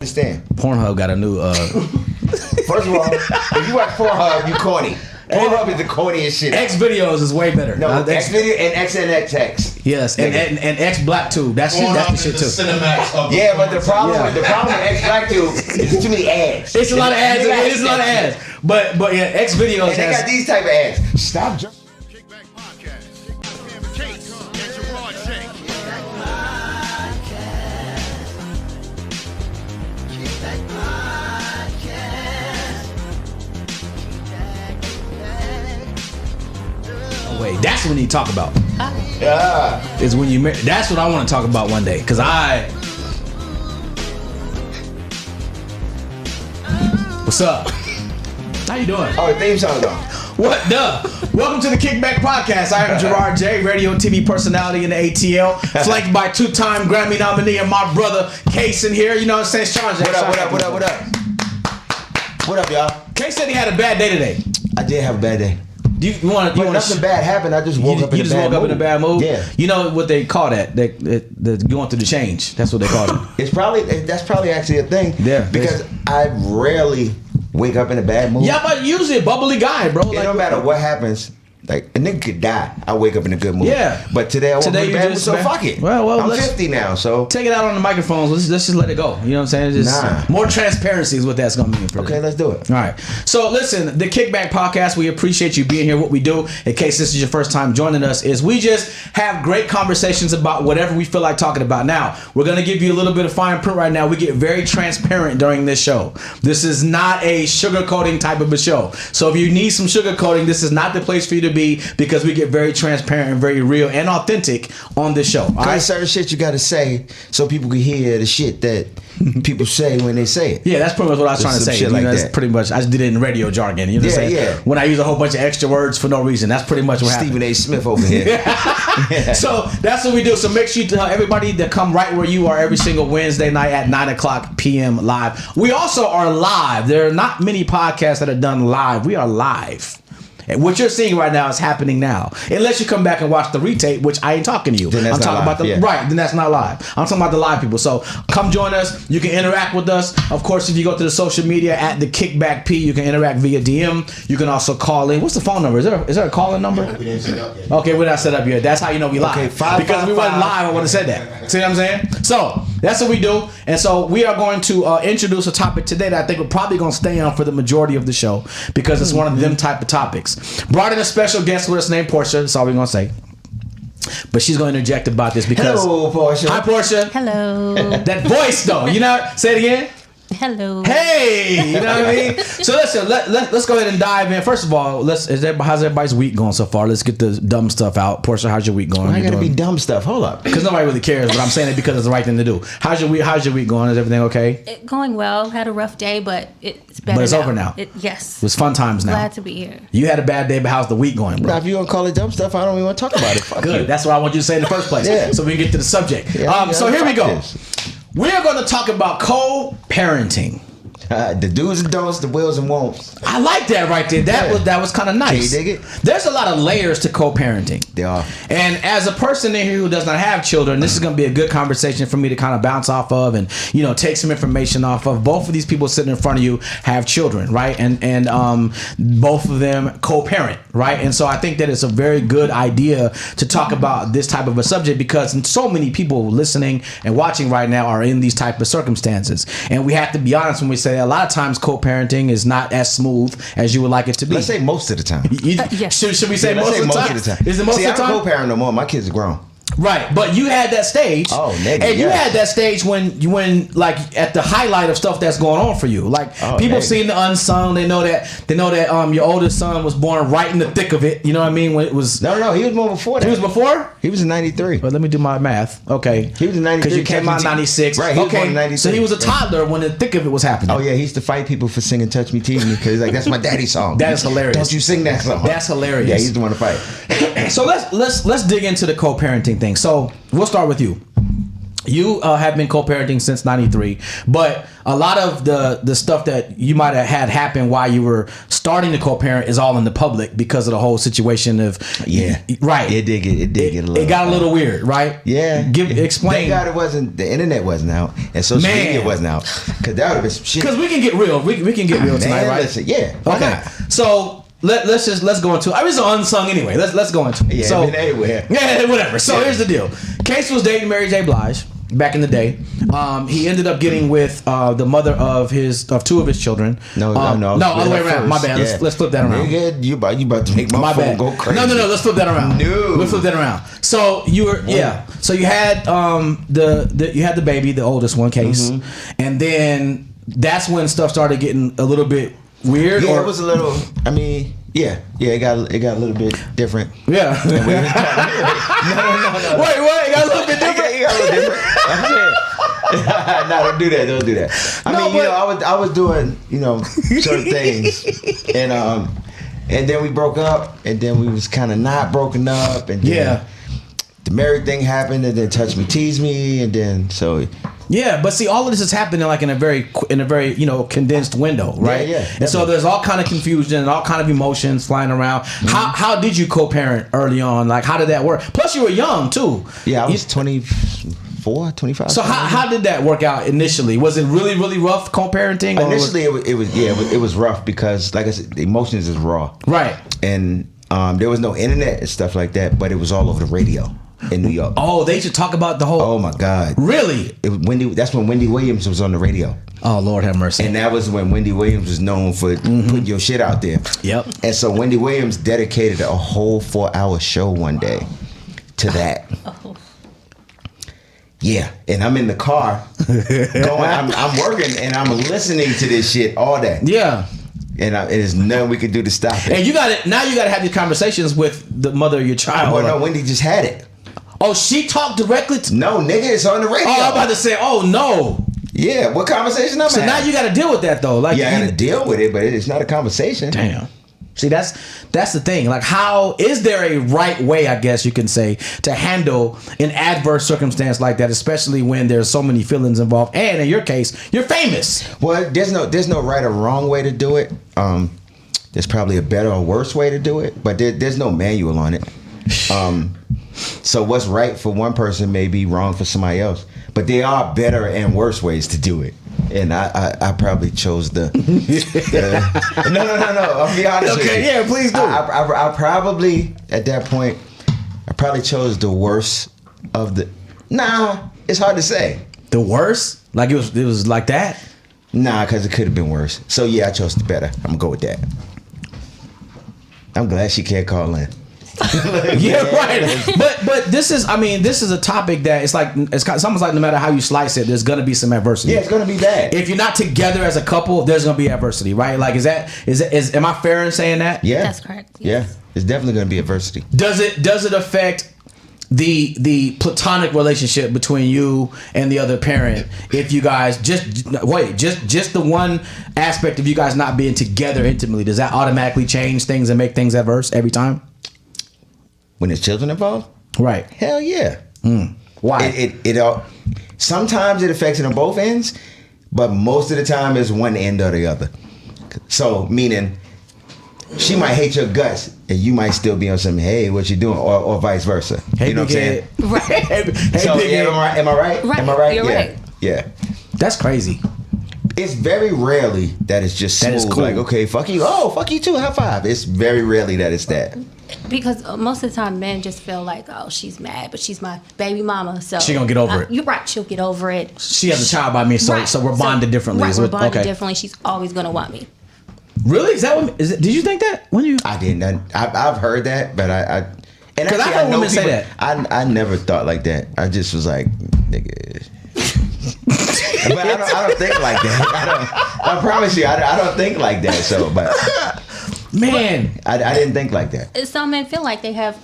Understand? Pornhub got a new. First of all, if you watch Pornhub, you corny. Pornhub is the corniest shit. X videos is way better. No, X video and XNXX. Yes, and X Black Tube. That's the shit too. Yeah, but the problem with X Black Tube is too many ads. It's a lot of ads. It is a lot of ads. But yeah, X videos. And they got these type of ads. Stop. Kickback Podcast. Case Jarard J. Wait, that's what we need to talk about. Yeah. Is when you. That's what I want to talk about one day. Cause What's up? How you doing? Oh, the theme song though. What the? Welcome to the Kickback Podcast. I am Jarard J, radio and TV personality in the ATL, flanked by two-time Grammy nominee and my brother Case in here. You know what I'm saying? What up? What up, y'all? Case said he had a bad day today. I did have a bad day. But nothing bad happened. I just woke up in a bad mood. You just woke up in a bad mood? Yeah. You know what they call that? The going through the change. That's what they call it. That's probably actually a thing. Yeah. Because I rarely wake up in a bad mood. Yeah, but usually a bubbly guy, bro. It don't matter what happens. Like, a nigga could die. I wake up in a good mood. Yeah. But today I woke up in a bad mood, so fuck it. Well, I'm 50 now, so. Take it out on the microphones. Let's just let it go. You know what I'm saying? More transparency is what that's going to mean for Okay, them. let's do it. All right. So, listen, the Kickback Podcast, we appreciate you being here. What we do, in case this is your first time joining us, is we just have great conversations about whatever we feel like talking about. Now, we're going to give you a little bit of fine print right now. We get very transparent during this show. This is not a sugarcoating type of a show. So, if you need some sugarcoating, this is not the place for you to be, because we get very transparent and very real and authentic on this show. All right, certain shit you got to say so people can hear the shit that people say when they say it. Yeah, that's pretty much what I was trying to say. Shit like that's that. pretty much. I just did it in radio jargon. You know what I'm saying? Yeah. When I use a whole bunch of extra words for no reason, that's pretty much what happened. Stephen A. Smith over here. So that's what we do. So make sure you tell everybody to come right where you are every single Wednesday night at 9:00 p.m. live. We also are live. There are not many podcasts that are done live. We are live. What you're seeing right now is happening now. Unless you come back and watch the retape, which I ain't talking to you. Then that's I'm talking not live, about right. Then that's not live. I'm talking about the live people. So come join us. You can interact with us. Of course, if you go to the social media at the Kickback P, you can interact via DM. You can also call in. What's the phone number? Is there a call-in number? We didn't set up yet. Okay, we're not set up yet. That's how you know we live. Okay, because we wasn't live, I would have said that. See what I'm saying? So that's what we do. And so we are going to introduce a topic today that I think we're probably going to stay on for the majority of the show, because it's one of them type of topics. Brought in a special guest with us named Porsha. That's all we're going to say. But she's going to interject about this because... Hello, Porsha. Hi, Porsha. Hello. That voice, though. You know, say it again. Hello. Hey, you know what I mean? So listen, let's go ahead and dive in. First of all, how's everybody's week going so far? Let's get the dumb stuff out. Porsha, how's your week going? I gotta be dumb stuff. Hold up. Because nobody really cares, but I'm saying it because it's the right thing to do. How's your week going? Is everything okay? Going well. Had a rough day, but it's better. But it's now. over now. Yes. It was fun times now. Glad to be here. You had a bad day, but how's the week going, bro? Now, if you gonna call it dumb stuff, I don't even want to talk about it. Fuck Good. you. That's what I want you to say in the first place. Yeah. So we can get to the subject. Yeah, so here we go. this. We're going to talk about co-parenting. The do's and don'ts, the wills and won'ts. I like that right there. That was kind of nice. Can you dig it? There's a lot of layers to co-parenting. There are. And as a person in here who does not have children, this is going to be a good conversation for me to kind of bounce off of and, you know, take some information off of. Both of these people sitting in front of you have children, right? And both of them co-parent, right? And so I think that it's a very good idea to talk about this type of a subject, because so many people listening and watching right now are in these type of circumstances. And we have to be honest when we say that a lot of times co-parenting is not as smooth as you would like it to be. Let's say most of the time. Yes. Should we say most of the time? Is it most of the time? I don't co-parent no more. My kids are grown. Right, but you had that stage. Oh, nigga, and you had that stage when like at the highlight of stuff that's going on for you. Like people have seen the unsung. They know that your oldest son was born right in the thick of it. You know what I mean? When it was No, he was born before that. He was before? He was in 93. Well, let me do my math. Okay. He was in 93. Because you came out in 96. Right, he was born in 93. So he was a toddler when the thick of it was happening. Oh yeah, he used to fight people for singing "Touch Me, Tease Me" because like that's my daddy's song. That is hilarious. Don't you sing that song? That's hilarious. Yeah, he's the one to fight. So let's dig into the co-parenting thing. So we'll start with you. You have been co-parenting since '93, but a lot of the stuff that you might have had happen while you were starting to co-parent is all in the public because of the whole situation of right. It did get a little. It got a little weird, right? Yeah. Explain. Thank God the internet wasn't out and social media wasn't out, because that would have been some shit. Because we can get real. We can get real tonight, right? Listen, yeah. Why not? So. Let's go into it. I mean, it's unsung anyway. Let's go into it. Yeah, so, anywhere. Yeah, whatever. So here's the deal. Case was dating Mary J. Blige back in the day. He ended up getting with the mother of two of his children. No, all the way around. My bad. Yeah. Let's flip that around. Nigga, you about to make my phone bad. go crazy. No. Let's flip that around. No. Let's flip that around. So you were So you had you had the baby, the oldest one, Case, and then that's when stuff started getting a little bit weird. Yeah, it was a little. I mean, it got a little bit different. Yeah. No. Wait, what? It got a little bit different. It got a little different. No, don't do that. I mean, I was doing, certain things, and then we broke up, and then we was kind of not broken up, and then the married thing happened, and then touch me, tease me, and then so. Yeah, but see, all of this is happening like in a very condensed window, right? Yeah. And so there's all kind of confusion and all kind of emotions flying around. How did you co-parent early on? Like, how did that work? Plus, you were young too. Yeah, I was 24, 25. So how did that work out initially? Was it really, really rough co-parenting? Initially, it was rough because, like I said, the emotions is raw, right? And there was no internet and stuff like that, but it was all over the radio in New York. Oh, they should talk about the whole. Oh my God! Really? It was that's when Wendy Williams was on the radio. Oh, Lord have mercy! And that was when Wendy Williams was known for putting your shit out there. Yep. And so Wendy Williams dedicated a whole 4-hour show one day to that. Oh. Yeah, and I'm in the car going. I'm working and I'm listening to this shit all day. Yeah. And there's nothing we could do to stop it. And you got it. Now you got to have these conversations with the mother of your child. Oh no, Wendy just had it. Oh, she talked directly to... No, nigga, it's on the radio. Oh, I'm about to say, oh, no. Yeah, what conversation I'm So having? now you got to deal with that, though. Like, I got to deal with it, but it's not a conversation. Damn. See, that's the thing. Like, how... Is there a right way, I guess you can say, to handle an adverse circumstance like that, especially when there's so many feelings involved? And in your case, you're famous. Well, there's no right or wrong way to do it. There's probably a better or worse way to do it, but there's no manual on it. So what's right for one person may be wrong for somebody else. But there are better and worse ways to do it. And I probably chose the... No. I'll be honest with you. Okay, yeah, please do. I probably, at that point, I probably chose the worst of the... Nah, it's hard to say. The worst? Like it was like that? Nah, because it could have been worse. So yeah, I chose the better. I'm going to go with that. I'm glad she can't call in. Yeah, right. But this is a topic that it's almost like no matter how you slice it, there's gonna be some adversity. Yeah, it's gonna be bad. If you're not together as a couple, there's gonna be adversity, right? Like, am I fair in saying that? Yeah, that's correct. Yes. Yeah, it's definitely gonna be adversity. Does it affect the platonic relationship between you and the other parent if you guys just the one aspect of you guys not being together intimately? Does that automatically change things and make things adverse every time? When there's children involved? Right. Hell yeah. Why? It sometimes it affects it on both ends, but most of the time it's one end or the other. So meaning she might hate your guts and you might still be on some, hey, what you doing? Or vice versa. Hey, you know what I'm saying? Right. Hey, so am I right? Right. Am I right? You're yeah. right. Yeah. That's crazy. It's very rarely that it's just smooth. That is cool. Like, okay, fuck you. Oh, fuck you too. High five. It's very rarely that it's that. Because most of the time men just feel like, oh, she's mad, but she's my baby mama, so she gonna get over it. You're right, she'll get over it. She has a child by me, so we're bonded differently. Right, we're bonded okay. differently. She's always gonna want me. Really? Is that what? Is it? Did you think that when you? I didn't. I've heard that, but because I've heard women say that. I never thought like that. I just was like, nigga. But I don't think like that. I promise you, I don't think like that. So, but man, I didn't think like that. Some men feel like they have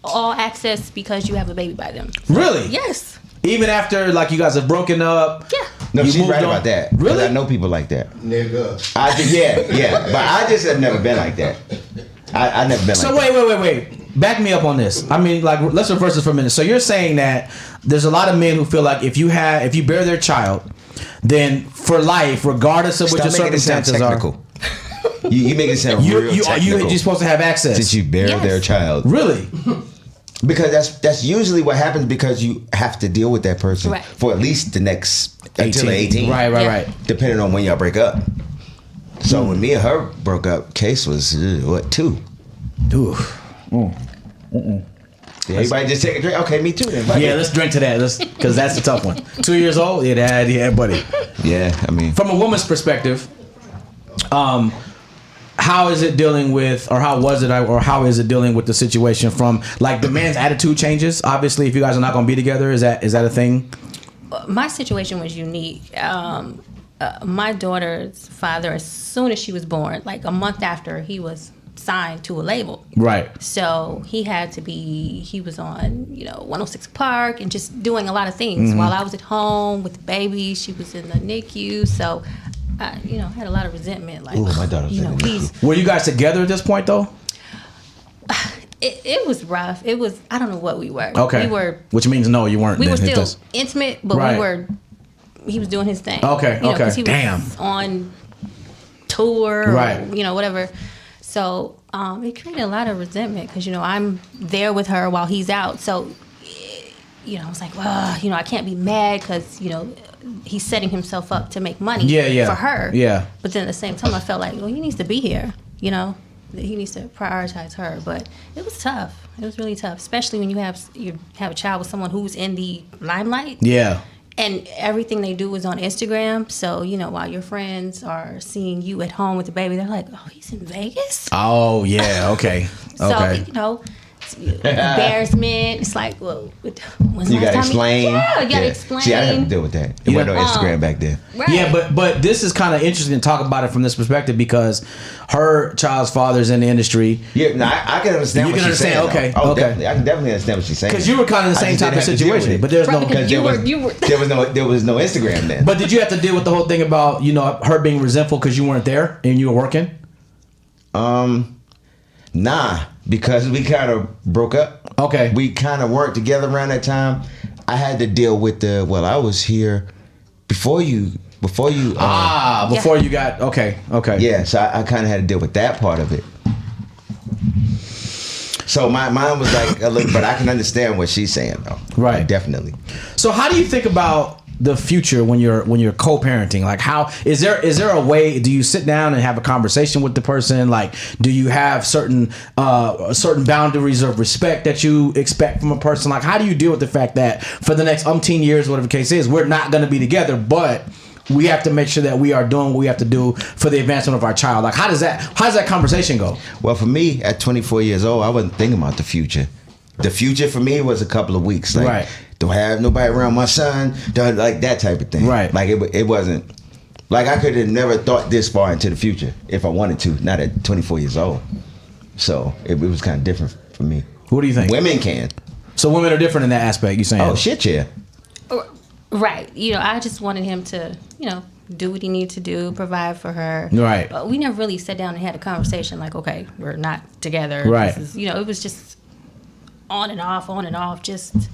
all access because you have a baby by them. Really? Yes. Even after like you guys have broken up. Yeah. No, you she's right on. about that. Really? I know people like that. Nigga. Yeah. But I just have never been like that. I never been so like that. So wait. back me up on this. I mean, like, let's reverse this for a minute. So you're saying that there's a lot of men who feel like if you bear their child, then for life, regardless of what your circumstances are, you make it sound real technical. you're supposed to have access since you bear their child. Really? Because that's usually what happens, because you have to deal with that person for at least the next 18. Until 18. Right. Depending on when y'all break up. So when me and her broke up, Case was 2. Ooh. Everybody just take a drink. Okay, me too then. Yeah, let's drink to that. Because that's the tough one. 2 years old? Yeah, buddy. Yeah, I mean, from a woman's perspective, how is it dealing with, or how was it, or how is it dealing with the situation from, like, the man's attitude changes? Obviously, if you guys are not going to be together, is that a thing? My situation was unique. My daughter's father, as soon as she was born, like a month after, he was signed to a label. Right. So he was on, 106 Park and just doing a lot of things while I was at home with the baby. She was in the NICU. So, I had a lot of resentment. Like, my daughter was in the NICU. Were you guys together at this point, though? It was rough. It was, I don't know what we were. Okay. We were. Which means no, you weren't. We were still intimate, but right. He was doing his thing. Okay, okay. 'Cause he was on tour, right? Or, whatever. So it created a lot of resentment because I'm there with her while he's out. So I was like, well, I can't be mad because he's setting himself up to make money for her. Yeah. But then at the same time, I felt like, well, he needs to be here. He needs to prioritize her. But it was tough. It was really tough, especially when you have a child with someone who's in the limelight. Yeah. And everything they do is on Instagram. So, while your friends are seeing you at home with the baby, they're like, oh, he's in Vegas? Oh, yeah. Okay. So, embarrassment. It's like, well, when's you got to explain. Yeah, you got to explain. See, I didn't have to deal with that. It wasn't no Instagram back then. Right. Yeah, but this is kind of interesting to talk about it from this perspective because her child's father's in the industry. Yeah, no, I can understand what she's saying. Okay, okay. Definitely. I can definitely understand what she's saying. Because you were kind of in the same type of situation, but there's no because there was no Instagram then. But did you have to deal with the whole thing about her being resentful because you weren't there and you were working? Nah, because we kind of broke up. Okay. We kind of worked together around that time. I had to deal with I was here before you. Before you got, okay. Yeah, so I kind of had to deal with that part of it. So mine was like a little, but I can understand what she's saying though. Right. Like, definitely. So how do you think about the future when you're co-parenting? Like, how is there a way? Do you sit down and have a conversation with the person? Like, do you have certain boundaries of respect that you expect from a person? Like, how do you deal with the fact that for the next umpteen years, whatever the case is, we're not going to be together, but we have to make sure that we are doing what we have to do for the advancement of our child? Like, how does that conversation go? Well, for me, at 24 years old, I wasn't thinking about the future. The future for me was a couple of weeks. Like, right. Don't have nobody around my son. Don't, like that type of thing. Right. Like it wasn't. Like I could have never thought this far into the future if I wanted to. Not at 24 years old. So it was kind of different for me. What do you think? Women can. So women are different in that aspect. You saying? Oh shit, yeah. Right. I just wanted him to, do what he needed to do, provide for her. Right. But we never really sat down and had a conversation like, okay, we're not together. Right. This is, it was just on and off, just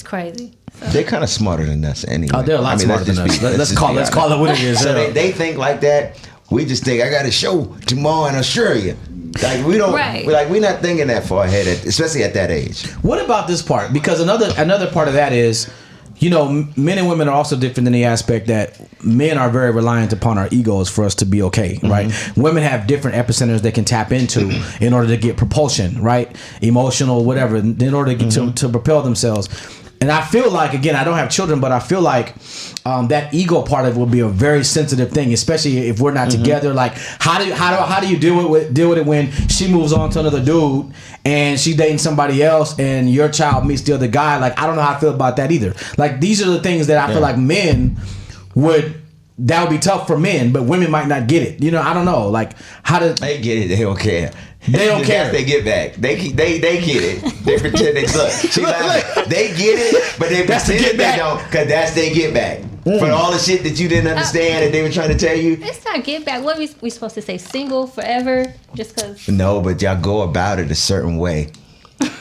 crazy. So. They're kind of smarter than us anyway. Oh, they're a lot smarter than us. Let's call it what it is. So they think like that. We just think I got a show tomorrow in Australia. Like we don't. Right. We're not thinking that far ahead, especially at that age. What about this part? Because another part of that is, men and women are also different in the aspect that men are very reliant upon our egos for us to be okay, right? Mm-hmm. Women have different epicenters they can tap into in order to get propulsion, right? Emotional, whatever, in order to get to propel themselves. And I feel like, again, I don't have children, but I feel like that ego part of it will be a very sensitive thing, especially if we're not together. Like, how do you deal with it when she moves on to another dude and she's dating somebody else and your child meets the other guy? Like, I don't know how I feel about that either. Like, these are the things that I feel like that would be tough for men, but women might not get it. I don't know. Like, how do they get it? They don't care. They don't care. They get back. They get it. They pretend they look. They get it, but they pretend they don't, because that's their get back. For all the shit that you didn't understand and they were trying to tell you. It's not get back. What are we supposed to say? Single forever? Just because? No, but y'all go about it a certain way.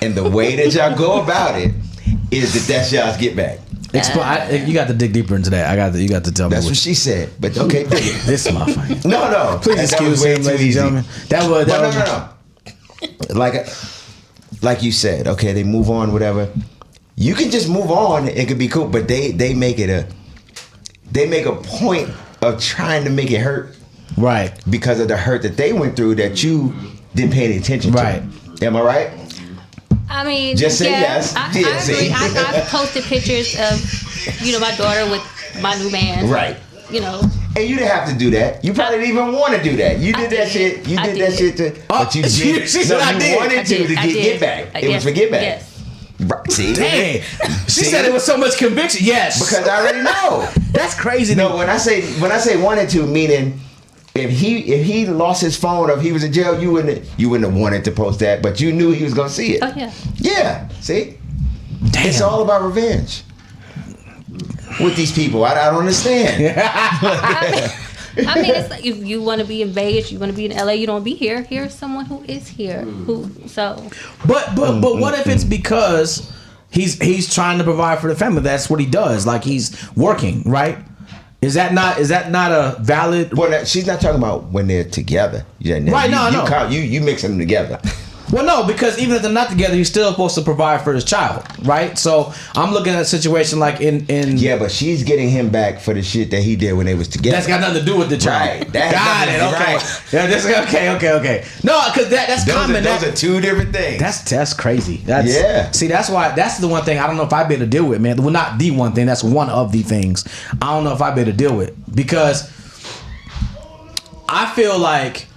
And the way that y'all go about it is that's y'all's get back. You got to dig deeper into that. You got to tell me. That's what she said. But okay, dig it. This motherfucker. No. Please excuse me, ladies and gentlemen. No. Like you said, okay, they move on, whatever. You can just move on. It could be cool, but they make a point of trying to make it hurt, right? Because of the hurt that they went through that you didn't pay any attention right. to. Am I right? I mean, just say yes. I agree. I've posted pictures of, my daughter with my new man. Right. And you didn't have to do that. You probably didn't even want to do that. You did that shit. You did that shit to. But you did. You wanted to get back. It was for get back. Yes. Right. See? Dang. She said it with so much conviction. Yes. Because I already know. That's crazy. No, when I say wanted to, meaning if he lost his phone or if he was in jail, you wouldn't have wanted to post that, but you knew he was gonna see it. Oh yeah. Yeah. See? Damn. It's all about revenge. With these people, I don't understand. I mean, it's like if you want to be in Vegas, you want to be in LA, you don't be here. Here's someone who is here. But what if it's because he's trying to provide for the family? That's what he does. Like he's working, right? Is that not a valid? Well, she's not talking about when they're together. Right? No. You mixing them together. Well, no, because even if they're not together, he's still supposed to provide for his child, right? So I'm looking at a situation like in yeah, but she's getting him back for the shit that he did when they was together. That's got nothing to do with the child. Right. Got it. Okay. Right. Yeah. Okay. No, because that's common. Those are two different things. That's crazy. See, that's why. That's the one thing I don't know if I'd be able to deal with, man. Well, not the one thing. That's one of the things I don't know if I'd be able to deal with, because I feel like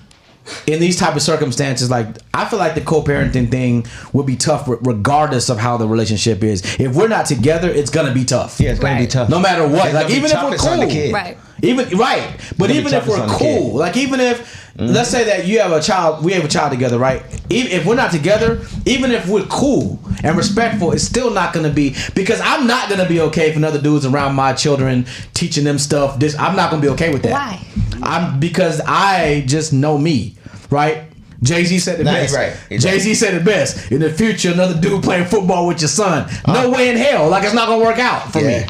in these type of circumstances, like I feel like the co-parenting thing would be tough regardless of how the relationship is. If we're not together, it's gonna be tough. Yeah, it's gonna be tough. No matter what. Like even if we're cool, right? Even if we're cool, like even if let's say that you have a child, we have a child together, right? If we're not together, even if we're cool and respectful, it's still not gonna be, because I'm not gonna be okay if another dude's around my children teaching them stuff. I'm not gonna be okay with that. Why? Because I just know me. Right? Jay-Z said it best. Right. Jay-Z said it best. In the future, another dude playing football with your son. No way in hell. Like, it's not going to work out for me.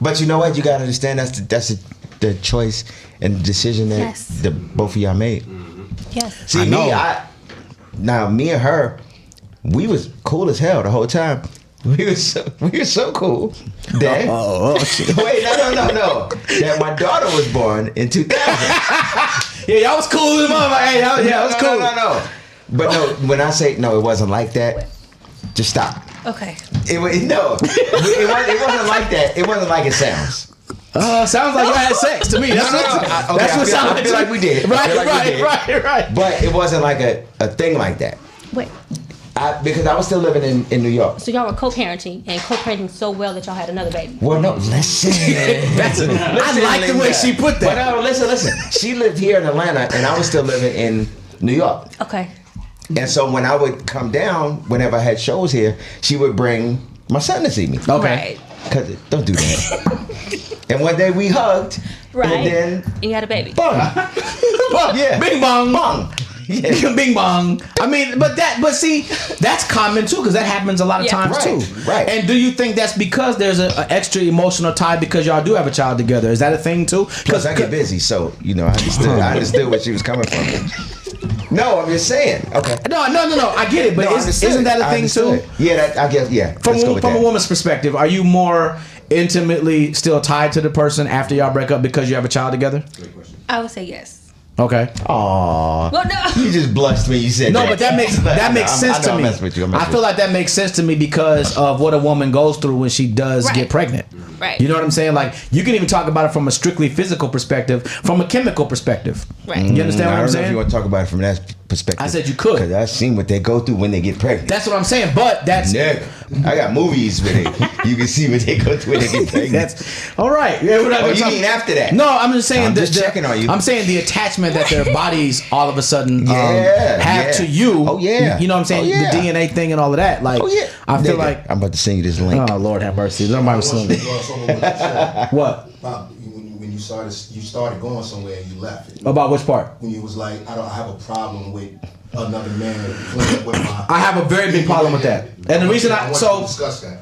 But you know what? You got to understand that's the choice and the decision that both of y'all made. Yes. See, me and her, we was cool as hell the whole time. We were so cool that wait, no. That my daughter was born in 2000. Yeah, y'all was cool as motherfucker. Hey, it was cool. No. But no, when I say no, it wasn't like that. Just stop. Okay. It wasn't like that. It wasn't like it sounds. Sounds like you had sex to me. That's what sounds like. I feel like we did. Right. But it wasn't like a thing like that. Wait. Because I was still living in New York. So y'all were co-parenting and co-parenting so well that y'all had another baby. Well, no, listen. I like the way she put that. But no, listen. She lived here in Atlanta, and I was still living in New York. Okay. And so when I would come down, whenever I had shows here, she would bring my son to see me. Okay. Because don't do that. And one day we hugged. Right. And then. And you had a baby. Bong. Yeah. Bing bong. Bong. Yeah. Bing bong. I mean, but see, that's common too, because that happens a lot of times too. Right. And do you think that's because there's an extra emotional tie because y'all do have a child together? Is that a thing too? Because I get busy, so I understood where she was coming from. No, I'm just saying. Okay. No. I get it, but isn't that a thing too? Yeah, I guess. Yeah. From a woman's perspective, are you more intimately still tied to the person after y'all break up because you have a child together? I would say yes. Okay. Aww. Well, no. You just blushed when you said that. No, but that makes sense to me. I feel like that makes sense to me because of what a woman goes through when she does get pregnant. Right. You know what I'm saying? Like, you can even talk about it from a strictly physical perspective, from a chemical perspective. Right. You understand what I'm saying? I don't know if you want to talk about it from that perspective. I said you could. Because I've seen what they go through when they get pregnant. That's what I'm saying, but that's... Nigga. I got movies where you can see what they go through when they get pregnant. That's... All right. Yeah, you mean after that? No, I'm just saying... I'm just checking on you. I'm saying the attachment that their bodies all of a sudden have to you. Oh, yeah. You know what I'm saying? The DNA thing and all of that. Like, I feel like... I'm about to send you this link. Oh, Lord have mercy. Nobody was sending it. What? When you started going somewhere and you left it. About which part? When you was like, I have a problem with another man playing with my. I have a very big problem with that, and the reason I want to discuss that.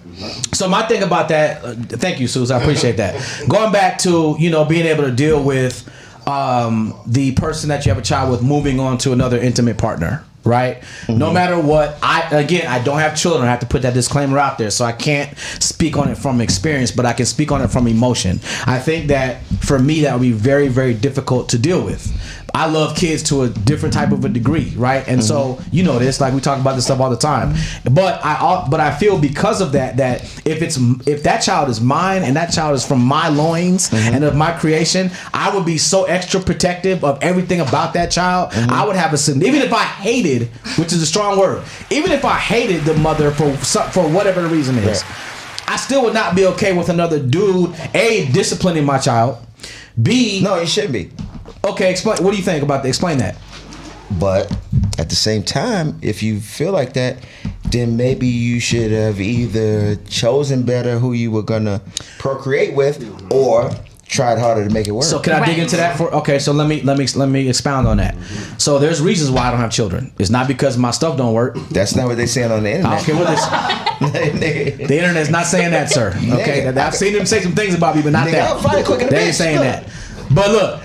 So my thing about that, thank you, Suze, I appreciate that. Going back to being able to deal with the person that you have a child with moving on to another intimate partner. Right? Mm-hmm. No matter what, I don't have children. I have to put that disclaimer out there, so I can't speak on it from experience, but I can speak on it from emotion. I think that for me, that would be very, very difficult to deal with. I love kids to a different type of a degree, right? And so this, like we talk about this stuff all the time. But I feel because of that if that child is mine and that child is from my loins and of my creation, I would be so extra protective of everything about that child. I would have even if I hated, which is a strong word, even if I hated the mother for whatever the reason is, I still would not be okay with another dude A, disciplining my child, B, No, you shouldn't be. okay, explain. What do you think about that? Explain that. But at the same time, if you feel like that, then maybe you should have either chosen better who you were gonna procreate with, or tried harder to make it work. So can I dig into that so let me expound on that. So there's reasons why I don't have children. It's not because my stuff don't work. That's not what they're saying on the internet. I don't care what the internet's not saying that, sir. Okay, Nigga, I've seen them say some things about me, but not Nigga, that. I'll find it quick in the They ain't bitch. saying Look. that. But look,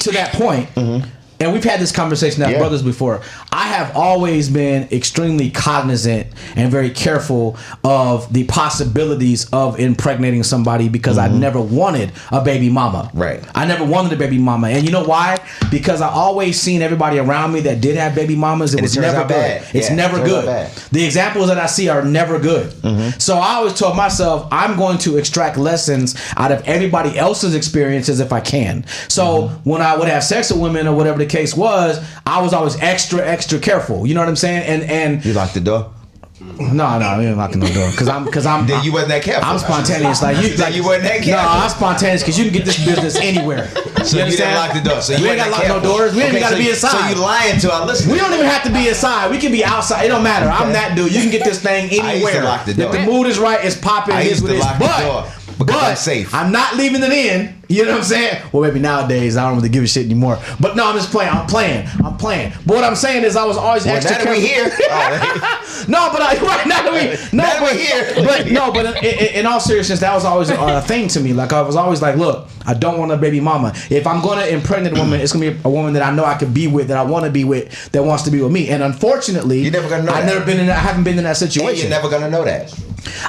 to that point, and we've had this conversation as brothers before, I have always been extremely cognizant and very careful of the possibilities of impregnating somebody because I never wanted a baby mama. Right. I never wanted a baby mama. And you know why? Because I always seen everybody around me that did have baby mamas. It was turns never out good. bad. It's Yeah, never turns out good. bad. The examples that I see are never good. So I always told myself, I'm going to extract lessons out of everybody else's experiences if I can. So when I would have sex with women or whatever the case was, I was always extra careful. You know what I'm saying? And You locked the door. no, we ain't locking no door because I'm Then you wasn't that careful. I'm spontaneous. Like you wasn't that No, careful. I'm spontaneous because you can get this business anywhere. So you didn't lock the door. So you we ain't got wasn't to lock that no careful. doors. We ain't even got to be inside. So you lying to our listeners. We don't even have to be inside. We can be outside. It don't matter. I'm that dude. You can get this thing anywhere. I used to lock the door. If the mood is right, it's popping. I It is used what to it is. lock the door because I'm safe. I'm not leaving it in. You know what I'm saying? Well, maybe nowadays I don't really give a shit anymore. But no, I'm just playing. I'm playing. But what I'm saying is I was always Well, extra now that we careful. here. No, but now that we're here. But in all seriousness, that was always a thing to me. Like I was always like, look, I don't want a baby mama. If I'm going to impregnate a woman, it's going to be a woman that I know I could be with, that I want to be with, that wants to be with me. And unfortunately, You're never gonna know that. I haven't been in that And situation. you're never gonna know that.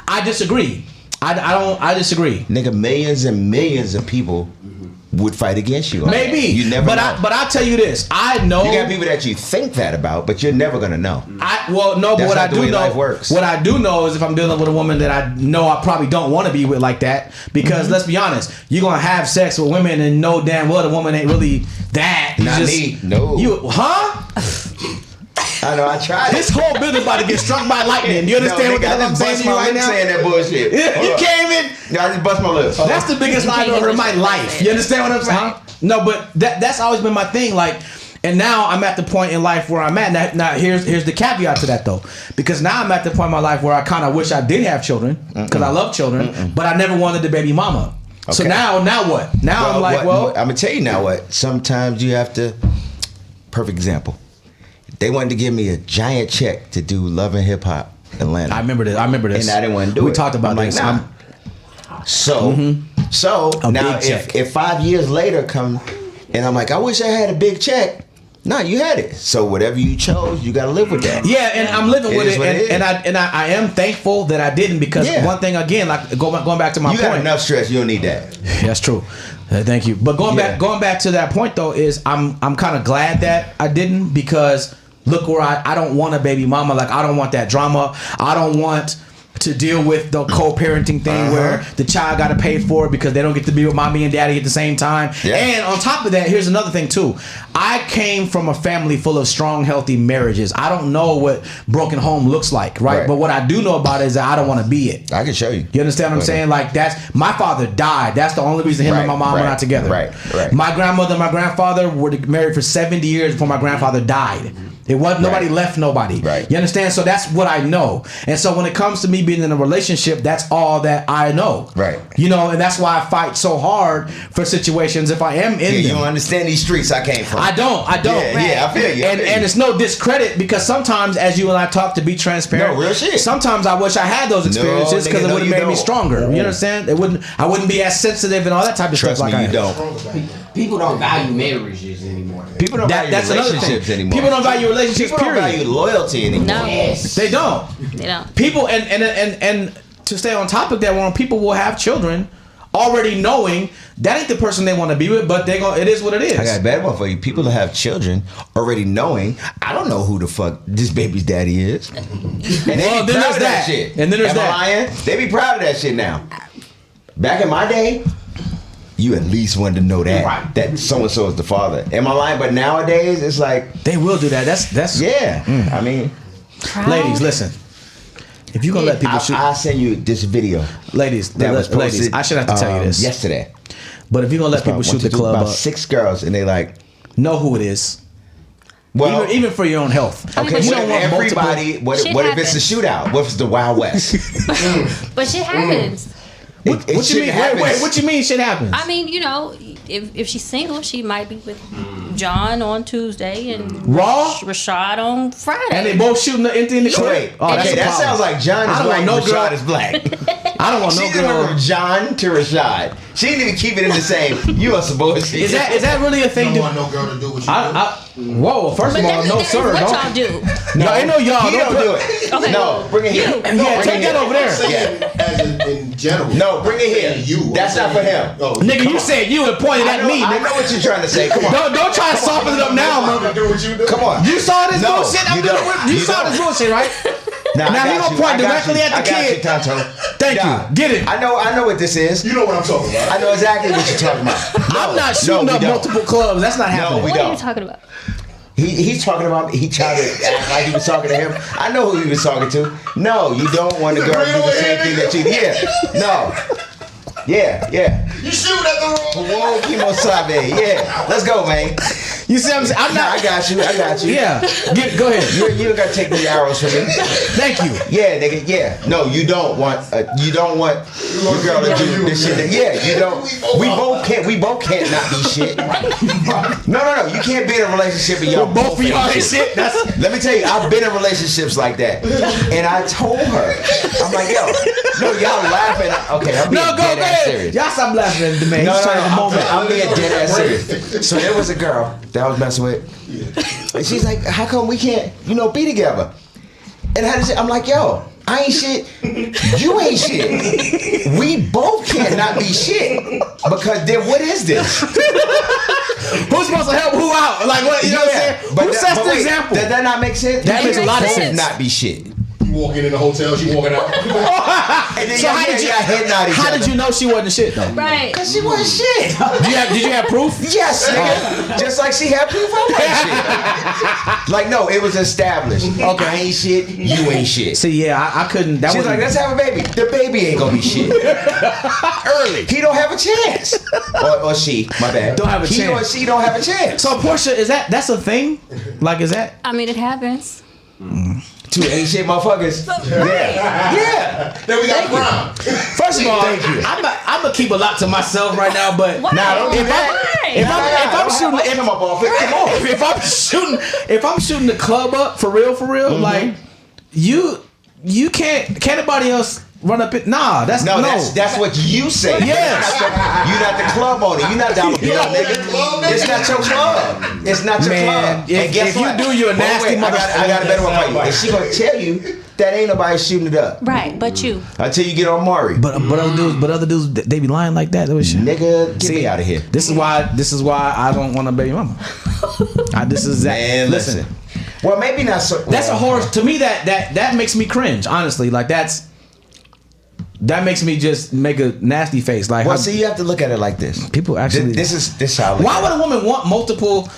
I disagree. I disagree. Nigga, millions and millions of people would fight against you. Maybe. You never know. But I'll tell you this. I know. You got people that you think that about, but you're never gonna know. But That's what not I the do way know, life works. what I do know is if I'm dealing with a woman that I know I probably don't want to be with like that, because let's be honest, you're gonna have sex with women and know damn well the woman ain't really that. You Not me. No. I know. I tried. This whole building about to get struck by lightning. Do you understand what the hell I'm saying to you right now? Saying that bullshit. You came in. Yeah, I just bust my lips. That's the biggest lie I've ever heard in my life. You understand what I'm saying? Right. No, but that's always been my thing. Like, and now I'm at the point in life where I'm at. Now here's the caveat to that though, because now I'm at the point in my life where I kind of wish I did have children because I love children, but I never wanted the baby mama. So Okay. now what? Now I'm like, I'm gonna tell you now what. Sometimes you have to. Perfect example. They wanted to give me a giant check to do Love and Hip Hop Atlanta. I remember this. And I didn't want to do it. We talked about I'm this. Like, nah. So A now big check. if 5 years later come and I'm like, I wish I had a big check. No, you had it. So whatever you chose, you got to live with that. Yeah, and I'm living It with is it, what it and is. I am thankful that I didn't because Yeah. one thing again, like going back to my You point. got enough stress. You don't need that. That's true. Thank you. But going Yeah. back to that point though is I'm kind of glad that I didn't because look where I don't want a baby mama. Like I don't want that drama. I don't want to deal with the co-parenting thing where the child got to pay for it because they don't get to be with mommy and daddy at the same time. Yeah. And on top of that, here's another thing too. I came from a family full of strong, healthy marriages. I don't know what broken home looks like, right? But what I do know about it is that I don't want to be it. I can show you. You understand what I'm saying? Like that's my father died. That's the only reason him and my mom were not together. Right. My grandmother and my grandfather were married for 70 years before my grandfather died. It wasn't nobody left nobody. Right. You understand? So that's what I know. And so when it comes to me being in a relationship, that's all that I know. Right. You know, and that's why I fight so hard for situations if I am in them. You don't understand these streets I came from. I don't. Yeah, I feel you. And it's no discredit because sometimes, as you and I talk, to be transparent, No, real shit. sometimes I wish I had those experiences because nigga, it no, would have you made me don't. stronger. You understand? I wouldn't be as sensitive and all that type of Trust stuff. me, Like you I am. don't. People don't value marriages anymore. People don't value That's another relationships thing. anymore. People don't value relationships. People don't Period. value loyalty anymore. No, They don't. they don't. People and to stay on top of that, when people will have children, already knowing that ain't the person they want to be with, but it is what it is. I got a bad one for you. People that have children already knowing, I don't know who the fuck this baby's daddy is. And they Well, be then proud there's of that. shit. And then there's Am I that. lying? They be proud of that shit now. Back in my day, you at least wanted to know that so and so is the father. Am I lying? But nowadays, it's like, They will do that. That's yeah. I mean, Ladies, listen. If you're gonna let people shoot, I'll send you this video ladies, that was posted. ladies, I should have to tell you this. Yesterday. But if you're gonna let people shoot the club about up, 6 girls, and they like, know who it is. well, Even for your own health. okay, You what don't if want everybody? What Shit if it's a shootout? What if it's the Wild West? But shit happens. What you shit mean? happens. Wait. What you mean? Shit happens. I mean, you know, if she's single, she might be with John on Tuesday and Raw? Rashad on Friday. And they both shooting the empty in the So clip. wait, Oh, that's okay, a that problem. sounds like John I is don't white, want no Rashad girl. is black. I don't want no She went girl. from John to Rashad. She didn't even keep it in the same. You are some bullshit. Is that really a You thing? don't want no girl to do what you do. Whoa! First but of all, that's, no that is sir, what don't. y'all do. No, ain't no y'all. He don't do it. Okay. No, bring it here. Yeah, No, take bring that it over there. Saying as in general. No, bring it here. You. That's not for him. Oh, Nigga, you said you and pointed I at know, me. I Nigga. know what you're trying to say. Come on. Don't try to soften it up now, mother. do what you do. Come on. You saw this No, bullshit. you don't. You You saw don't. this bullshit, right? Nah, Now I he got gonna you. point I got directly you. at the I got kid. you, Tonto. Thank Nah, you. Get it. I know what this is. You know what I'm talking about. I know exactly what you're talking about. I'm not shooting we up don't. multiple clubs. That's not happening. we What are you don't. talking about? He's talking about me. He tried to act like he was talking to him. I know who he was talking to. No, you don't want a girl to do the same thing that you. Yeah. No. Yeah. You shoot at the wrong. Whoa, Kimo Sabe. Yeah. Let's go, man. You see what I'm saying? I'm Nah, not. I got you. Yeah. Go ahead. You don't gotta take the arrows from me. Thank you. Yeah, nigga. Yeah. No, you don't want. You don't want your girl to do this shit. Yeah, you don't. We both can't. We both can't not be shit. No. You can't be in a relationship and y'all Both of y'all ain't ain't shit. That's Let me tell you, I've been in relationships like that, and I told her, I'm like, yo, no, y'all laughing. Okay, I'm being no. Go dead ass ahead. serious. Y'all stop laughing at the man. No, He's trying to moment. I'm being dead ass serious. So there was a girl that I was messing with, and she's like, how come we can't, be together? And I'm like, yo, I ain't shit. You ain't shit. We both can't not be shit. Because then what is this? Who's supposed to help who out? Like what? You know what I'm saying? Who sets the example? Does that not make sense? That makes a lot of Both sense. Not be shit. You walking in the hotel, she walking out. And then So how did you? head nod each How other. did you know she wasn't shit though? Right. Cause she wasn't shit. Did you have proof? Yes, nigga. Just like she had proof I wasn't shit. Like, no, it was established. Okay, I ain't shit, you ain't shit. See, yeah, I couldn't. That She's was like, let's have a baby. The baby ain't gonna be shit. Early. He don't have a chance. Or she, my bad. Don't have a he chance. Or she don't have a chance. So Porsha, that's a thing? Like, is that? I mean, it happens. Two ain't shit motherfuckers. Yeah. Then we got Brown. First of all, I'm gonna keep a lot to myself right now, but Why? Nah, don't do if that. I'm shooting, Don't come up off it. Come on. if I'm shooting the club up for real, like you can't nobody else run up it. Nah, that's No, that's what you say. Yes. You're not the club owner. You're not dollar bill, nigga. It's not your club. It's not your Man, club. if- And guess if you what? do, you're a nasty I got a better one for you. And she gonna tell you that ain't nobody shooting it up Right, but you. until you get on Maury. But other dudes, they be lying like that. Nigga, get me out of here. This is why I don't want a baby mama. This is that. Man, listen. Well, maybe not so. That's a horror to me. That makes me cringe. Honestly, like that makes me just make a nasty face. Like, Well, see, you have to look at it like this. people actually. This is how. I look Why at would a woman want multiple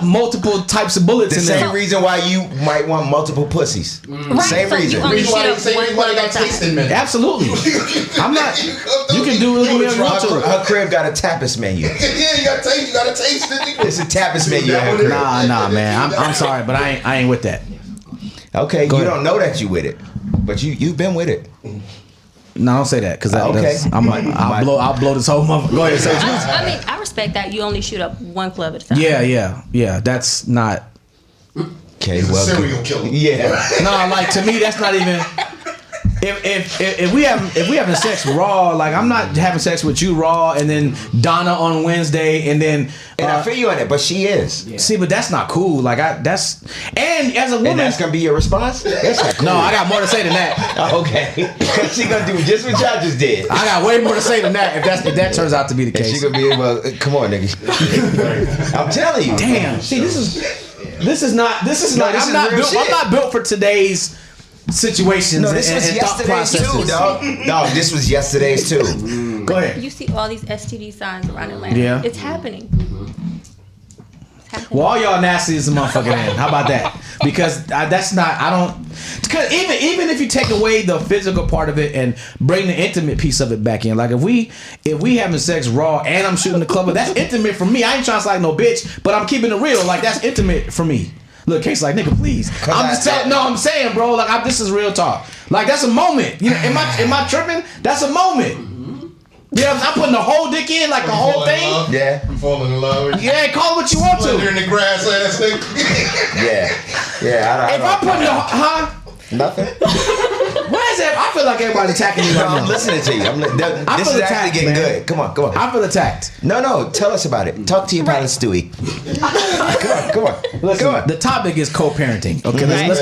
multiple types of bullets The in same there. reason why you might want multiple pussies. Right, Same so you reason. only Reason why shoot they say up one everybody club got at a tasting time. menu. Absolutely. I'm not. You can do what you want to. Her crib got a tapas menu. Yeah, you gotta taste it. It's a tapas menu. at her crib. Nah, man. I'm sorry, but I ain't with that. Okay, Go you ahead. don't know that you with it, but you've been with it. No, don't say that because Okay. I'll blow this whole motherfucker. Go ahead, say it. I mean, I respect that you only shoot up one club at a time. Yeah. That's not. Okay, He's a well, serial killer. yeah. No, like to me, that's not even. If we having sex raw, like I'm not having sex with you raw, and then Donna on Wednesday, and then And I feel you on it, but she is. see, but that's not cool. Like and as a woman, And that's gonna be your response? That's not cool. no, I got more to say than that. Okay. Because she gonna do just what y'all just did. I got way more to say than that. If that turns out to be the And she case. gonna be able. Come on, nigga. I'm telling you. Damn. See, this is not. this I'm is not real built. shit. I'm not built for today's situations. No, this and, was and thought yesterday's processes. too, dog. Dog, this was yesterday's too. Go ahead. You see all these STD signs around Atlanta. Yeah. It's happening. It's happening. Well, all y'all nasty as a motherfucker, man. How about that? Because that's not. I don't. Because even if you take away the physical part of it and bring the intimate piece of it back in, like if we having sex raw and I'm shooting the club, that's intimate for me. I ain't trying to like no bitch, but I'm keeping it real. Like that's intimate for me. Look, Case like nigga, please. I'm just telling. No, I'm saying, bro. Like this is real talk. Like that's a moment. You know, am I tripping? That's a moment. Yeah, I'm putting the whole dick in, like the whole thing. Yeah. I'm falling in love with you. Yeah, call it what you want Slender to. in the grass ass nigga. Yeah. If I'm putting the nothing. why is that? I feel like everybody's attacking me No, right I'm now. listening to you. I This feel is attacked, actually getting man. good. Come on. I feel attacked. No, tell us about it. Talk to your pilot, Stewie. Come on. Listen, the topic is co-parenting. Okay, let's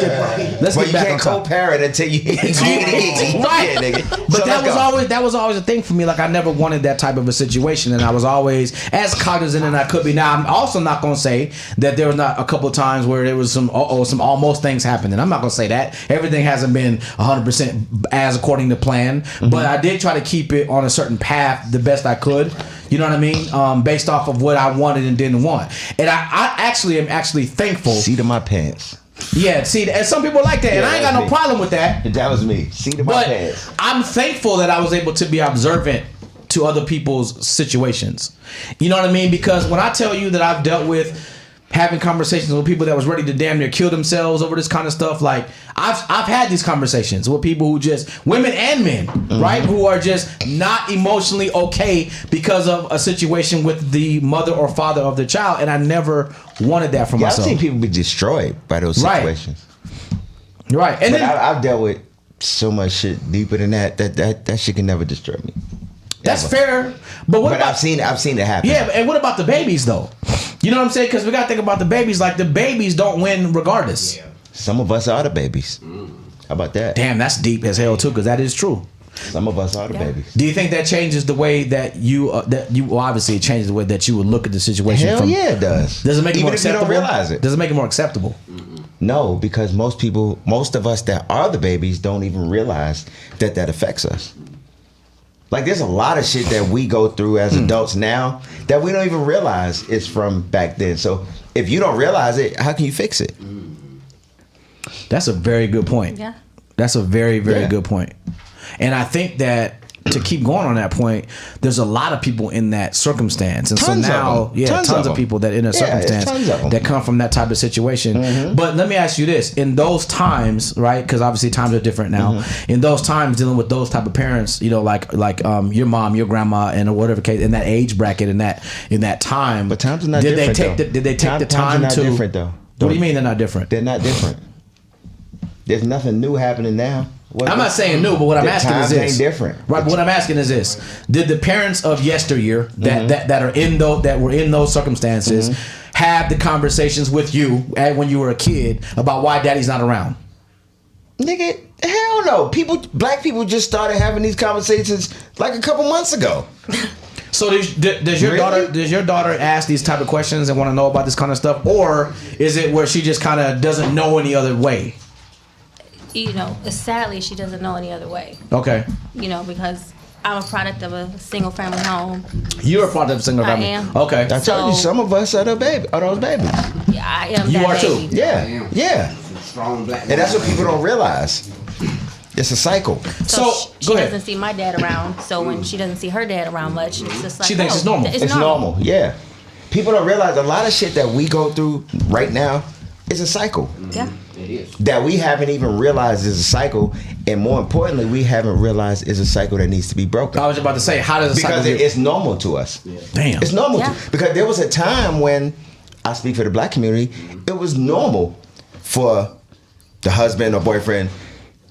But get you back on can't topic. co-parent until you Right. Yeah, nigga. But So that let's was go. always a thing for me. Like I never wanted that type of a situation, and I was always as cognizant as I could be. Now I'm also not gonna say that there was not a couple of times where there was some almost things happening. I'm not gonna say that everything hasn't been 100% as according to plan, but I did try to keep it on a certain path the best I could. You know what I mean? Based off of what I wanted and didn't want, and I actually am thankful. Seat of my pants. Yeah, see, and some people like that, and I ain't got no that's me. problem with that. That was me. Seat of my But pants. I'm thankful that I was able to be observant to other people's situations. You know what I mean? Because when I tell you that I've dealt with having conversations with people that was ready to damn near kill themselves over this kind of stuff, like I've had these conversations with people who just women and men, right, who are just not emotionally okay because of a situation with the mother or father of the child, and I never wanted that for Yeah, I've myself. seen people be destroyed by those Right. situations. Right, and But then I've dealt with so much shit deeper than that. That shit can never destroy me. that's Ever. fair. But what But about I've seen it happen. Yeah, and what about the babies though? You know what I'm saying? Because we gotta think about the babies. Like the babies don't win regardless. Yeah. Some of us are the babies. How about that? Damn, that's deep as hell too. Because that is true. Some of us are the babies. Do you think that changes the way that you well, obviously it changes the way that you would look at the situation? Hell from, yeah, it does. Does it make it Even more if you acceptable? don't realize it. Does it make it more acceptable? No, because most of us that are the babies don't even realize that affects us. Like there's a lot of shit that we go through as adults now that we don't even realize is from back then. So if you don't realize it, how can you fix it? That's a very good point. Yeah. That's a very, very Yeah. good point. And I think that to keep going on that point, there's a lot of people in that circumstance. And Tons so of now, them. yeah, tons of them. people that in a Yeah, it's tons of circumstance them. that come from that type of situation. But let me ask you this. In those times, right, because obviously times are different now. In those times dealing with those type of parents, you know, like your mom, your grandma, and whatever case, in that age bracket, in that time. But times are not did different, they take though. Did they take the Times time are not to different, though. What do you mean they're not different? They're not different. There's nothing new happening now. I'm not saying new, but what I'm The asking is times this. ain't different. Right, but what I'm asking is this. Did the parents of yesteryear that are in those that were in those circumstances have the conversations with you when you were a kid about why daddy's not around? Nigga, hell no. Black people just started having these conversations like a couple months ago. So does your daughter ask these type of questions and want to know about this kind of stuff, or is it where she just kind of doesn't know any other way? You know, sadly, she doesn't know any other way. Okay. You know, because I'm a product of a single family home. You're a product of a single I family. am. Okay. I told you, some of us are those babies. Yeah, I am. You that are baby. too. Yeah, yeah. Strong black. And that's what people don't realize. It's a cycle. So, she go ahead. doesn't see my dad around. So when she doesn't see her dad around much, it's just like She thinks oh, it's normal. It's normal. Yeah. People don't realize a lot of shit that we go through right now is a cycle. Yeah. It is. That we haven't even realized is a cycle, and more importantly, we haven't realized is a cycle that needs to be broken. I was about to say, how does a Because cycle it's normal to us. Damn. It's normal Yeah. because there was a time when I speak for the black community, it was normal for the husband or boyfriend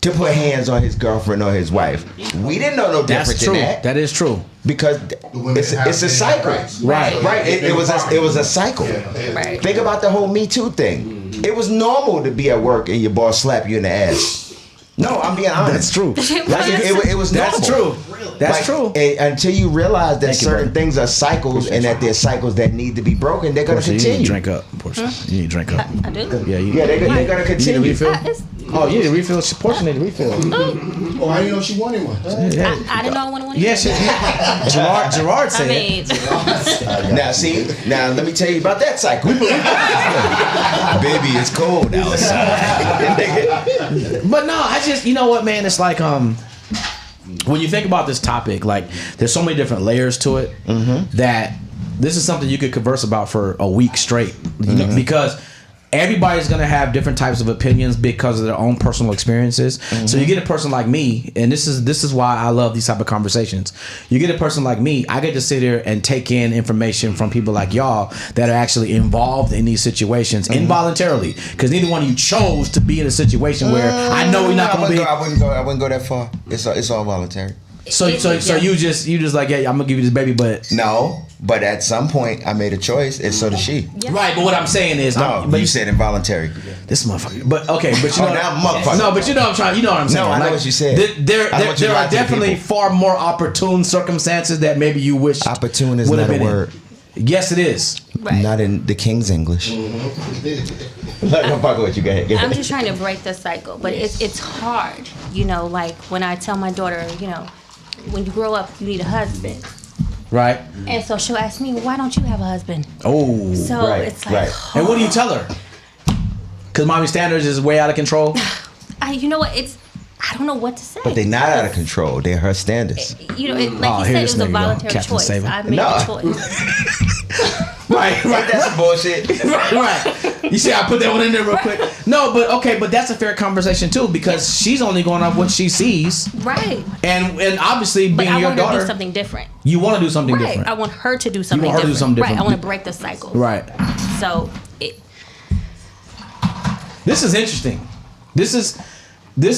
to put hands on his girlfriend or his wife. We didn't know no different That's true. than that. That is true. Because women it's have a their cycle. rights. Right. Right. It was a cycle. Right. Think about the whole Me Too thing. It was normal to be at work and your boss slap you in the ass. No, I'm being honest. That's true. Like it was normal. That's true. That's Like, true. and until you realize that Thank you, certain brother. things are cycles and that there's cycles that need to be broken, they're going to Porsha, you need to continue. drink up. Porsha, you need to drink up. I do. Yeah, you. Yeah, they're going to You need a continue. refill? It's- Oh, you need a refill. Porsche need a refill. Oh, I didn't know she wanted one. Yeah. I didn't know I wanted one. Yeah, shit. Gerard I said. mean, Now, see, now let me tell you about that cycle. Baby, it's cold outside. But no, I just, you know what, man? It's like, when you think about this topic, like, there's so many different layers to it that this is something you could converse about for a week straight, you know, because everybody's gonna have different types of opinions because of their own personal experiences. So you get a person like me, and this is why I love these type of conversations. You get a person like me, I get to sit here and take in information from people like y'all that are actually involved in these situations involuntarily, because neither one of you chose to be in a situation where I know we're not gonna be. I wouldn't go that far. It's all voluntary. So you just like, yeah, I'm gonna give you this baby, but No, but at some point I made a choice, and so did she. yeah. right. But what I'm saying is, No, but you said involuntary. this motherfucker. But okay, but you know, now motherfucker. No, but you know what I'm trying. You know what I'm saying. No, I know what you said. There I want you to are lie to the definitely people. far more opportune circumstances that maybe you wish. Opportune is would have not a been in. word. Yes, it is. Right. Not in the King's English. Like, I'm fucking with you. Go ahead. I'm just trying to break the cycle, but it's hard. You know, like when I tell my daughter, you know, when you grow up, you need a husband. Right. And so she'll ask me, why don't you have a husband? Oh. So right, it's like, right. And what do you tell her? Because mommy standards is way out of control. you know what? I don't know what to say. But they're not out of control. They're her standards. You know, like Oh, you here said, it this was a nigga go. voluntary Captain choice. Saber. I made No. a choice. Right. Right. That's bullshit. right. You see, I put that one in there real quick. No, but okay, but that's a fair conversation too, because she's only going off what she sees, Right. and obviously But being I your want her to daughter, do something different. you want to do something Right. different. I want her to do something her to do different. something Right. different. I want to break the cycle. Right. So This is interesting. This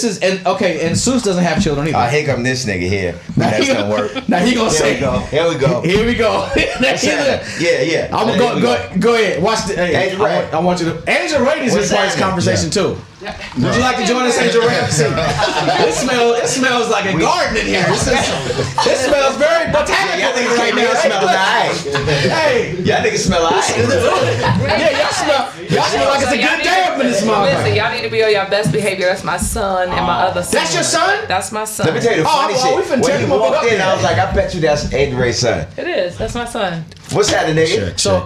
is and okay, and Suice doesn't have children either. Here come this nigga here. That's gonna work. Now he gonna say, Here we go. Here we go. Yeah. I'm gonna go ahead. Watch the. Hey, Angel Rae. I want you to. Angel Rae is What's in part of this happening? conversation too. Would you like to join us, Angel Rae? It smells like a garden in here. It smells very botanical Y'all niggas right came here now. smell nice. Hey, Y'all niggas smell nice. yeah, y'all smell like it's a good day up in this Listen, motherfucker. y'all need to be on your best behavior. That's my son and my other son. That's your son? That's my son. Let me tell you the funny well, we shit. finna When take you him up walked up in, there. I was like, I bet you that's Angel Rae's son. It is. That's my son. What's happening, nigga? So,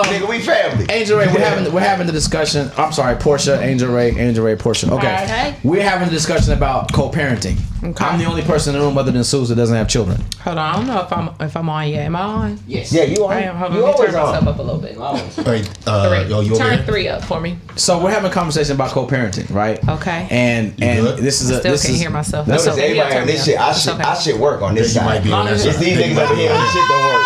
Nigga, we family. Angel Rae, we're having the discussion. I'm sorry, Porsha, Angel Rae, Porsha. Okay. Okay. We're having a discussion about co-parenting. Okay. I'm the only person in the room other than Suze that doesn't have children. Hold on. I don't know if I'm on yet. Am I on? Yes. Yeah, you I on. am. Hold on. You Let me always turn myself on. up a little bit. You over Turn there? 3 up for me. So we're having a conversation about co-parenting, right? Okay. And good? this is Still can't hear myself. Notice That's okay. everybody Yeah, on this turn shit. me up. I It's should okay. I should work on this You might side. be on that It's side. these niggas over here. This shit don't work.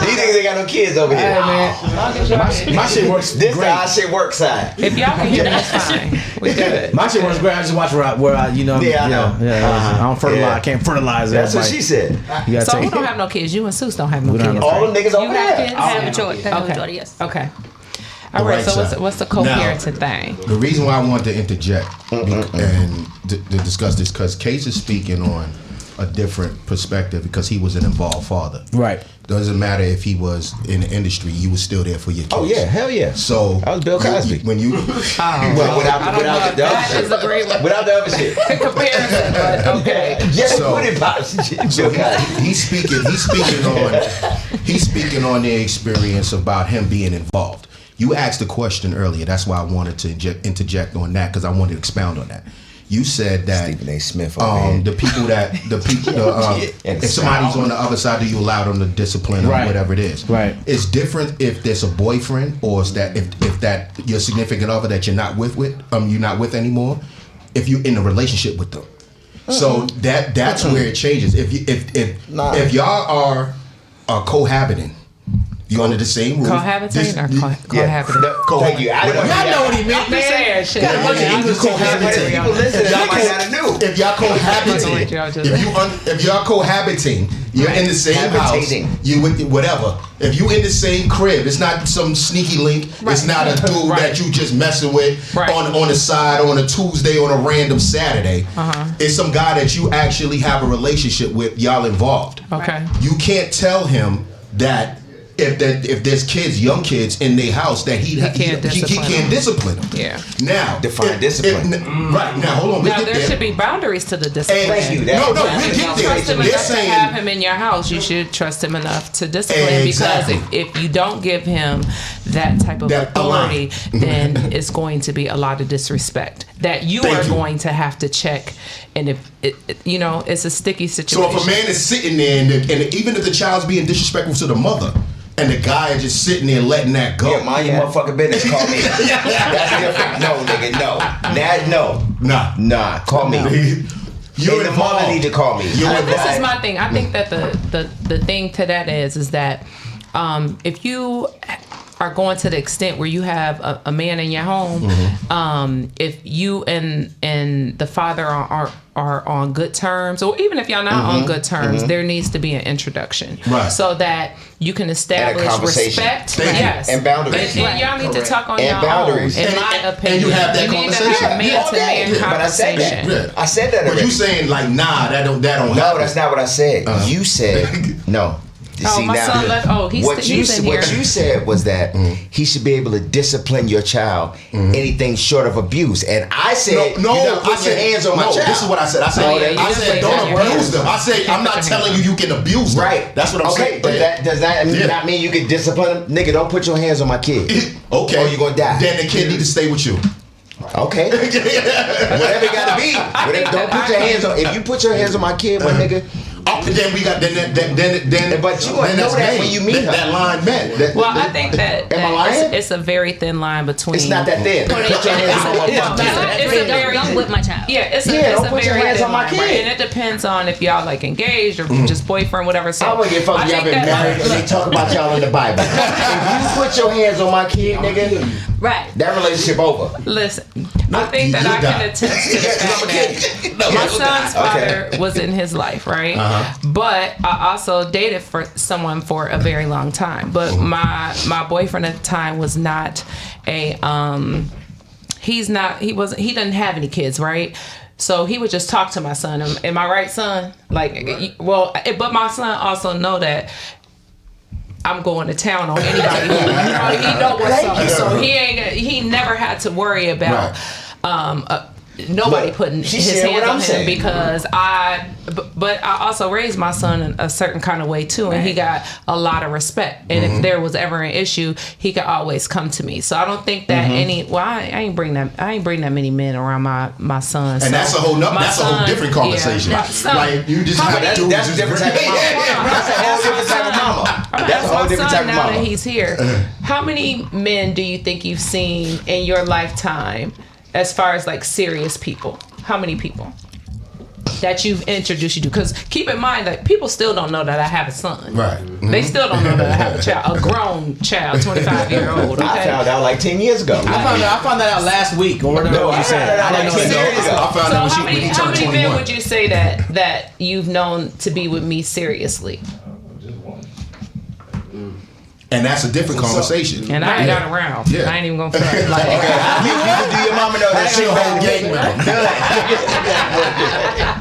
These niggas ain't got no kids over here. Hey, man, my shit works This great. the I shit work side. If y'all can hear me, that's fine. We good. My shit works great. I just watch where I you know. Yeah, I know. I don't fertilize. Yeah. I can't fertilize That's what everybody. she said. You gotta So take who don't have no kids? You and Suze don't have no We don't kids. have All them niggas You over have there. kids? I have a daughter. I have a daughter, yes. Okay. All right. right So side. what's the co-parenting thing? The reason why I wanted to interject and to discuss this, because Case is speaking on a different perspective because he was an involved father. Right. Doesn't matter if he was in the industry, you was still there for your kids. Oh yeah, hell yeah. So I was Bill Cosby. When you Well, without the other That shit. is a great one. Without the other shit. comparison, but okay. Just So- put it by so he's speaking on their experience about him being involved. You asked a question earlier. That's why I wanted to interject on that because I wanted to expound on that. You said that Stephen A. Smith over here. if somebody's on the other side, do you allow them to discipline or Right. whatever it is? Right. It's different if there's a boyfriend or is that if that your significant other that you're not with anymore. If you're in a relationship with them, so that's where it changes. If y'all are cohabiting. You under the same roof. Cohabitating or cohabiting? Thank you. I know what he meant, I'm just saying shit. Got a bunch of English cohabitating. People listen, I might not know. If y'all cohabiting, if y'all cohabiting, you're in the same Habitating. house. You with whatever. If you in the same crib, it's not some sneaky link. It's not a dude Right. that you just messing with Right. on the side on a Tuesday on a random Saturday. It's some guy that you actually have a relationship with. Y'all involved. Okay. You can't tell him that. If there's young kids in their house that he can't discipline them. Yeah. Now Define discipline. Right now, hold on. Now there should be boundaries to the discipline. Thank you. No, we If you get trust there. him They're enough to saying have him in your house, you should trust him enough to discipline Exactly. because if you don't give him that type of That authority, then it's going to be a lot of disrespect that you Thank are you. going to have to check. And if it's a sticky So situation. if a man is sitting there and even if the child's being disrespectful to the mother and the guy is just sitting there letting that go. Yeah, mind your motherfucking business. Call me. That's different. No, nigga, no. Nah. Call me. You're the mother involved. need to call me. This is my thing. I think that the thing to that is that if you are going to the extent where you have a man in your home, if you and the father are on good terms, or even if y'all not on good terms, there needs to be an introduction, Right. so that you can establish conversation. respect, Thank you. yes, And boundaries. And y'all need to talk on And your boundaries. own. In And- my and opinion, you have that need to conversation. have a man-to-man Yeah, but I said that. conversation. I said that But already. you saying like that don't No, happen. that's not what I said. You said no. You Oh, my son left. Oh, he's what you in here. what you said was that he should be able to discipline your child anything short of abuse, and I said No, you're not I putting said your hands on my child. This is what I said. I said, Oh, yeah, you I just said say don't that. abuse them. I said I'm not telling you can abuse them. Right. That's what I'm okay, saying. but does that not mean you can discipline them? Nigga, don't put your hands on my kid. Okay. Or you gonna die. Then the kid need to stay with you. Okay. Whatever it gotta be. Don't put your hands on. If you put your hands on my kid, my nigga. Then we got then. But you gonna know that when you meet her. That line met. Well, I think that Am I lying? it's a very thin line between. It's not that thin. Put your hands on my kid. It's a very Don't whip my child. yeah. It's a, Yeah, it's don't a put your very hands thin on my line, kid. right? And it depends on if y'all like engaged or just boyfriend, whatever. So I wouldn't give a fuck if y'all think been that- married and they talk about y'all in the Bible. If you put your hands on my kid, nigga, Right. that relationship over. Listen, I think that I can attest to the fact that my son's father was in his life, right? But I also dated for someone for a very long time. But my boyfriend at the time was not a he doesn't have any kids, right? So he would just talk to my son. Am I right, son? Like, well, but my son also know that I'm going to town on anybody. He know what's up. So he never had to worry about nobody Look, putting she his said what hands I'm on him saying. because but I also raised my son in a certain kind of way too, and he got a lot of respect. And if there was ever an issue, he could always come to me. So I don't think that I ain't bring that many men around my son. And so that's a whole my son- different conversation. Yeah, my son- Like you just How have many- dudes That's a just different type of mama. That's a whole different type of mama. That's a whole different type of now that mama. he's here, how many men do you think you've seen in your lifetime as far as like serious people? How many people that you've introduced you to? Because keep in mind that people still don't know that I have a son. Right. They still don't know that I have a child, a grown child, 25-year-old. Okay? I found out like 10 years ago. I found that out last week or whatever No, you I said. found out I like didn't 10 know. years ago. I found So out how when he many turned men 21. would you say that you've known to be with me seriously? And that's a different conversation. And I ain't got around. Yeah. I ain't even gonna front. Like, You do your mama know that shit whole gang member.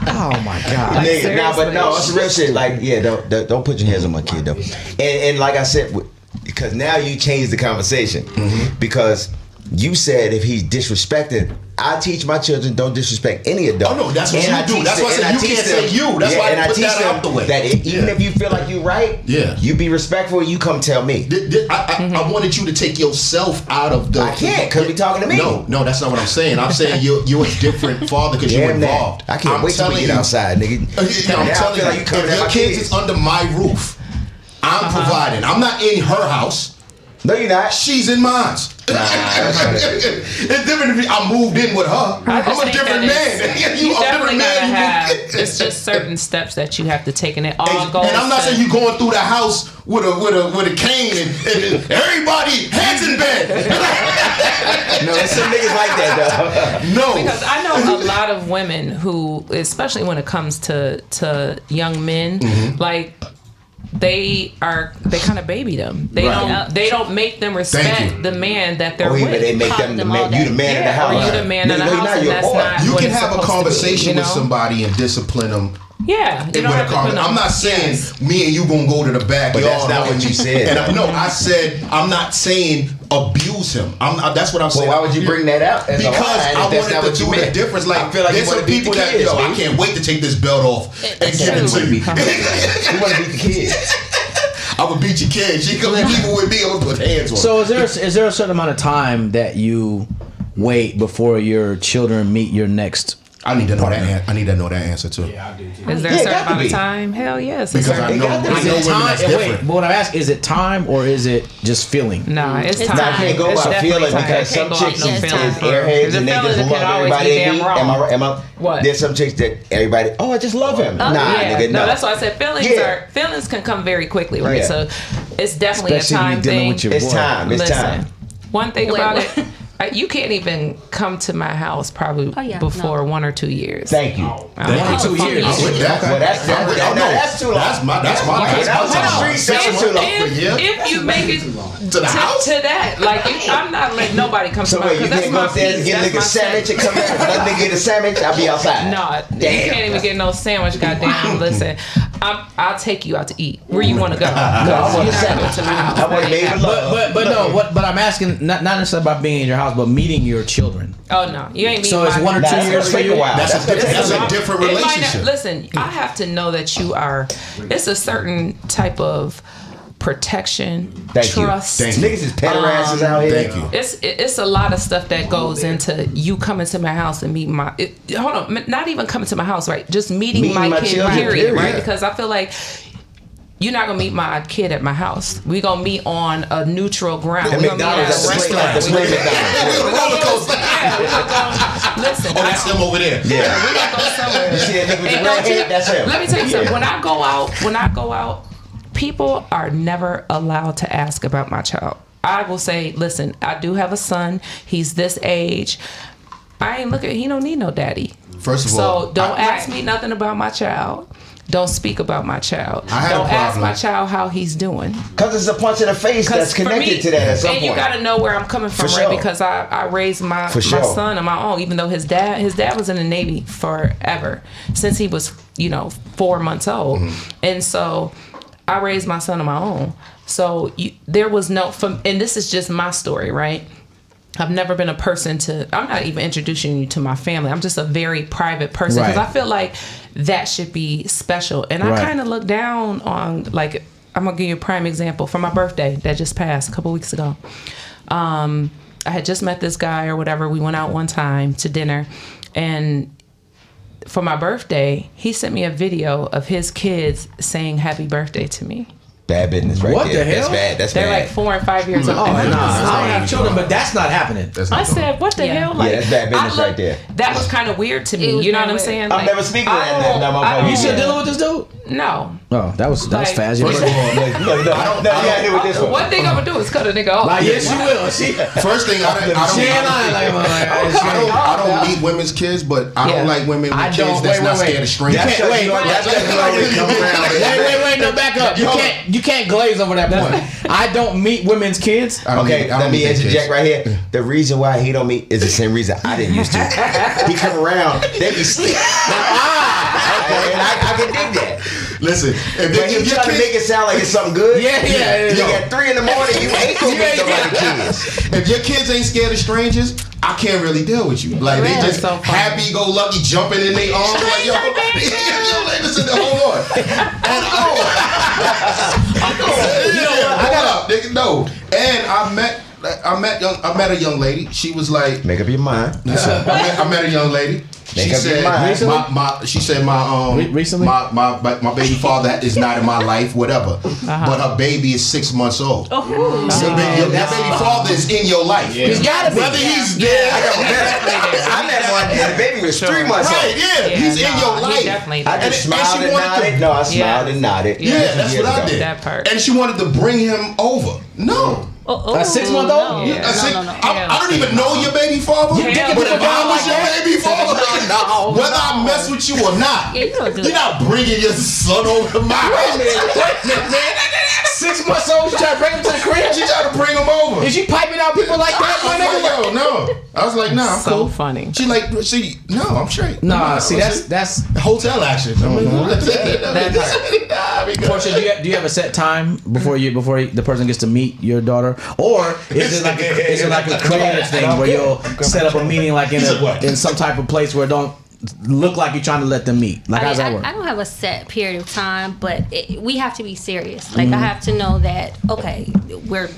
Oh my God. Like, Nigga, nah, but no, seriously. it's real shit. Like, yeah, don't put your hands on my kid though. And like I said, because now you changed the conversation because you said if he's disrespected, I teach my children don't disrespect any adult. Oh no, that's what And you do. That's why I said you can't say you. That's why I put that out the way. That even if you feel like you're right, you be respectful. You come tell me. I wanted you to take yourself out of the. I can't because we talking to me. No, that's not what I'm saying. I'm saying you're a different father because you're involved. I can't wait till we get outside, nigga. I'm telling you, if your kids is under my roof, I'm providing. I'm not in her house. No, you're not. She's in mine. It's different if I moved in with her. I'm a different man. You definitely gotta have. It's just certain steps that you have to take, and it all goes. And I'm not saying you going through the house with a cane and everybody hands in bed. No, there's some niggas like that though. No, because I know a lot of women who, especially when it comes to young men, like. They kind of baby them. They don't make them respect the man that they're with. Or even they make them the man. You the man of the house. Or you the man of the house, and that's not. You what can it's have a supposed conversation to be, with somebody and discipline them. Yeah, you don't have to put I'm not saying me and you gonna go to the backyard. But that's not what you said. I said I'm not saying abuse him. That's what I'm saying. Well, why would you bring that out? Because I wanted to do the difference. Like, I feel like there's some people that I can't wait to take this belt off and give it to you. You want to beat the kids. I would beat your kid. She comes people with me. I'm gonna put hands on. So is there a certain amount of time that you wait before your children meet your next? I need to know that. I need to know that answer too. Yeah, I do too. Is there a certain amount of time? Hell yes. Because I know women that's different. Wait, but what I'm asking is it time or is it just feeling? Nah, it's time. I can't go by feeling because some chicks is airheads and they just love everybody they meet. Am I? What? There's some chicks that everybody. Oh, I just love him. Nigga, no. No, that's why I said feelings can come very quickly, right? Yeah. So it's definitely Especially a time when you're dealing thing. with your It's boy. time. It's Listen, time. one thing about it. You can't even come to my house probably before 1 or 2 years. Thank you. 1 or 2 years. Well, that's too long. That's my time. That's too long. If you make it to the house, to that, like I'm not letting nobody come So to my wait, house. you can't go upstairs and get a nigga a sandwich and come back. That nigga get a sandwich, I'll be outside. No, you can't even get no sandwich. Goddamn, listen, I'll take you out to eat. Where you want to go? No, I want a sandwich. To my house. I want to make love. But I'm asking not necessarily about being in your house, but meeting your children. Oh no, you ain't. So it's 1 or 2 years for you. That's a different relationship. Listen, I have to know that you are. It's a certain type of protection, trust. Thank you. Niggas is pederasses out here. Thank you. It's a lot of stuff that goes into you coming to my house and meeting my. Hold on, not even coming to my house, right? Just meeting my kid, children, period, right? Because I feel like. You're not gonna meet my kid at my house. We gonna meet on a neutral ground. At We gonna meet at McDonald's, a restaurant. that's McDonald's. Roller coaster. Listen, that's him over there. Yeah. we gonna go somewhere. You see that nigga with the And red head? That's him. Let me tell you something. When I go out, people are never allowed to ask about my child. I will say, listen, I do have a son. He's this age. He don't need no daddy. First of all, so don't ask me nothing about my child. Don't speak about my child. Don't ask my child how he's doing. Because it's a punch in the face that's connected to that at some point. And you got to know where I'm coming from, right? Because I raised my son on my own, even though his dad was in the Navy forever, since he was 4 months old. And so I raised my son on my own. So there was no, and this is just my story, right? I've never been a person I'm not even introducing you to my family. I'm just a very private person because I feel like that should be special. And I kind of look down on, like, I'm going to give you a prime example. For my birthday that just passed a couple weeks ago. I had just met this guy or whatever. We went out one time to dinner. And for my birthday, he sent me a video of his kids saying happy birthday to me. Bad business right there. What the hell? That's bad. They're like 4 and 5 years old. I don't have children, but that's not happening. I said, what the hell? Like, that's bad business right there. That was kind of weird to me. You know what I'm saying? I'm never speaking to that. You still dealing with this dude? No. Oh, that was Like, fast. First of all, One thing I'm gonna do is cut a nigga off. Like, yes, she will. first thing I don't meet women's kids, but I don't like women with kids that's not scared of strangers. Wait, no, back up. You can't glaze over that point. I don't meet women's kids. Okay, let me interject right here. The reason why he don't meet is the same reason I didn't used to. He come around, they be sleep. And I can dig that. Listen, But you trying to make it sound like it's something good? Yeah. You at 3 in the morning, you ain't gonna meet nobody kids. If your kids ain't scared of strangers, I can't really deal with you. Like they just so funny. happy-go-lucky jumping in their arms. Like, yo, listen, hold on. Hold up, nigga. No, and I met a young lady. She was like, Make up your mind. listen, I met a young lady. Make She up your said, mind. Recently? my baby father is not in my life, whatever. But her baby is 6 months old. So that baby father is in your life. He's gotta be. Whether he's dead, I met one and the baby was 3 months old. right? Yeah, he's in your life. Definitely. I just And smiled she and wanted nodded. to- No, I smiled and nodded. Yeah, that's what I did. That part. And she wanted to bring him over. No. A 6-month-old? Yeah. I don't even know your baby father. You dick But people if I down was like your that? baby father, whether I mess with you or not, Yeah, you don't do you're that. not bringing your son over to my house. 6 months old, you try to bring him to the crib? She tried to bring him over. Is you piping out people like that, my I was nigga? like, yo, no. I was like, nah, I'm So cool. funny. She like, see, no, I'm straight. Nah, see, that's hotel action. I mean, Porsha, do you have a set time before the person gets to meet your daughter, or is it like a creative thing where you'll set up a meeting like in some type of place where it don't look like you're trying to let them meet? Like, how's that work? I don't have a set period of time, but we have to be serious. Like, I have to know that, okay, we're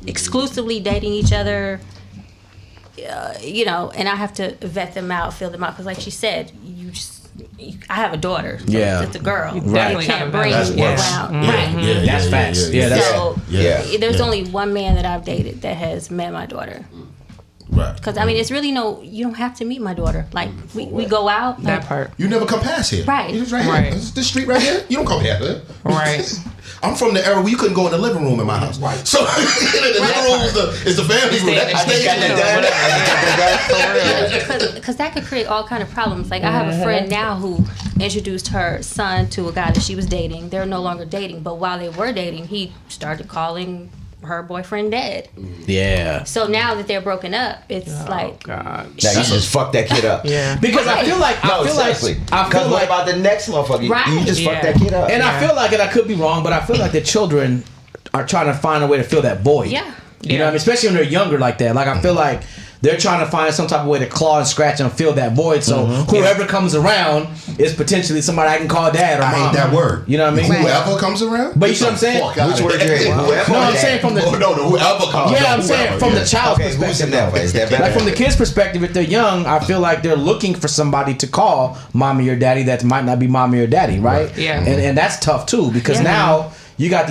exclusively dating each other, and I have to vet them out, feel them out. Because like she said, I have a daughter. So Yeah. it's a girl. You Right. definitely Can't gotta bring That's you worse. around. Right. That's facts. Yeah, that's So there's Yeah. only one man that I've dated that has met my daughter. Right. Because, I mean, it's really you don't have to meet my daughter. Like, we go out. That like, part. You never come past here. Right. You just right here. Right. This is the street right here. You don't come past here. Right. I'm from the era where you couldn't go in the living room in my house. Right. So the living room is the family room. That's the stage. Because that could create all kind of problems. Like, I have a friend now who introduced her son to a guy that she was dating. They're no longer dating, but while they were dating, he started calling her boyfriend dead. Yeah. So now that they're broken up, it's like, God. Now you just fuck that kid up. Yeah. Because I feel like Seriously. Because what about the next motherfucker? Right. You just fuck Yeah. that kid up. and I feel like, and I could be wrong, but I feel like the children are trying to find a way to fill that void. Yeah. You know what I mean? Especially when they're younger like that. Like, I feel like they're trying to find some type of way to claw and scratch and fill that void. So whoever comes around is potentially somebody I can call dad or I mom. hate that word. You know what I mean? Whoever comes around. But you see what I'm saying? Which word you hate? Whoever No, or I'm dad? saying from the whoever comes. yeah, I'm saying from the child's Okay, who's perspective. in that way? Is that better? Like, from the kid's perspective, if they're young, I feel like they're looking for somebody to call mommy or daddy that might not be mommy or daddy, right? Yeah. And that's tough too, because now you got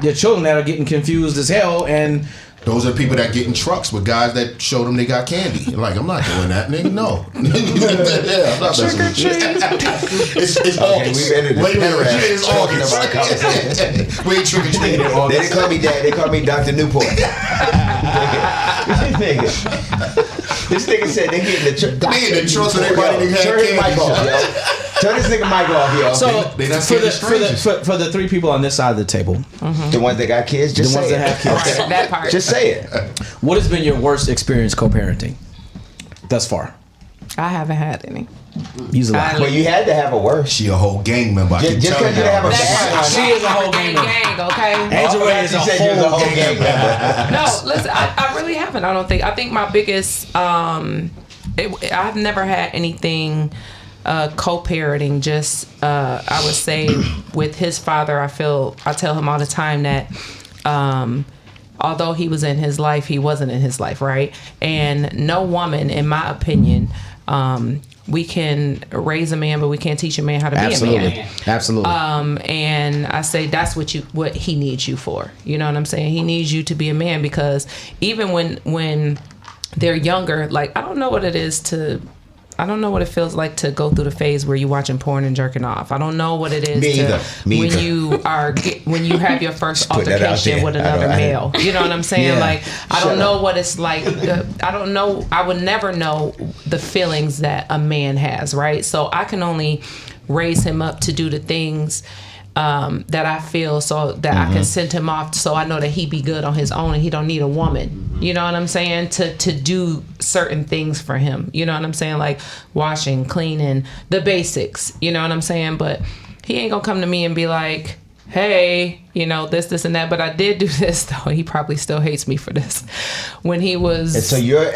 your children that are getting confused as hell, and Those are the people that get in trucks with guys that show them they got candy. Like, I'm not doing that, nigga. No. Yeah, I'm not messing with you. It's August. we've ended this Wait, paragraph it's talking August. about conversation. We ain't trick or treating in They August. didn't call me dad. They called me Dr. Newport. This nigga said they get in the truck. They in the truck so everybody had Turn his mic candy. off, yo. Turn this nigga mic off, yo. so They not for scared of for the three people on this side of the table, The ones that got kids, just The ones say that it. have kids. Okay. That part. Just say it. what has been your worst experience co-parenting thus far? I haven't had any. Use a lot. I- Well, you had to have a worse. She a whole gang member. I can Just tell because you didn't have a y'all. bad one. She is a whole gang member. okay? Angel Rae is a She said you was whole gang member. No, listen, I really haven't. I don't think. I think my biggest, I've never had anything co-parenting. Just, I would say with his father, I tell him all the time that, although he was in his life, he wasn't in his life, right? And no woman, in my opinion, we can raise a man, but we can't teach a man how to be a man. Absolutely. And I say that's what he needs you for. You know what I'm saying? He needs you to be a man, because even when they're younger, like, I don't know what it is to know what it feels like to go through the phase where you're watching porn and jerking off. I don't know what it is when you have your first altercation with another male. You know what I'm saying? Yeah. Like, I don't know what it's like. I don't know. I would never know the feelings that a man has, right? So I can only raise him up to do the things that I feel so that I can send him off so I know that he be good on his own and he don't need a woman. You know what I'm saying? To do certain things for him. You know what I'm saying? Like washing, cleaning, the basics. You know what I'm saying? But he ain't gonna come to me and be like, hey, you know, this and that. But I did do this though. He probably still hates me for this. When he was... And so your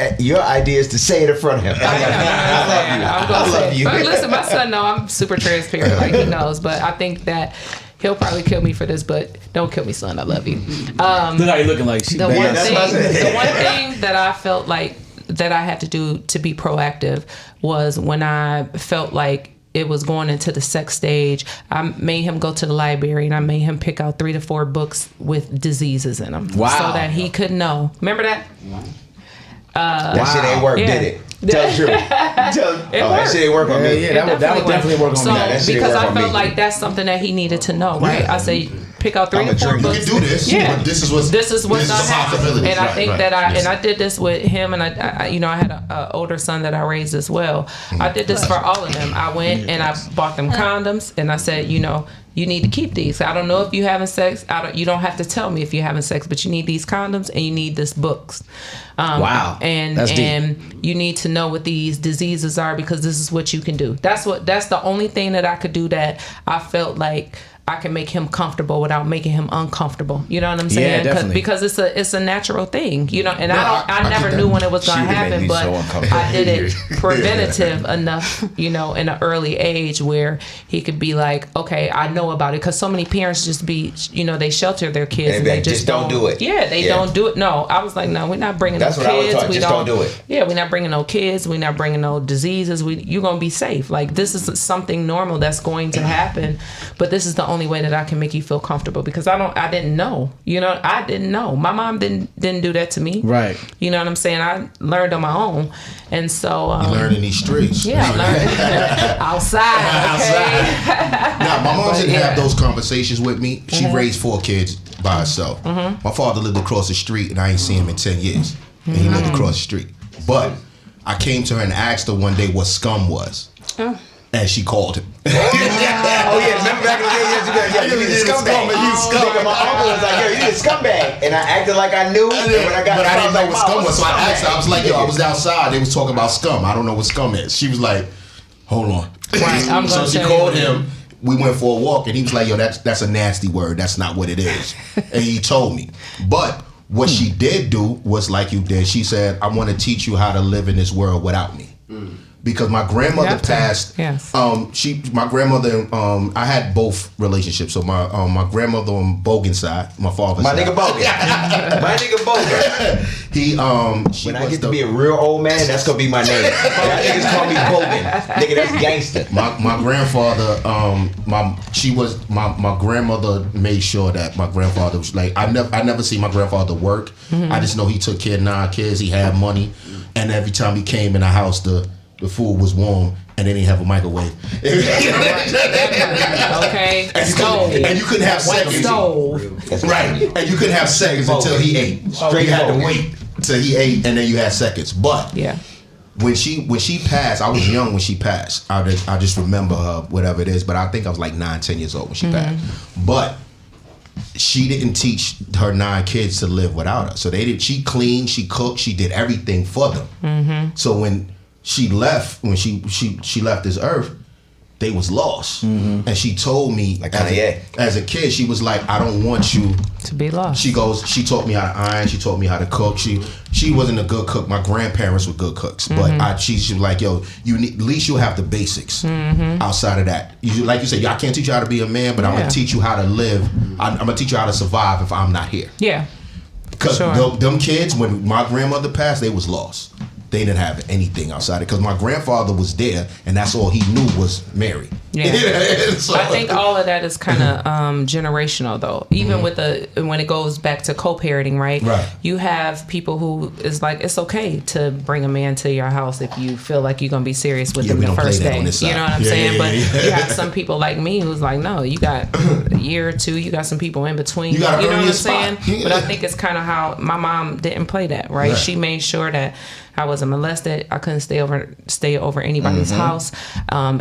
idea is to say it in front of him. I love you. But listen, my son know I'm super transparent. Like, he knows. But I think that he'll probably kill me for this, but don't kill me, son. I love you. Look how you looking like she. The one thing that I felt like that I had to do to be proactive was when I felt like it was going into the sex stage, I made him go to the library and I made him pick out 3 to 4 books with diseases in them. Wow. So that he could know. Remember that? That shit ain't work, did it? Tell the truth. That shit ain't work on me. Yeah, that would definitely work on so, me. Because I felt like that's something that he needed to know, right? I say pick out 3 to 4 books. You can do this. Yeah. But this is what's not happening. And I think that yes. I did this with him, and I you know, I had an older son that I raised as well. I did this for all of them. I went and I bought them condoms, and I said, you know, you need to keep these. I don't know if you're having sex. You don't have to tell me if you're having sex, but you need these condoms and you need this books. Wow. And you need to know what these diseases are because this is what you can do. That's the only thing that I could do that I felt like I can make him comfortable without making him uncomfortable. You know what I'm saying? Yeah, definitely. Because it's a natural thing, you know. And I never knew when it was gonna happen, but I did it preventative enough, you know, in an early age where he could be like, okay, I know about it. Because so many parents just be, you know, they shelter their kids and they just don't do it. Yeah, they don't do it. No, I was like, no, we're not bringing no kids. That's what I was taught. Just don't do it. Yeah, we're not bringing no kids. We're not bringing no diseases. You're gonna be safe. Like, this is something normal that's going to happen, but this is the only way that I can make you feel comfortable because I didn't know. You know, I didn't know. My mom didn't do that to me. Right. You know what I'm saying? I learned on my own. And so you learn in these streets. Yeah, I learned outside. Okay? Now, my mom didn't have those conversations with me. She raised 4 kids by herself. My father lived across the street and I ain't seen him in 10 years. And he lived across the street. But I came to her and asked her one day what scum was. And she called him. Oh yeah, remember back in the day, you need a scumbag. Nigga, my uncle was like, yo, you need a scumbag. And I acted like I knew. And when I got but I didn't know like, what scum was. So I asked her, I was like, yo, I was outside. They was talking about scum. I don't know what scum is. She was like, hold on. Right, so she called him. We went for a walk and he was like, yo, that's a nasty word. That's not what it is. And he told me. But what she did do was like you did. She said, I want to teach you how to live in this world without me. Because my grandmother passed. Yes. My grandmother. I had both relationships. So my grandmother on Bogan's side, my father's side. Nigga Bogan. My nigga Bogan. He when I get to be a real old man, that's gonna be my name. Y'all niggas call me Bogan. Nigga, that's gangster. My grandfather. My grandmother made sure that my grandfather was like. I never see my grandfather work. I just know he took care of 9 kids. He had money, and every time he came in the house, the food was warm and they didn't have a microwave. Okay. And you couldn't have seconds. Right. And you couldn't have seconds until he ate. You had to wait until he ate and then you had seconds. But when she passed, I was young when she passed. I just remember her, whatever it is, but I think I was like 9, 10 years old when she passed. But she didn't teach her 9 kids to live without her. So she cleaned, she cooked, she did everything for them. So when she left, when she left this earth, they was lost. And she told me, like as a kid, she was like, I don't want you to be lost. She taught me how to iron, she taught me how to cook. She wasn't a good cook. My grandparents were good cooks. But she was like, yo, at least you'll have the basics outside of that. Like you said, I can't teach you how to be a man, but I'm going to teach you how to live. I'm going to teach you how to survive if I'm not here. Yeah. Because them kids, when my grandmother passed, they was lost. They didn't have anything outside it because my grandfather was there and that's all he knew was Mary. Yeah. So, I think all of that is kind of generational, though. Even with when it goes back to co-parenting, right? Right. You have people who is like, it's okay to bring a man to your house if you feel like you're gonna be serious with him we the don't play first that day. on this You side. know what I'm Yeah, saying? yeah, But yeah. you have some people like me who's like, no, you got a year or two. You got some people in between. You gotta know earn what your I'm saying? spot. Yeah. But I think it's kind of how my mom didn't play that, right? She made sure that I wasn't molested. I couldn't stay over anybody's house. Now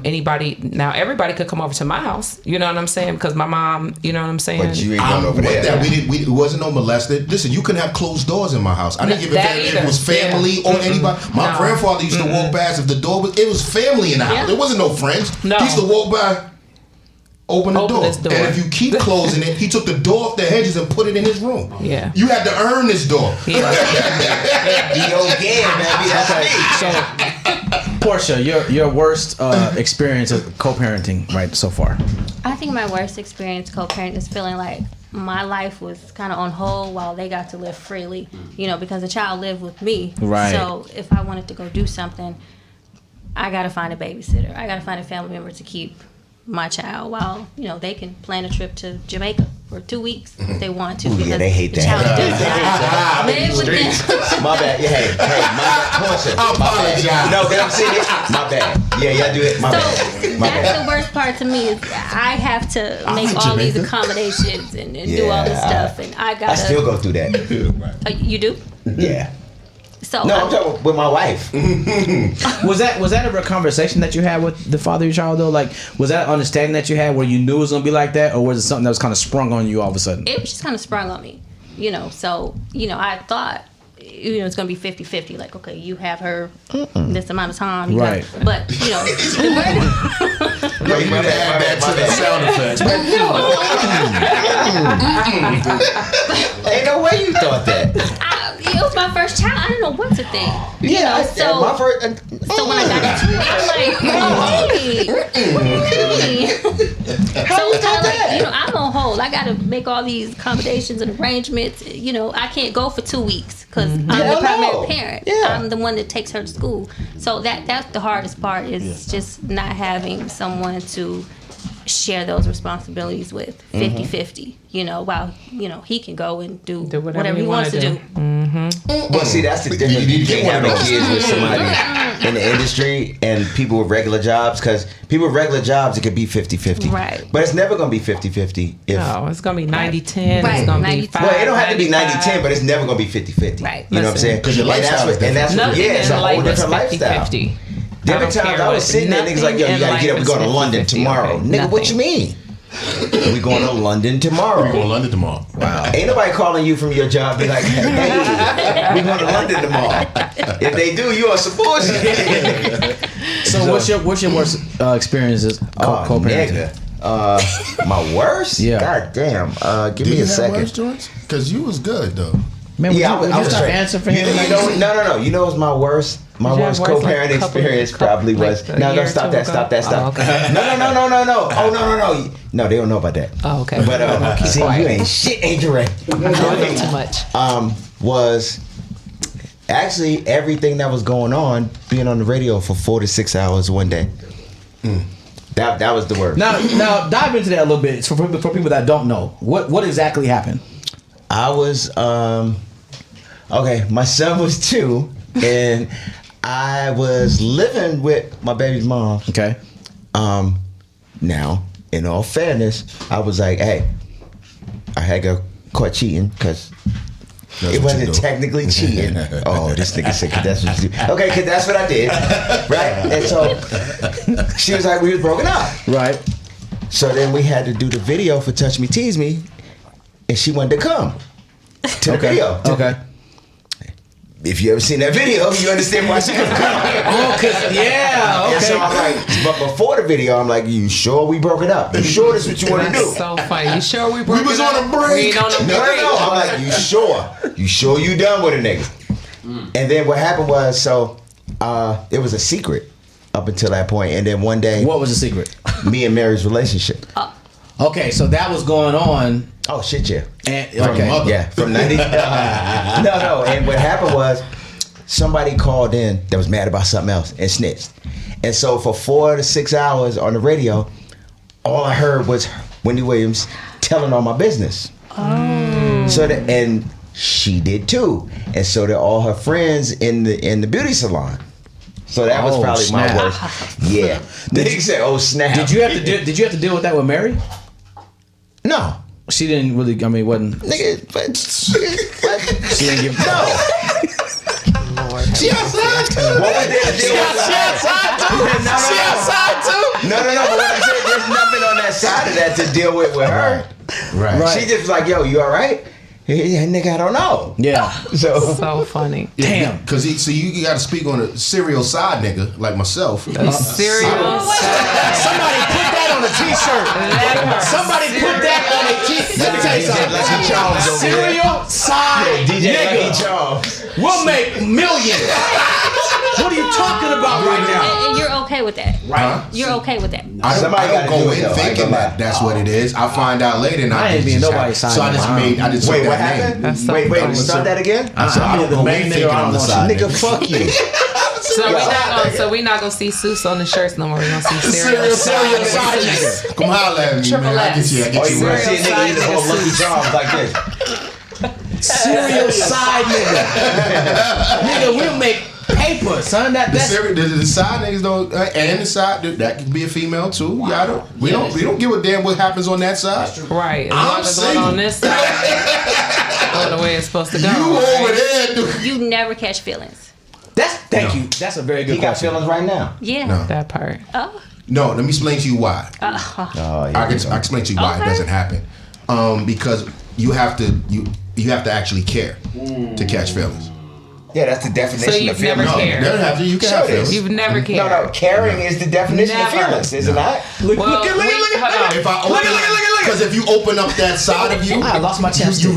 everybody could come over to my house. You know what I'm saying? Because my mom, you know what I'm saying? But you ain't I'm going over with there. that. It wasn't no molested. Listen, you couldn't have closed doors in my house. I didn't give a That damn if either. it was family or anybody. My No. grandfather used to walk past if the door was. It was family in the house. Yeah. There wasn't no friends. No. He used to walk by. Open the door. this door. And if you keep closing it, he took the door off the hedges and put it in his room. Yeah. You had to earn this door. Yeah. D.O.G. baby. That's me. So, Porsha, your worst experience of co-parenting right so far? I think my worst experience co-parenting is feeling like my life was kind of on hold while they got to live freely, because the child lived with me. Right. So if I wanted to go do something, I got to find a babysitter. I got to find a family member to keep my child while, they can plan a trip to Jamaica for 2 weeks if they want to. Ooh, yeah, because they hate the that. child does not live with them. My bad. Yeah, hey, my bad. Portia. I apologize. No, that I'm serious. My bad. Yeah, y'all do it. My So bad. My that's bad. the worst part to me is I have to make all these accommodations and do all this Yeah, stuff, and I gotta. I still go through that. You do? Yeah. So No, I'm talking with my wife. Was that ever a conversation that you had with the father of your child though? Like, was that understanding that you had where you knew it was gonna be like that, or was it something that was kind of sprung on you all of a sudden? it was just kind of sprung on me, So I thought, it's gonna be 50-50. Like, okay, you have her this amount of time, Right. But the verdict. No, you need to add that to the sound effects. Ain't no way you thought that. It was my first child. I didn't know what to think. So my first. So when I got into it, I'm like, hey, what do you mean? So it's kind of like, I'm on hold. I got to make all these accommodations and arrangements. I can't go for 2 weeks because I'm the primary parent. Yeah. I'm the one that takes her to school. So that's the hardest part is just not having someone to share those responsibilities with 50-50, while, he can go and do whatever he wants to do. Well, see, that's the difference. You can't have no kids with somebody in the industry and people with regular jobs, because people with regular jobs, it could be 50-50. Right. But it's never going to be 50-50. No, it's gonna be 90-10. Right. It's gonna 90-10. be 5. Well, it don't have to be 95. 90-10, but it's never going to be 50-50. Right. You know what I'm saying? 'Cause your lifestyle is and that's Nothing it's a in whole life is different lifestyle. 50-50. Different times I was sitting there, niggas like, yo, you gotta get up, we going to London tomorrow. Nigga, what you mean? We going to London tomorrow. We're going to London tomorrow. Wow. Ain't nobody calling you from your job be like, hey, we going to London tomorrow. If they do, you are some bullshit. So what's your worst experiences co-parenting? Nigga. My worst? Yeah. God damn. Give Did me you a have second. worse joints? Because you was good, though. Man, would Yeah, you stop straight. answering for him? No. You know what's my worst? My Did you worst have worse, like, co-parent couple- experience couple- probably like was. a No, year or stop two that, ago? stop that, stop. Oh, okay. No. Oh, no. No, they don't know about that. Oh, okay. But Keep see, quiet. you ain't shit, Angel Rae. Too much. Was actually everything that was going on being on the radio for 4 to 6 hours one day. That was the worst. Now dive into that a little bit for people that don't know. What exactly happened? I was okay. My son was 2, and I was living with my baby's mom. Okay. Now, in all fairness, I was like, hey, I had got caught cheating because it wasn't technically cheating. Oh, this nigga said, cause that's what you do. Okay, cause that's what I did, right? And so she was like, we was broken up. Right. So then we had to do the video for Touch Me, Tease Me, and she wanted to come to the video. Okay. If you ever seen that video, you understand why she couldn't come. Oh, cause yeah. And so I'm like, but before the video, I'm like, you sure we broke it up? You sure this what you want to do? That's so funny. You sure we broke We was it on up? a break. We ain't on a No. break. I'm like, you sure? You sure you done with a nigga? And then what happened was, so it was a secret up until that point. And then one day, What was the secret? me and Mary's relationship. Okay, so that was going on. Oh shit, yeah. And From okay. mother. Yeah, from 90. No. And what happened was somebody called in that was mad about something else and snitched. And so for 4 to 6 hours on the radio, all I heard was Wendy Williams telling all my business. Oh. So that, and she did too, and so did all her friends in the beauty salon. So that was probably snap. my worst. Yeah. They said, "Oh snap!" Did you have to deal with that with Mary? No. She didn't really. I mean, wasn't. Nigga, but She didn't give. no. She outside too. What we did deal with She outside too. No. But what I'm saying, there's nothing on that side of that to deal with her. Right. She just was like, "Yo, you all right?" Yeah, nigga, I don't know. Yeah. So So funny. Damn. Because you got to speak on a serial side nigga like myself. Serial. Somebody put that on a t-shirt. Somebody put that on a t-shirt. Let me tell you something. Serial side DJ Lucky nigga. Charles. We'll make millions. What are you talking about right now? And you're okay with that, Right. You're okay with that. Somebody I don't gotta do go it, in though. I ain't thinking gonna lie. that that's what it is. I find out later and I ain't being nobody's side So I just nigga. made. I just Wait, took what that name. happened? That's so Wait, funny. start that again? So I I'm don't the go main in nigga thinking I on the want. side. Nigga, fuck you. So we not gonna see Suice on the shirts no more. We're gonna see Serial serial side nigga. Come holler at me, Triple man. I get S. you. I Oh, get you you. want to Right. see a nigga eat a whole Lucky Charms like this? Serial side nigga. Nigga, we'll make paper, son. The That's side niggas don't, and the side that could be a female too. Y'all don't. We don't give a damn what happens on that side. Right. As I'm long as it's single. on this side, go the way it's supposed to go. You over there, dude. You never catch feelings. thank you. That's a very good He got question. feelings right now. Yeah. No. That part. Oh. No, let me explain to you why. Oh, I can explain to you why it Okay. doesn't happen. Because you have to actually care to catch feelings. Yeah, that's the definition So of you've feelings. never No, cared. you don't have to. You can Sure have it is. feelings. You've never cared. No, caring is the definition Never. of feelings, is it not? Look at If I open, because if you open up that side of you, I lost my chance. you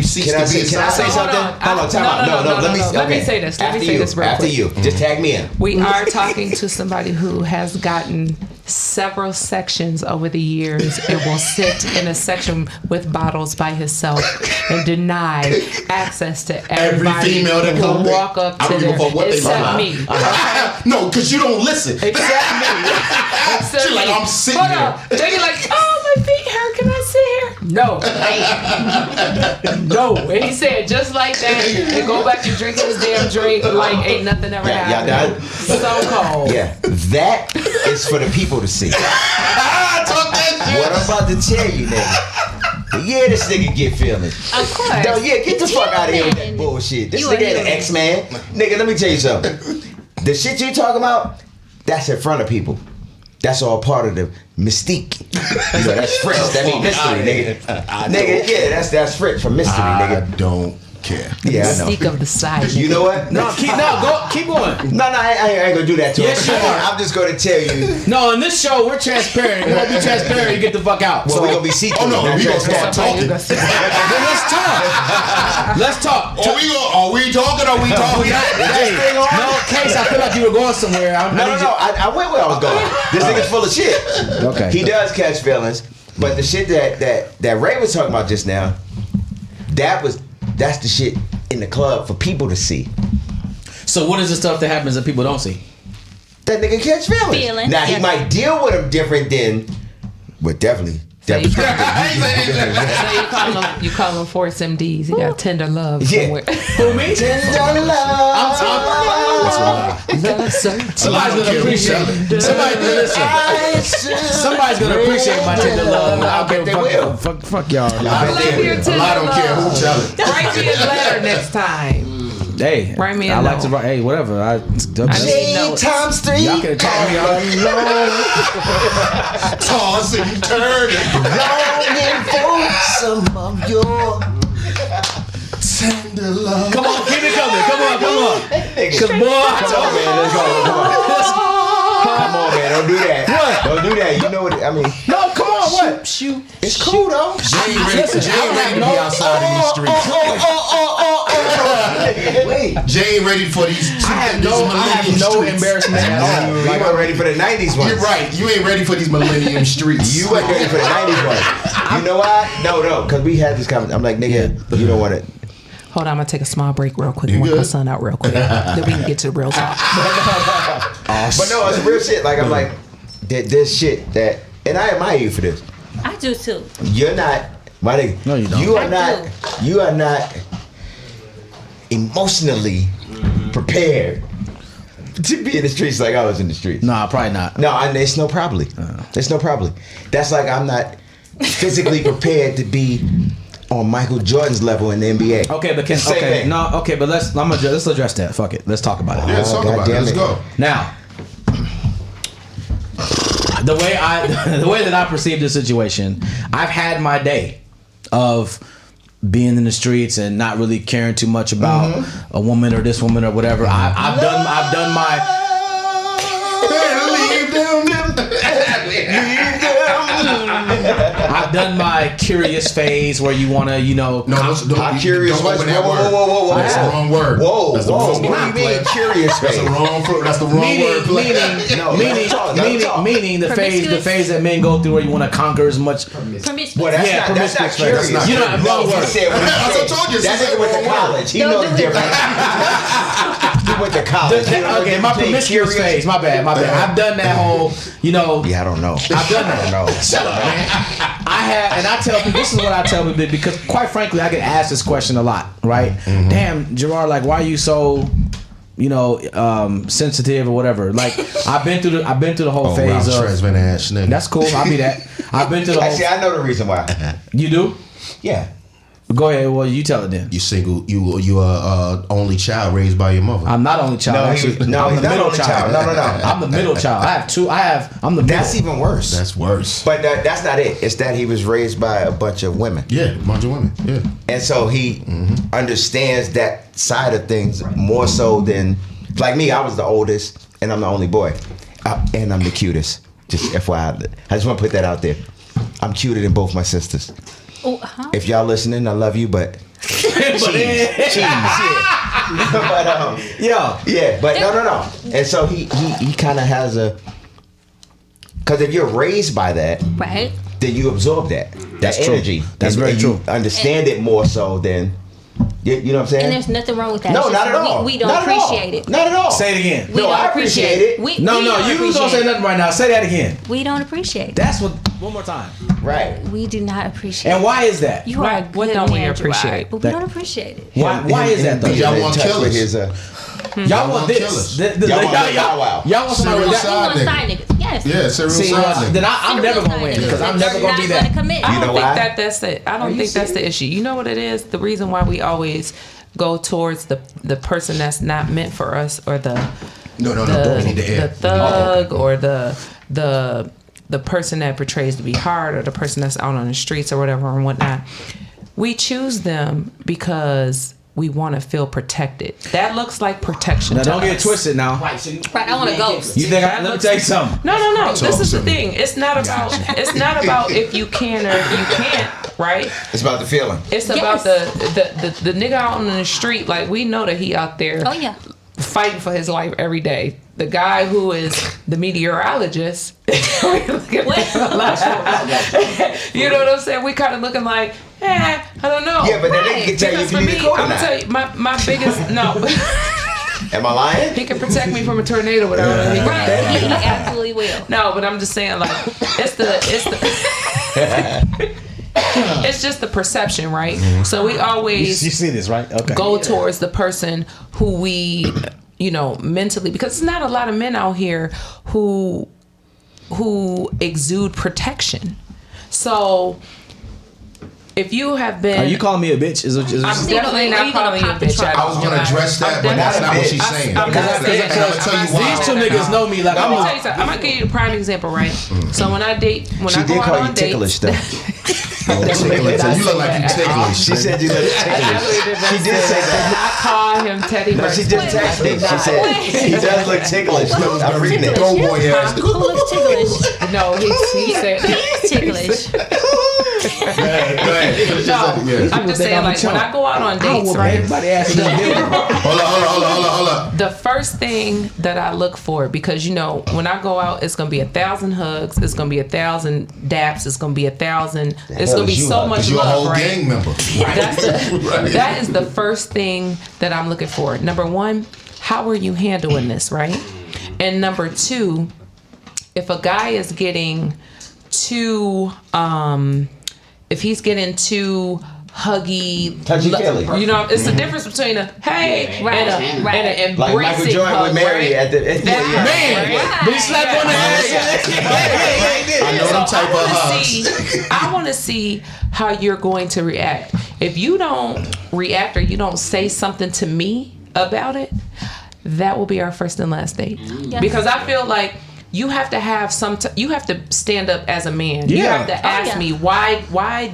cease Can I to be say a side. something? Hold on, time out. No, let me Let me okay. say this. Let me After say you, this real after quick. you. Just tag me in. We are talking to somebody who has gotten several sections over the years and will sit in a section with bottles by himself and deny access to Every everybody female that who comes walk up I to don't give a them, fuck what they except look me. like. No, because you don't listen. Except me. Except She like, me. I'm sitting Hold here. on. They be like, oh, my feet hurt. Can I sit here? No. No. And he said just like that and go back to drinking his damn drink like ain't nothing ever Yeah, y'all happened. done? So cold. Yeah, that is for the people to see. Talk that shit. What I'm about to tell you, nigga. Yeah, this nigga get feelings. Of course. No, yeah, get the fuck out of here with that Human. bullshit. This You nigga a ain't an human. X-Man. Nigga, let me tell you something. The shit you talking about, that's in front of people. That's all part of the mystique. You know, that's French. That means mystery, nigga. Nigga, yeah, that's French for mystery, I nigga. don't care. Yeah, I know. Mystique of the side. You know what? Keep going. No, I ain't gonna do that to Yes, him. you are. I'm just gonna tell you. No, on this show we're transparent. We won't be transparent. You get the fuck out. Well, we gonna be see-through. Oh no, not we gonna transparent. start talking. Then let's talk. Let's talk. Are we talking? Are we talking? Hey, no, Case, I feel like you were going somewhere. No. I went where I was going. This nigga's full of shit. Okay. He does catch feelings, but the shit that Ray was talking about just now, that's the shit in the club for people to see. So what is the stuff that happens that people don't see? That nigga catch feelings. Feelings, Now he yes. might deal with them different than, but definitely. So you call them force MDs. You got tender love Yeah. somewhere. Who me? Somebody's gonna appreciate. Somebody's gonna appreciate my tender love. I don't give a fuck y'all. A lot don't care who tell it. Write me a letter next time. Hey, Write me a I like to note. write. Hey, whatever. I need notes. Times 3. Y'all can attack me all. Toss and turn. Longing for some of your Tender love. Come on, keep it coming. Come on. nigga. Cause boy, Come on, man. Let's go. Come on, man. Don't do that. What? Don't do that. You know what I mean? no, come on. What? Shoot. It's cool though. Jay ready Listen, to I be don't outside in these streets. Wait. Jay ain't ready for these. I have no embarrassment at all. You weren't ready for the 90s ones. You're right. You ain't ready for these millennium streets. You weren't ready for the 90s ones. You know why? No. Because we had this conversation. I'm like, nigga, you don't want it. Hold on, I'm gonna take a small break real quick. You Work my good? son out real quick. Then we can get to the real talk. But no, it's real shit. Like, I'm like, there's shit that, and I admire you for this. I do too. You're not, my nigga. No, you don't. You are not emotionally prepared to be in the streets like I was in the streets. Nah, probably not. No, there's no probably. There's no probably. That's like I'm not physically prepared to be on Michael Jordan's level in the NBA. Okay, but let's address that. Fuck it. Let's talk about it. Yeah, let's talk about it. Let's go. Now, the way that I perceive this situation, I've had my day of being in the streets and not really caring too much about a woman or this woman or whatever. I've done my. I've done my curious phase where you want to, I'm curious. Don't open that word. Whoa. That's the wrong word. That's the wrong word. What do you mean curious phase? That's the wrong word. Meaning the phase that men go through where you want to conquer as much. Promiscuous. Well, that's not curious. That's not You know, wrong word. That's what I told you. That nigga went to college. He knows the difference. He went to college. Okay, my promiscuous phase. My bad. I've done that whole, Yeah, I don't know. I've done that. No. Shut up, man. I have, and I tell people, this is what I tell people, because quite frankly, I get asked this question a lot, right? Damn, Jarard, like, why are you so, sensitive or whatever? Like, I've been through the whole phase of. Ass nigga. That's cool. I'll be that. I've been through the whole. See, I know the reason why. You do? Yeah. Go ahead. Well, you tell it then. You single. You are only child raised by your mother. I'm not only child. No, actually, I'm the middle child. No. I'm the middle child. I have two. I'm the middle. That's even worse. That's worse. But that's not it. It's that he was raised by a bunch of women. Yeah, a bunch of women. Yeah. And so he understands that side of things more so than, like me, I was the oldest and I'm the only boy. And I'm the cutest. Just FYI. I just want to put that out there. I'm cuter than both my sisters. If y'all listening, I love you, but cheese, yeah. But no. And so he kind of has because if you're raised by that, Right. then you absorb that energy. True. That's very true. You understand it more so than. You know what I'm saying? And there's nothing wrong with that. No, It's not just at all. We don't Not at all. appreciate it. Not at all. Say it again. We don't I appreciate it. We No, don't you don't appreciate say it. nothing right now. Say that again. We don't appreciate it. That's what. One more time. Right. We do not appreciate And it. why is that? You are a What good don't we man, appreciate? Gerard, but we don't appreciate it. Why is that though? Y'all want touch killers. with his, Y'all want this. killers. Y'all want Bow Wow. Y'all want somebody Serial with side that. We nigga. want side niggas. Yes. Yeah, serial See, side then nigga. I'm never gonna win because I'm never gonna be that. I You know don't why? think that's it. I don't think that's the issue. You know what it is? The reason why we always go towards the person that's not meant for us, or the No. We need to the air. thug, or the person that portrays to be hard, or the person that's out on the streets or whatever and whatnot. We choose them because we want to feel protected. That looks like protection. Now to don't get us. twisted now. Right, I want to ghost. You think? Let me tell you something. No. This is the thing. It's not about if you can or if you can't, right? It's about the feeling. It's about the nigga out on the street. Like, we know that he out there Oh yeah. fighting for his life every day. The guy who is the meteorologist, you know what I'm saying? We kind of looking like, I don't know. Yeah, but then they can tell you if you need a coat or I'm not. gonna tell you, my biggest no. Am I lying? He can protect me from a tornado, whatever. Right. He absolutely will. No, but I'm just saying, like, it's just the perception, right? So we always You see this, right? Okay. go towards the person who we, mentally, because there's not a lot of men out here who exude protection. So if you have been, Are you calling me a bitch? Is I'm definitely Are not you gonna calling you a pop the bitch. trunk? I was gonna address that, but that's not what she's saying. I'm not saying And I'm gonna tell you why. These two niggas know me like I'm I'm gonna tell you something. I'm gonna give you a prime example, right? So when I She go did out call on you dates, ticklish though. You look like you ticklish. She said you look ticklish. She did say that. I call him Teddy No, Bear. she just texted me. She said he does look ticklish. I'm reading it. Go boy ass. Who looks ticklish? No, he said. He's ticklish. I'm just saying, like, when I go out on dates, right? Everybody asking me. Hold up. The first thing that I look for, because when I go out, it's gonna be 1,000 hugs, it's gonna be 1,000 daps, it's gonna be 1,000. It's gonna be so much You're a love, whole right? gang member. That is the first thing that I'm looking for. Number one, how are you handling this, right? And number two, if a guy is getting too, if he's getting too huggy, touchy-feely. You know, it's the difference between a hey and an embracing like Michael Jordan hug, with Mary right? at the But he slapped on the ass. I know them type of hugs. I want to see how you're going to react. If you don't react or you don't say something to me about it, that will be our first and last date. Yes. Because I feel like you have to have you have to stand up as a man. You have to ask me why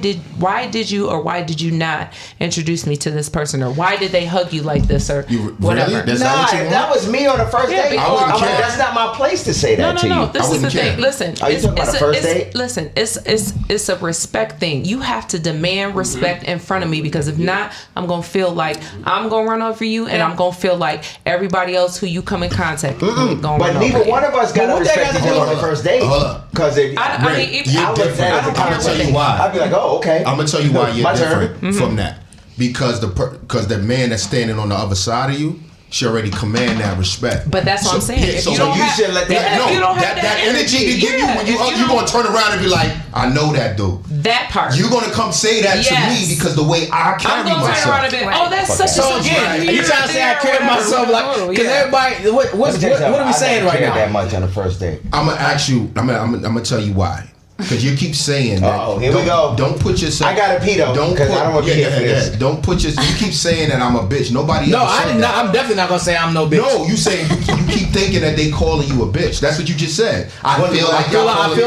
did you or why did you not introduce me to this person, or why did they hug you like this, or whatever. Really? That's not what you want? That was me on the first date. I wouldn't care. That's not my place to say that to you. No. This is the care. thing. Listen. Are you talking about a first date? Listen, it's a respect thing. You have to demand respect in front of me, because if not, I'm gonna feel like I'm gonna run over you, and I'm gonna feel like everybody else who you come in contact with gonna run over. But neither one of us got to respect each other on the first date. Hold up. Because if I mean, you're different. I'm gonna tell you why. I'd be like, oh, okay. I'm gonna tell you why you're My different turn. from that. Because the man that's standing on the other side of you should already command that respect. But that's what I'm saying. If so you don't you have- should let that. if you don't have that energy to give you when you if hug, you you're don't- gonna turn around and be like, I know that dude. that part. You're gonna come say that to Yes. me because the way I I'm carry gonna turn myself. around and be, oh, that's such So a again, you trying to say I carry myself like? Because everybody, what are we saying right now? That much on the first date. I'm gonna ask you. I'm gonna tell you why. Because you keep saying that. Uh-oh, here we go. Don't put yourself. I gotta pee though, Don't 'cause put. I don't want to pee for this. Don't put your. You keep saying that I'm a bitch. Nobody. No, ever I said did not. that. I'm definitely not gonna say I'm no bitch. No, you saying you keep thinking that they calling you a bitch. That's what you just said. I feel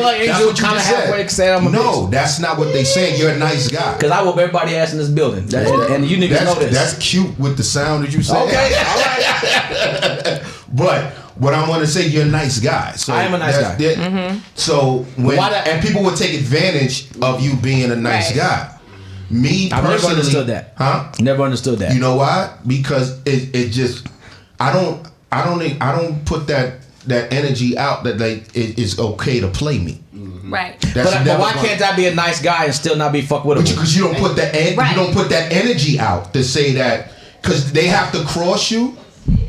like Angel kinda halfway said I'm a No, that's not what they saying. You're a nice guy. Because I whoop everybody ass in this building, and you niggas know this. That's cute with the sound that you say. Okay, all right. But what I want to say, you're a nice guy. So I am a nice guy. So when Why that- and people would take advantage of you being a nice Right. guy. Me I've personally, never understood that. Huh? Never understood that. You know why? Because it just I don't put that energy out that like it's okay to play me. Right. That's But never why gonna- can't I be a nice guy and still not be fuck with him? Because you don't put that Right. you don't put that energy out to say that, because they have to cross you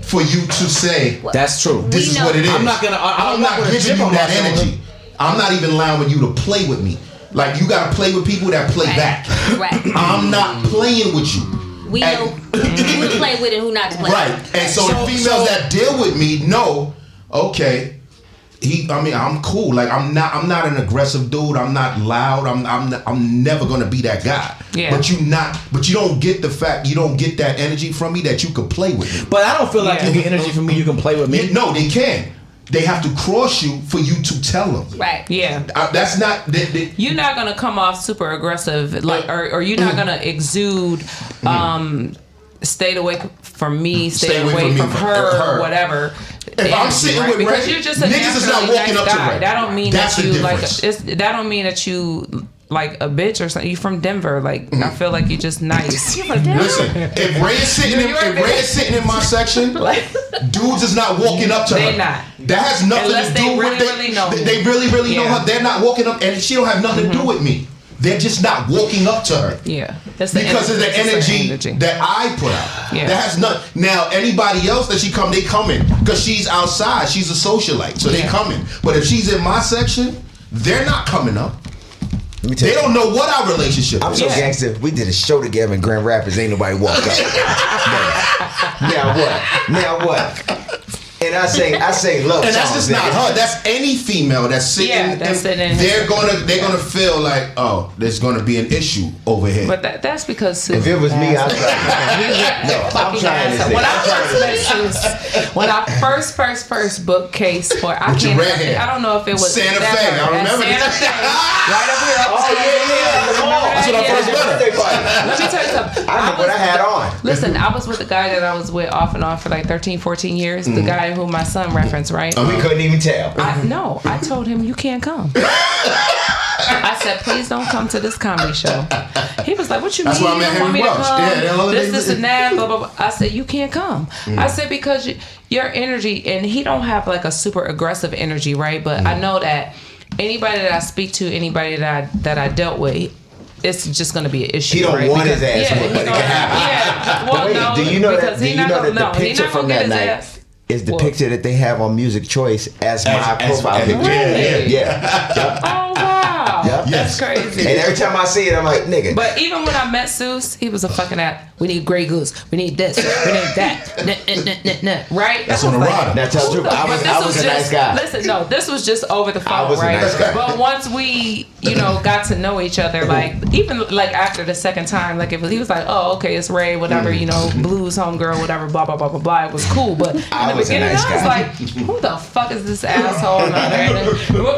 for you to say That's true. this is know- what it is. I'm not gonna- I'm not with a giving chip you on that my shoulder. energy. I'm not even allowing you to play with me. Like, you gotta play with people that play Right. back. Right. I'm not playing with you. We And- know who to play with and who not to play Right. with. And so the females that deal with me know, okay, I'm cool. Like, I'm not an aggressive dude. I'm not loud. I'm never gonna be that guy. Yeah. But you don't get the fact, you don't get that energy from me that you could play with me. But I don't feel like Yeah. you get energy from me. You can play with me. No, they can. They have to cross you for you to tell them. Right. Yeah. That's not. You're not gonna come off super aggressive, like, or you're not gonna exude. Stay away from me. Stay away from her. Or whatever. If I'm sitting with because Ray, you're just a niggas is not naturally walking nice up to guy. Ray. That don't mean That's that the you like. difference. That don't mean that you like a bitch or something. You from Denver, like I feel like you're just nice. Listen, if Ray is sitting in my section, dudes is not walking up to her. They not. That has nothing Unless to they do really, with really know me. They really know Yeah. her. They're not walking up, and she don't have nothing to do with me. They're just not walking up to her. Yeah, Because of the energy that I put out. Yeah. That has not. Now, anybody else that they come in. Because she's outside. She's a socialite. So they come in. But if she's in my section, they're not coming up. Let me tell They you. don't know what our relationship I'm is. so gangster. We did a show together in Grand Rapids. Ain't nobody walk up. Now what? And I say love. And that's songs, just not nigga. her. That's any female that's sitting. Yeah, that's sitting in they're gonna feel like, oh, there's gonna be an issue over here. But that's because If it was me, I'd be like, no, I'm trying to say. When I first met Suice, when I first booked Case for, I With your can't. red hair. I don't know if it was Santa that Fe, her, I remember Santa that. Fe, right up here. Oh yeah. That's when I first met her. Birthday party. Let me tell you something. I remember what I had on. Listen, I was with the guy that I was with off and on for like 13, 14 years. The guy who my son referenced, right? We couldn't even tell. I told him you can't come. I said, please don't come to this comedy show. He was like, what you That's mean? why I You met don't want me Henry to Welsh. come? Yeah, all of this these- and that, blah, blah, blah. I said, you can't come. I said, because your energy, and he don't have like a super aggressive energy, right? But I know that anybody that I speak to, anybody that I dealt with, it's just going to be an issue. He don't right? want Because, his ass whooped, but it can happen. Yeah. Well, But wait, no, do you know because that? Do he you not know gonna- that the no, he picture not from gonna that get his night? ass. is the picture that they have on Music Choice as my profile picture. Yeah. Oh wow, Yes. that's crazy. And every time I see it, I'm like, nigga. But even when I met Suice, he was a fucking we need Grey Goose. We need this. We need that. Right? That's on the rider. Now tell the truth, I was a nice guy. Listen, no, this was just over the phone, I was a right? nice guy. But once we, got to know each other, like even like after the second time, like he was like, oh, okay, it's Ray, whatever, blues homegirl, whatever, blah blah blah blah blah. It was cool, but in the beginning, nice I was guy. like, who the fuck is this asshole?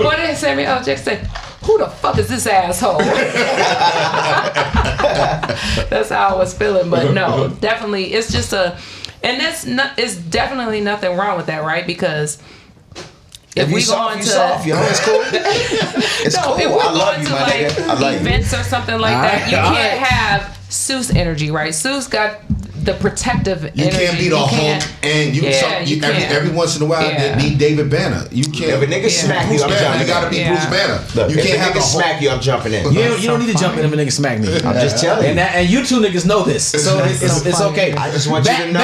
What did Samuel L. Jackson say? Who the fuck is this asshole? That's how I was feeling. But no, definitely, it's just it's definitely nothing wrong with that, right? Because if we go into it's cool. It's cool. if we're I love going you, to my like nigga. I love you. events or something like that, you can't have Suice energy, right? Suice got the protective energy. You can't be the Hulk, and every once in a while need David Banner. You can't. If a nigga smack you, I'm jumping. You gotta be Bruce Banner. Look, You if can't a have nigga the Hulk. smack you, I'm jumping in. You don't need to jump in if a nigga smack me. I'm just telling you. And you two niggas know this, so it's okay. I just want you to know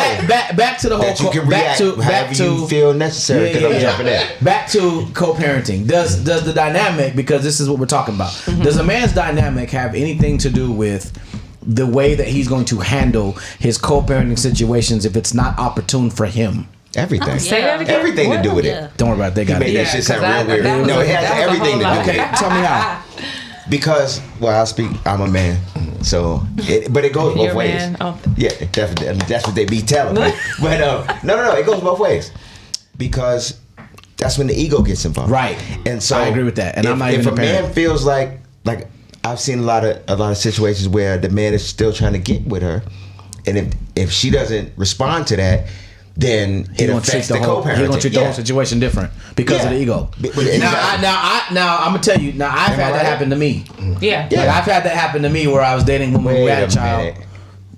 Back to the whole. that you can react however you feel necessary because I'm jumping in. Back to co-parenting. Does the dynamic, because this is what we're talking about, does a man's dynamic have anything to do with the way that he's going to handle his co-parenting situations if it's not opportune for him? Everything. Say that again. Everything to do with it. Don't worry about it. They got Made it. that shit sound that- real weird. that was No, it has that was a everything to whole do lot. with Okay, it. tell me how. Because, I'm a man. So, but it goes You're both a ways. man? Oh. Yeah, definitely. I mean, that's what they be telling me. But no, it goes both ways. Because that's when the ego gets involved. Right. And so I agree with that. And I'm not if even a a parent. man feels like I've seen a lot of situations where the man is still trying to get with her, and if she doesn't respond to that, then it affects the co-parenting. He's gonna treat the whole situation different because of the ego. Now I'm gonna tell you. Now I've had that happen to me. Yeah. Like, I've had that happen to me where I was dating a woman who had a child.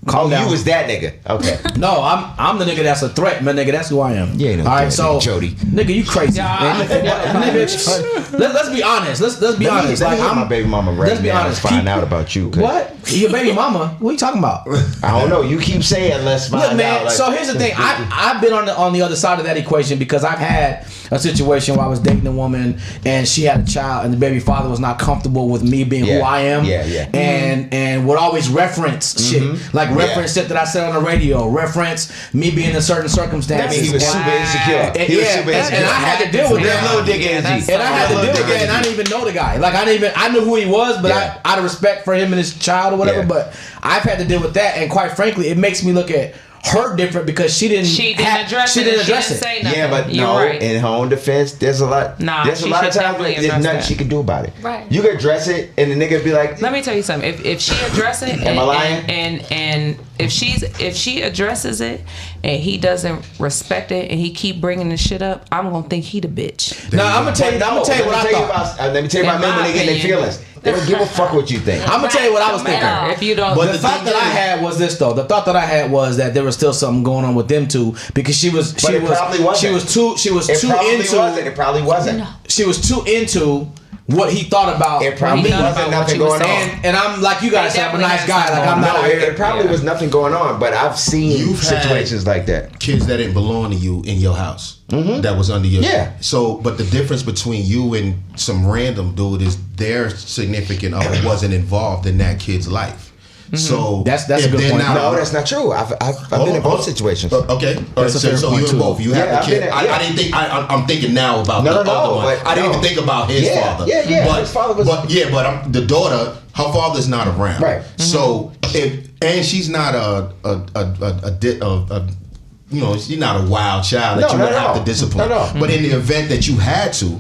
Calm down. You was that nigga. Okay. No, I'm the nigga that's a threat, man. Nigga, that's who I am. You ain't no all right, threat, so Jody. nigga, you crazy. Nigga, let's be honest. Let's be honest. Let me Like hit my baby mama right let's be now honest. and find out about you. What? Your baby mama? What are you talking about? I don't know. You keep saying let's find Look, man. out. Like, So here's the thing. I've been on the other side of that equation because I've had a situation where I was dating a woman and she had a child and the baby father was not comfortable with me being who I am. Yeah. And would always reference shit, like reference shit that I said on the radio, reference me being in certain circumstances. that means he was super insecure. He was super insecure. And I had to deal with That that. little dick energy. And I had to deal with that, and I didn't even know the guy. Like I knew who he was, but Yeah. out of respect for him and his child or whatever. Yeah. But I've had to deal with that, and quite frankly, it makes me look at her different because she didn't address it. Say nothing. Yeah, but You're no. right. In her own defense, there's a lot. Nah, there's a she lot of should times definitely there's address nothing that. she can do about it. Right. You can address it, and the nigga be like, Let me tell you something. If she addresses it, Am I lying? and if she addresses it, and he doesn't respect it, and he keep bringing the shit up, I'm gonna think he the bitch. Now I'm gonna tell you what I thought. Let me tell you about men when they get their feelings. They don't give a fuck what you think. I'm gonna tell you what I was thinking. If you don't, But the thought that I had was this though. The thought that I had was that there was still something going on with them two because she was too into It probably wasn't. she was too into what he thought about It probably me. wasn't nothing going on. And I'm like you guys said, I'm a definitely nice guy. had Like something I'm not No, out here. it probably was nothing going on, but I've seen You've had situations like that. Kids that didn't belong to you in your house. That was under your Yeah. So, but the difference between you and some random dude is their significant other wasn't involved in that kid's life. So That's a if good they're point. not- No, that's not true. I've been in both situations. Okay, That's a fair so point, you too. and both. You have Yeah, a I've kid. been in- I didn't think. I'm thinking now about No, the no, other one. but I didn't no. even think about his Yeah, father. yeah. But, His father was- But the daughter. Her father's not around. Right. So and she's not she's not a wild child that No, you not would at have all. to discipline. Not at all. But in the event that you had to,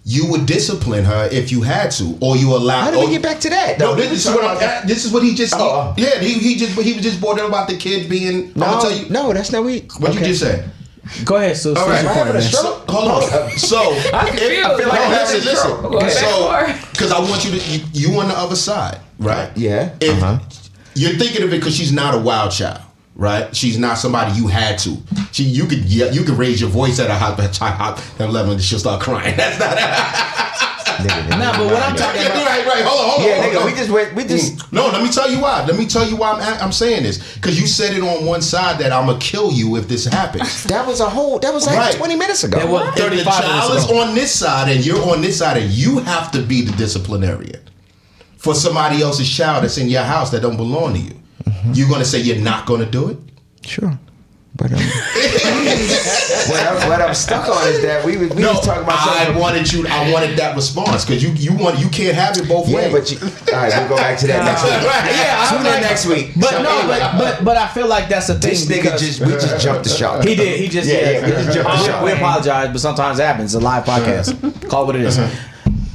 you would discipline her if you had to, or you allow. How did we get back to that? No, We this were is what talking about this is what he just. Oh. Yeah, he was just bored about the kids being. I'm gonna tell you. No, that's not we. What you just said. Go ahead, Sue. All right. Your point, man. So, hold on. So, I'm confused. I feel like no, I'm having listen. trouble. Go ahead. So, because I want you on the other side, right? Yeah. If you're thinking of it because she's not a wild child, right? She's not somebody you had to. You could raise your voice at a hot level and she'll start crying. That's not. Nah, but what I'm talking about. Right. Hold on. Yeah, nigga, we just. No, let me tell you why. I'm saying this because you said it on one side that I'm gonna kill you if this happens. That was like Right. 20 minutes ago. That was If the 35 child minutes is ago. on this side and you're on this side, and you have to be the disciplinarian for somebody else's child that's in your house that don't belong to you. You're gonna say you're not gonna do it? Sure. But what I'm stuck on is that we was talking about something. I wanted that response because you can't have it both Yeah, ways. but all right, we'll go back to that next week. Yeah, Tune in next week. But So no, anyway, but I feel like that's a thing. this nigga because we just jumped the shark. he did. He just we just jumped the shark. We apologize, but sometimes it happens. It's a live podcast. Call it what it is.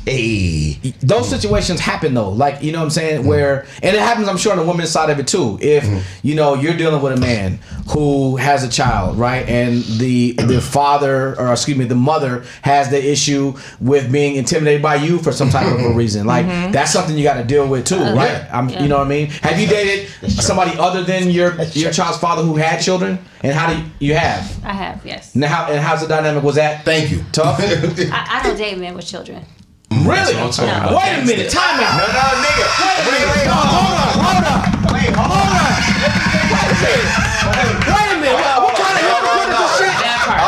Hey, Those situations happen though, like you know what I'm saying, where and it happens. I'm sure on the woman's side of it too. If you know you're dealing with a man who has a child, right, and the father or excuse me, the mother has the issue with being intimidated by you for some type of a reason, like that's something you got to deal with too, right? You know what I mean? Have you dated somebody other than your child's father who had children, and how do you have? I have, yes. Now, how's the dynamic? Was that Thank you. tough? I don't date men with children. Really? No. Wait a minute, time out. no, nigga. Wait, Hold on. Wait, hold on. Wait a minute. What kind of hypocritical shit? That part.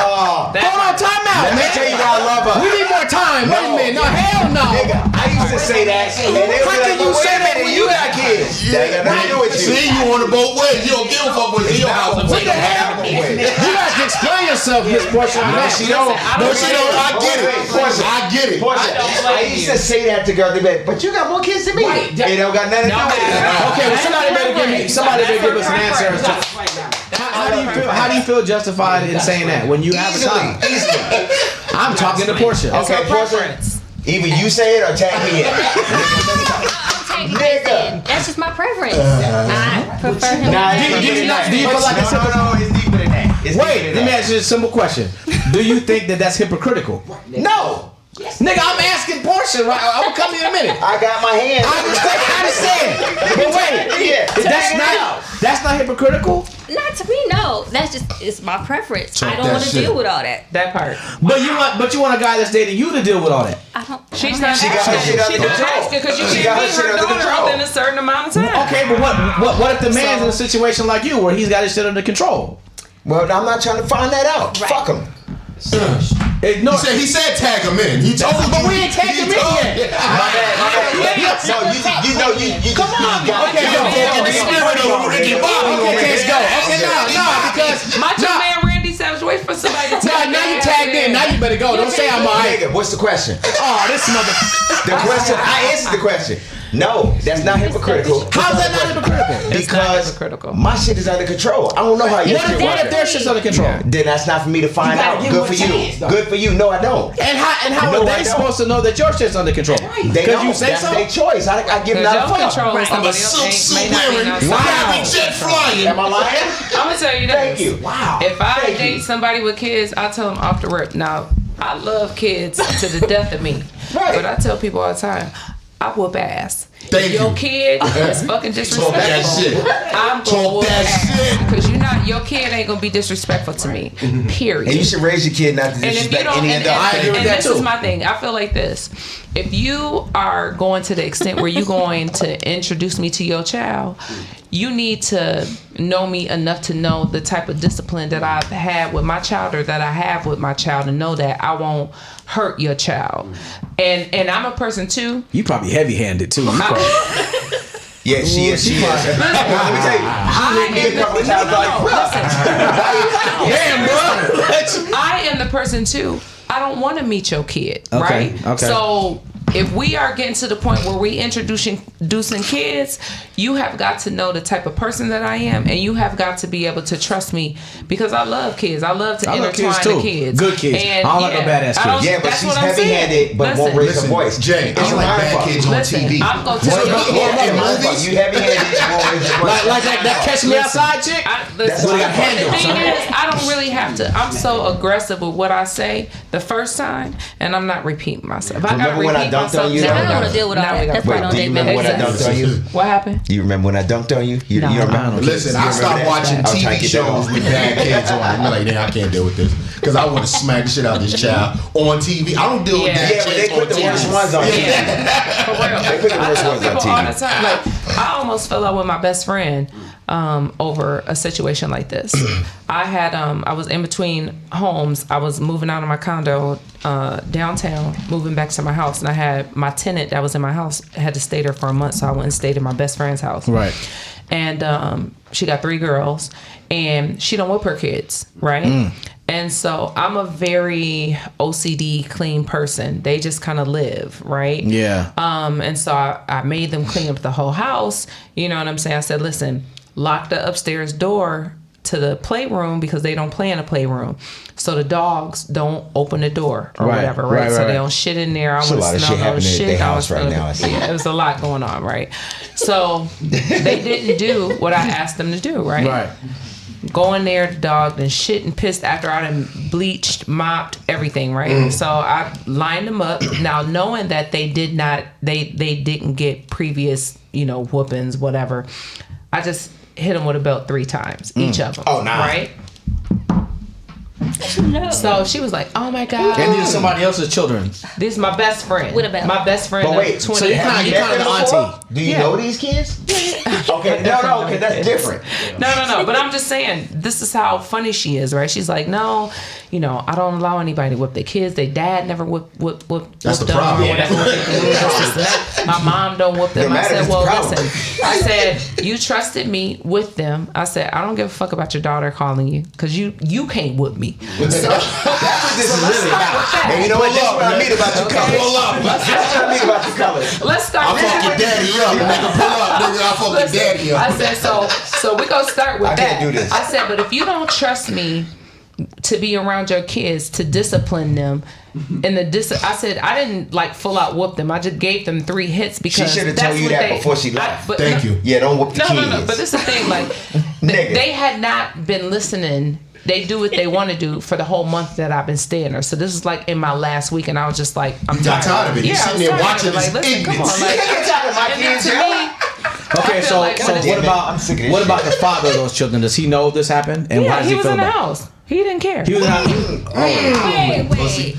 Hold on, time out, Let me man. tell you why I love her. We need more time. Wait a minute. No, hell no. Nigga, I used to say that. And they How can you say that when you got kids? That got nothing to do with you. See, you on the both ways. You don't give a fuck what's in your house. What the hell? You got to explain yourself, Miss Porsha. No, she don't. I get it. I get it. I used to say that to girls. They be like, but you got more kids than me. They don't got nothing to do with it. Okay, well, somebody better give us an answer. as to- How do you feel justified in saying that when you have a child? Easily. I'm talking to Porsha. Okay, Porsha. Either you say it or tag me in. Nigga. That's just my preference. I prefer him. Do you feel like it's No, it's deeper than that. It's Wait, deeper let than me that. ask you a simple question. Do you think that that's hypocritical? No. Nigga, I'm asking Porsha, right? I'm gonna come in a minute. I got my hand. I understand. But wait, that's not hypocritical. Not to me, no. That's just it's my preference. Talk I don't that want to shit. deal with all that. That part. But you want a guy that's dating you to deal with all that. I don't. She's not She got her shit asking. under She's not control. asking because you She can't got her be shit her under daughter control. within a certain amount of time. Okay, but what if the man's in a situation like you where he's got his shit under control? Well, I'm not trying to find that out. Right. Fuck him. Ignore. He said tag him in. He told you. But we ain't tagged him in yet. My bad. So you come on. Okay, go. In the spirit of Ricky Bobby. Okay, Case, go. Okay, no, because My two man Randy Savage, wait for somebody to tag now you tagged in. Now you better go. Don't say I'm alright. Nigga, what's the question? Oh, this mother. The question. I answered the question. No, that's not hypocritical. How's that not hypocritical? Because hypocritical. my shit is under control. I don't know how your shit What if their works. shit's under control? Then that's not for me to find gotta out. give Good them for a you. chance, though. Good for you. No, I don't. And how No, are I they don't. supposed to know that your shit's under control? They Because don't. you say That's so. their choice. I give Because not a your fuck. control Right. somebody Silk else suit may not be wearing, no private jet flying. Am I lying? I'm gonna tell you this. Thank you. Wow. If I Thank date you. somebody with kids, I tell them off the rip. Now, I love kids to the death of me. Right. But I tell people all the time, I whoop ass. Thank Your you. kid is fucking disrespectful. Talk that shit. I'm gonna Talk whoop that ass. shit. Because your kid ain't gonna be disrespectful to me. Period. And you should raise your kid not to And if you disrespect don't, any and, adult. I agree with and that this too. is my thing. I feel like this. If you are going to the extent where you're going to introduce me to your child, you need to know me enough to know the type of discipline that I've had with my child or that I have with my child and know that I won't hurt your child. And I'm a person too. You probably heavy-handed too. Yeah, she is. She is. Let me tell you. I Me a couple of times Damn, bro. I am the person too. I don't want to meet your kid, Okay, right? okay. So if we are getting to the point where we introducing kids, you have got to know the type of person that I am, and you have got to be able to trust me because I love kids. I love to I love intertwine kids too. the kids. Good kids. And I don't like no badass I don't- kids. Yeah, but that's she's what I'm heavy-handed, saying. but won't raise her Listen, voice. Jay, I It's don't like my bad fault. kids on Listen, TV. I'm gonna tell you. In movies, you heavy-handed, you won't raise your voice. Like that Catch Me Outside chick? That's what I got The handled, thing son. is, I don't really have to. I'm so aggressive with what I say the first time, and I'm not repeating myself. If I gotta Remember when I repeat dunked on you? I don't want to deal with all that. That's Wait, why I don't do you date remember when I men. dunked on you? What happened? Do you remember when I dunked on you? You No. don't remember? Listen, I stopped watching I was trying TV to get that shows off. with bad kids on. I'm like, I can't deal with this because I want to smack the shit out of this child on TV. I don't deal with that. Yeah, but they put the worst ones on TV. For real. They put the I worst tell ones on people all the TV. time. Like, I almost fell out with my best friend over a situation like this. I was in between homes. I was moving out of my condo downtown, moving back to my house, and I had my tenant that was in my house had to stay there for a month, so I went and stayed in my best friend's house. Right. And she got 3 girls, and she don't whip her kids, right? And so I'm a very OCD clean person. They just kind of live, right? Yeah. And so I made them clean up the whole house. You know what I'm saying? I said, listen, lock the upstairs door to the playroom because they don't play in the playroom. So the dogs don't open the door or whatever, right? So they don't shit in there. I want to There's a lot of smell shit those happening at shit. their I house was right now, I see. Yeah, it was a lot going on, right? So they didn't do what I asked them to do, right? Right. Go in there, the dog, then shit and pissed after I done bleached, mopped, everything, right? So I lined them up. Now, knowing that they didn't get previous, whoopings, whatever, I just hit them with a belt 3 times, each of them. Oh, nah. Right? No. So she was like, "Oh my god!" And these are somebody else's children. This is my best friend. With a belt. My best friend. But wait, of 20 so you kind of the auntie. Do you know these kids? Okay, no, okay, that's different. No. But I'm just saying, this is how funny she is, right? She's like, no, I don't allow anybody to whip their kids. Their dad never whipped That's the them problem. or whatever. My mom don't whip them. No I matter, said, it's the well, problem. listen. I said, you trusted me with them. I said, I don't give a fuck about your daughter calling you because you can't whip me. So, That's what this is really about. And you know what? This is what I mean about you colors. Pull up. That's what I mean about you colors. let's start. I fuck your daddy up. Nigga, pull up. Nigga, I fuck your daddy up. I said, so we're going to start with I that. can't do this. I said, but if you don't trust me to be around your kids, to discipline them, I said, I didn't full out whoop them. I just gave them 3 hits because She should have told you that before she left. Thank you. Yeah, don't whoop the kids. No. But this is the thing, they had not been listening. They do what they want to do for the whole month that I've been staying there. So this is in my last week, and I was just like, I'm tired of it. You're sitting there watching this listen, come on, my kids, to me. Okay, so what about the father of those children? Does he know this happened? And how Yeah, does he he was feel in the about it? house. He didn't care. He was in the Wait.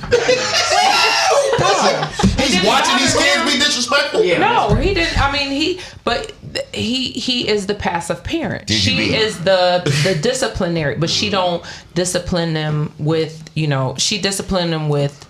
He's watching these kids be disrespectful. No, he didn't. I mean, he is the passive parent. Did you She be? is the disciplinary, but she don't discipline them with, she discipline them with,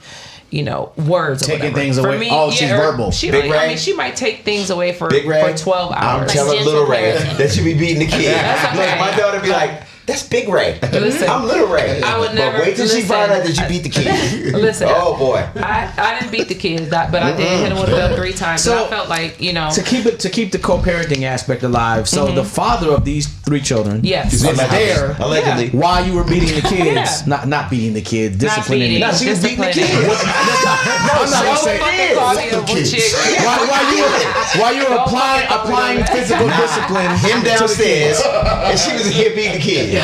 words or Taking whatever. things For away. me, Oh, she's verbal. She Big might, Ray? she might take things away for Big Ray? 12 I'm hours. telling gentle little Ray parenting. that she be beating the kid. That's okay. Look, my daughter be like, that's Big Ray. Listen, I'm little Ray. I would never- But wait till she listen, find out that you beat the kid. Listen, Oh boy. I didn't beat the kids, but I did hit him with a belt 3 times. So- and I felt like, to keep the co-parenting aspect alive. So the father of these 3 children, Yes. is there Allegedly. while you were beating the kids, Yeah. not beating the kids, disciplining beating. them. No, she was beating the kids. I'm not gonna say while you were applying physical discipline Him downstairs, and she was here beating the kid.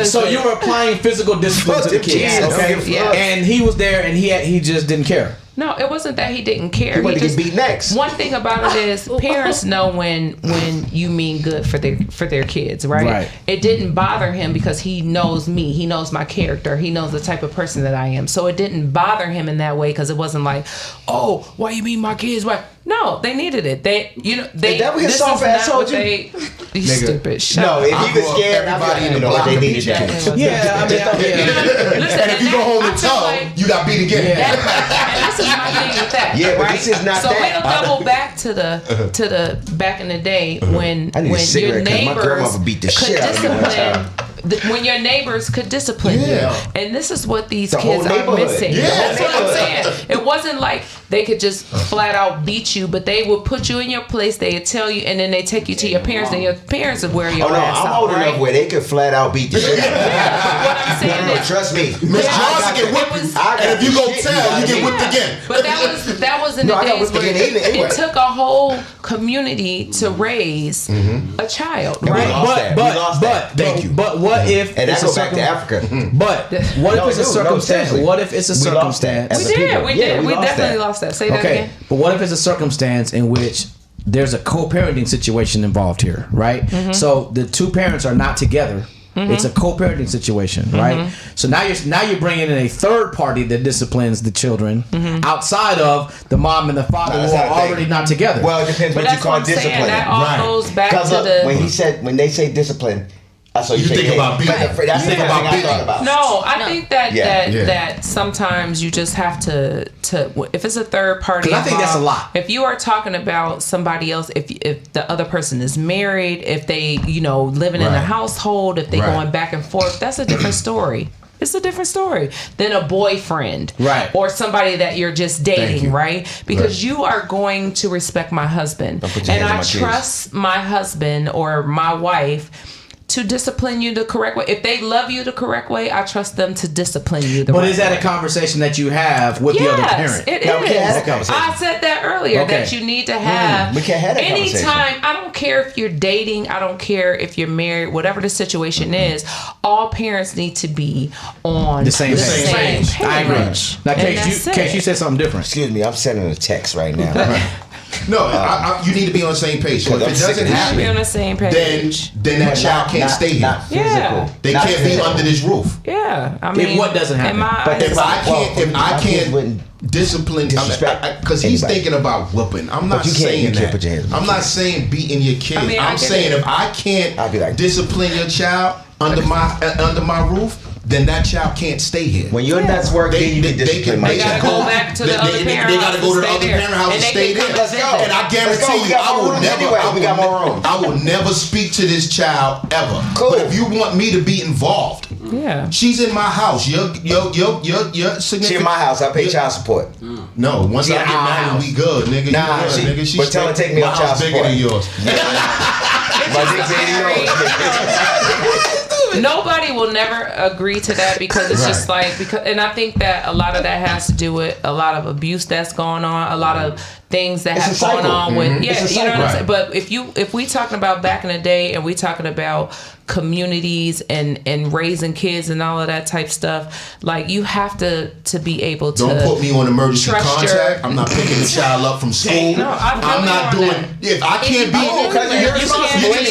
So you were applying physical discipline to the kids, Yes. okay? Yes. And he was there, and he just didn't care. No, it wasn't that he didn't care. He wanted to just, get beat next. One thing about it is parents know when you mean good for their kids, right? Right. It didn't bother him because he knows me. He knows my character. He knows the type of person that I am. So it didn't bother him in that way because it wasn't like, oh, why you beat my kids? Why? No, they needed it. They. Is that what his soft ass told you? You stupid. Shut No, up. if he was scared, Everybody in the know block they of needed beat to. Yeah, I mean, Listen, And if you go home I and feel tell like- him, you got beat again. and this is my thing with that. Yeah, but right? this is not so that. we'll double back to the back in the day when I need a your cigarette 'cause my neighbors grandmother beat the could shit out of me one discipline. When your neighbors could discipline Yeah. you, and this is what these The whole kids are neighborhood. missing. Yeah. That's what I'm saying. It wasn't like they could just flat out beat you, but they would put you in your place. They would tell you, and then they take you to your parents, and your parents would wear your Oh no, ass I'm out, old right? enough where they could flat out beat the shit out of me. Yeah, but what I'm saying No, is, trust me. Miss I Johnson got get the- whipped, was- I got and if you the go shit tell, out you of get me. whipped again. But that was in No, the I got days whipped where again anyway. it took a whole community to raise a child, we right? lost that. We lost that. Thank you. But what if And that it's a goes back to circum- Africa. But what No, if it's a dude, no, circumstance? seriously. What if it's a We lost that circumstance? as We a did. people. We Yeah, did. We lost definitely that. lost that. Say that again. But what if it's a circumstance in which there's a co-parenting situation involved here, right? Mm-hmm. So the two parents are not together. Mm-hmm. It's a co-parenting situation, right? So now you're bringing in a third party that disciplines the children outside of the mom and the father who are already not together. Well, it depends what you call discipline. That all goes back to when they say discipline. So you think about beating. That's the thing I thought about. No, I think that sometimes you just have to if it's a third party. Because I think that's a lot. If you are talking about somebody else, if the other person is married, if they living in a household, if they going back and forth, that's a different story. It's a different story than a boyfriend, right? Or somebody that you're just dating, right? Because you are going to respect my husband, and I trust my husband or my wife to discipline you the correct way. If they love you the correct way, I trust them to discipline you the right way. But is that a conversation that you have with the other parent? It is. I said that earlier, that you need to have. We can't have that anytime. I don't care if you're dating. I don't care if you're married. Whatever the situation is, all parents need to be on the same page. I agree. Now, Case, you said something different. Excuse me, I'm sending a text right now. No, you need to be on the same page. So if it doesn't happen, be on the same page. Then that child can't stay here. They can't be under this roof. Yeah, I mean, if what doesn't happen? If I can't discipline, because he's thinking about whooping. I'm not saying that. I'm not saying beating your kid. I'm saying if I can't discipline your child under my roof, then that child can't stay here. When your nuts work, then you can discipline my child. They gotta go back to the other parent house. They gotta go to the other parent house and stay there. Let's go. And I guarantee you, I will never speak to this child ever. Cool. But if you want me to be involved, she's in my house. Your significant. She in my house. I pay child support. No, once I get married, we good, nigga. Nah, nigga. But tell her take me on child support. Bigger than yours. My dick bigger than yours. Nobody will never agree to that because it's just like and I think that a lot of that has to do with a lot of abuse that's going on, a lot of things that have gone on with you know what I'm saying. But if we talking about back in the day and we talking about communities and raising kids and all of that type stuff, like you have to be able to. Don't put me on emergency contact. I'm not picking the child up from school. No, I'm not doing. If I can't be, you can't be